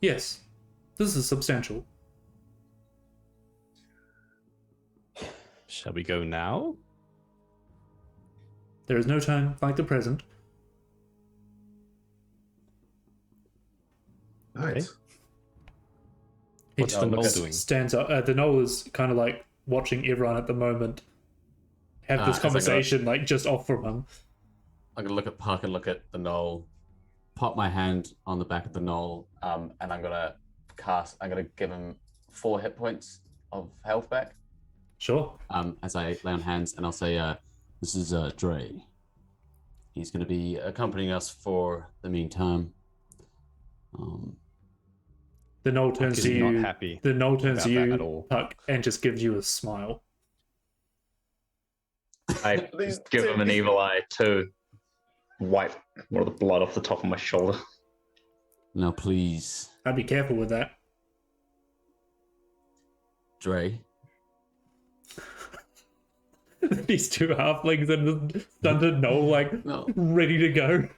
Yes, this is substantial. Shall we go now? There is no time like the present. Right. What's the knoll doing? Stands up. The knoll is kind of like watching everyone at the moment have this as I go- conversation, like just off from him. I'm gonna look at Puck and look at the knoll, pop my hand on the back of the knoll, and I'm gonna give him 4 hit points of health back. Sure. As I lay on hands, and I'll say, "This is Dre. He's gonna be accompanying us for the meantime." The knoll turns is to you. not happy The knoll turns about to that you, at all. Puck, and just gives you a smile. I give him an evil eye too. Wipe more of the blood off the top of my shoulder. Now, please, I'd be careful with that. Dre. These two halflings and the stunted knoll, like No. ready to go.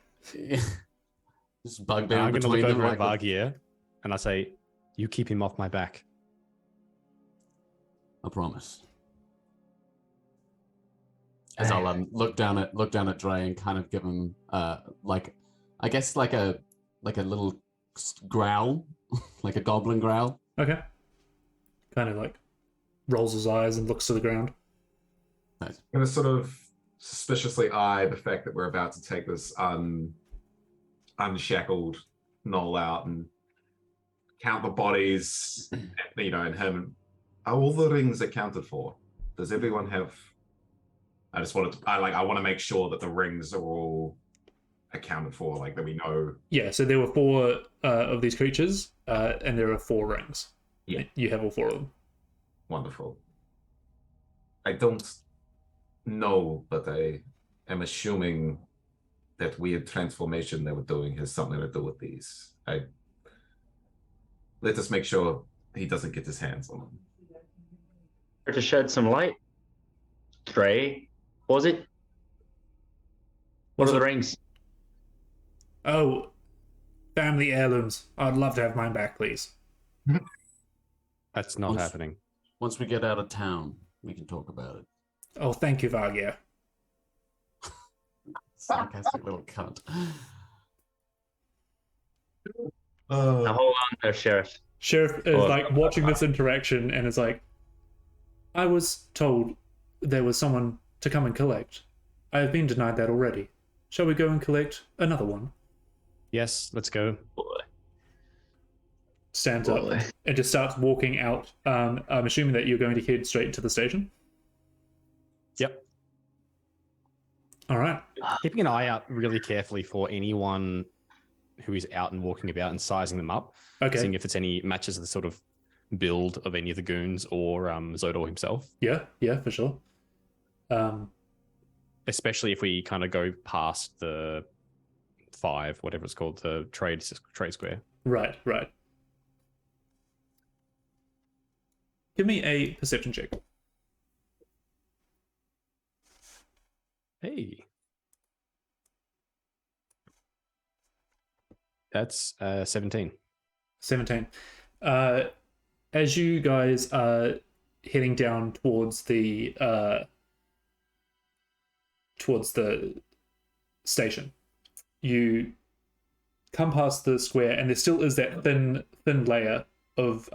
Just bugbear I'm going to between look them. over at Like, Vargier and I say, "You keep him off my back." I promise. As I'll look down at Dre and kind of give him like a little growl, like a goblin growl. Okay. kind of like rolls his eyes and looks to the ground. Nice. I'm gonna sort of suspiciously eye the fact that we're about to take this unshackled Knoll out and count the bodies, you know, and him. Are all the rings accounted for? Does everyone have? I just wanted to. I want to make sure that the rings are all accounted for, like that we know. Yeah. So there were 4 of these creatures, and there are 4 rings. Yeah. You have all 4 of them. Wonderful. I don't know, but I am assuming that weird transformation they were doing has something to do with these. Let us make sure he doesn't get his hands on them. To shed some light, Trey, was it? What are the rings? Oh, family heirlooms. I'd love to have mine back, please. That's not happening. Once we get out of town, we can talk about it. Oh, thank you, Vargia. Sarcastic little cunt. Now hold on there, Sheriff. Sheriff is like watching this interaction and is like, I was told there was someone to come and collect. I have been denied that already. Shall we go and collect another one? Yes, let's go. Stands up and just starts walking out. I'm assuming that you're going to head straight to the station. Yep. All right. Keeping an eye out really carefully for anyone who is out and walking about and sizing them up. Okay. Seeing if it's any matches the sort of build of any of the goons or Zodor himself. Yeah, for sure. Especially if we kind of go past the 5, whatever it's called, the trade square. Right. Give me a perception check. Hey. That's 17. 17. As you guys are heading down towards the station, you come past the square, and there still is that thin layer of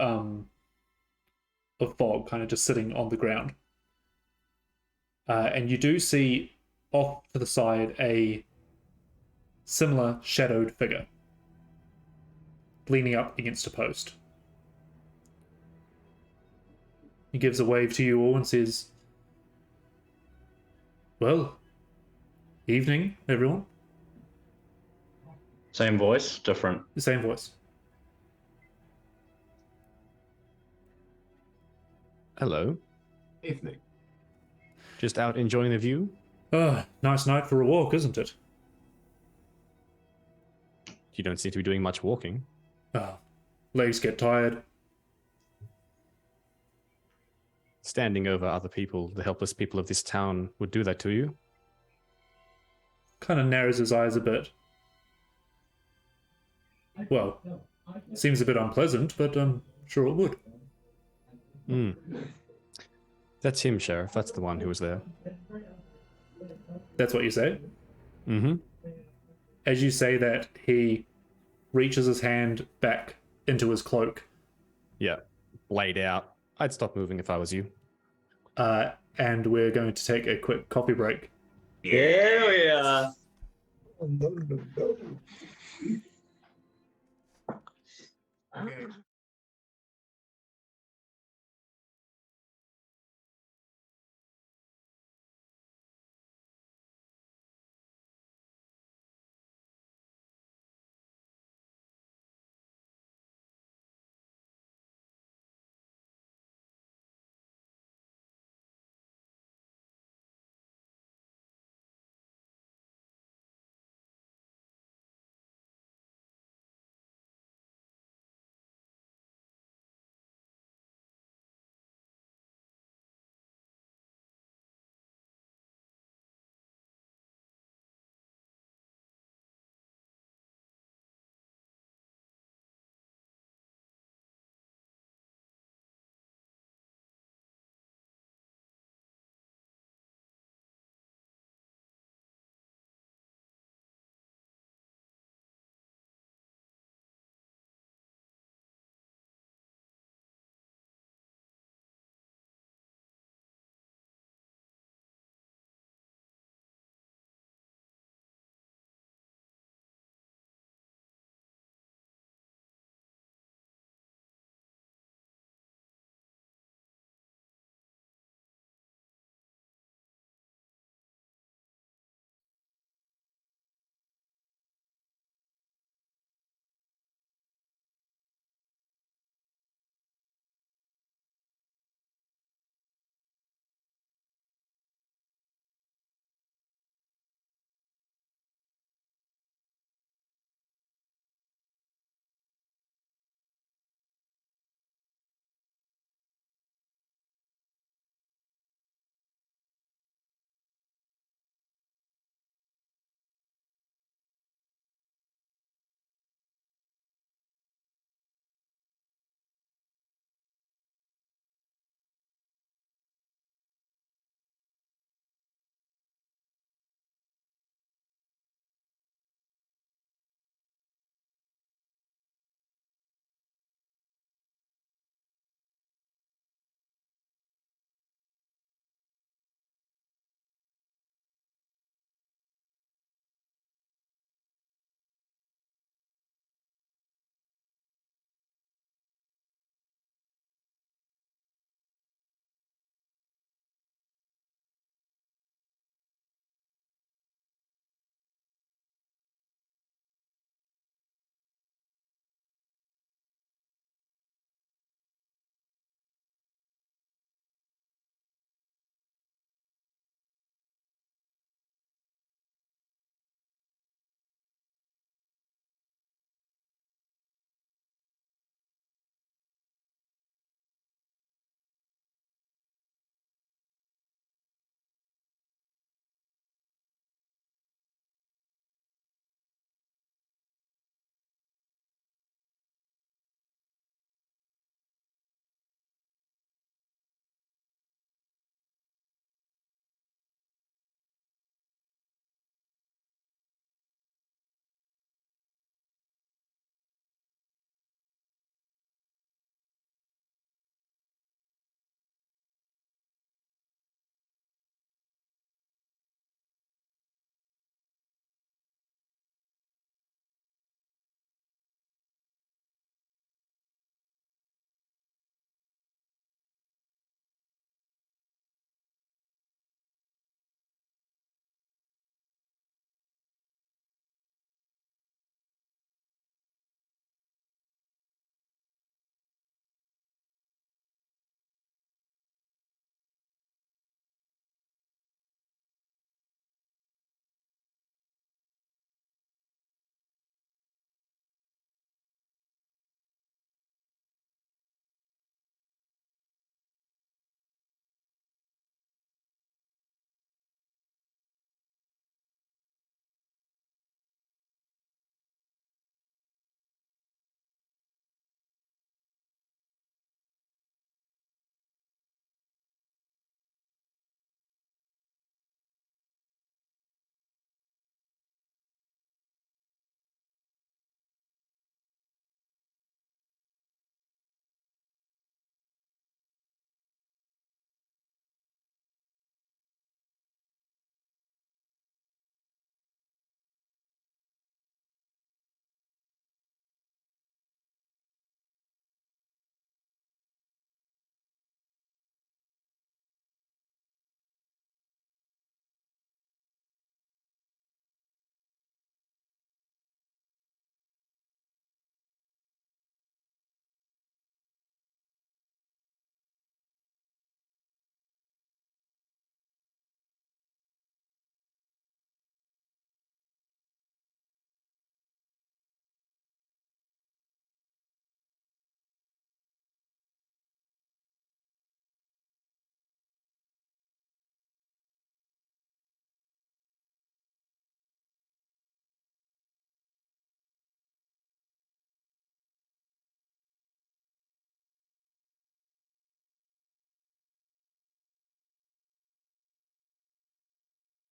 fog kind of just sitting on the ground. And you do see off to the side a similar shadowed figure leaning up against a post. He gives a wave to you all and says, well, evening, everyone. Same voice, different. The same voice. Hello. Evening. Just out enjoying the view? Nice night for a walk, isn't it? You don't seem to be doing much walking. Legs get tired. Standing over other people, the helpless people of this town, would do that to you? Kind of narrows his eyes a bit. Well, seems a bit unpleasant, but I'm sure it would. That's him, Sheriff. That's the one who was there. That's what you say? Mm-hmm. As you say that, he reaches his hand back into his cloak. Yeah, laid out. I'd stop moving if I was you. And we're going to take a quick coffee break. Here we are. No. Okay.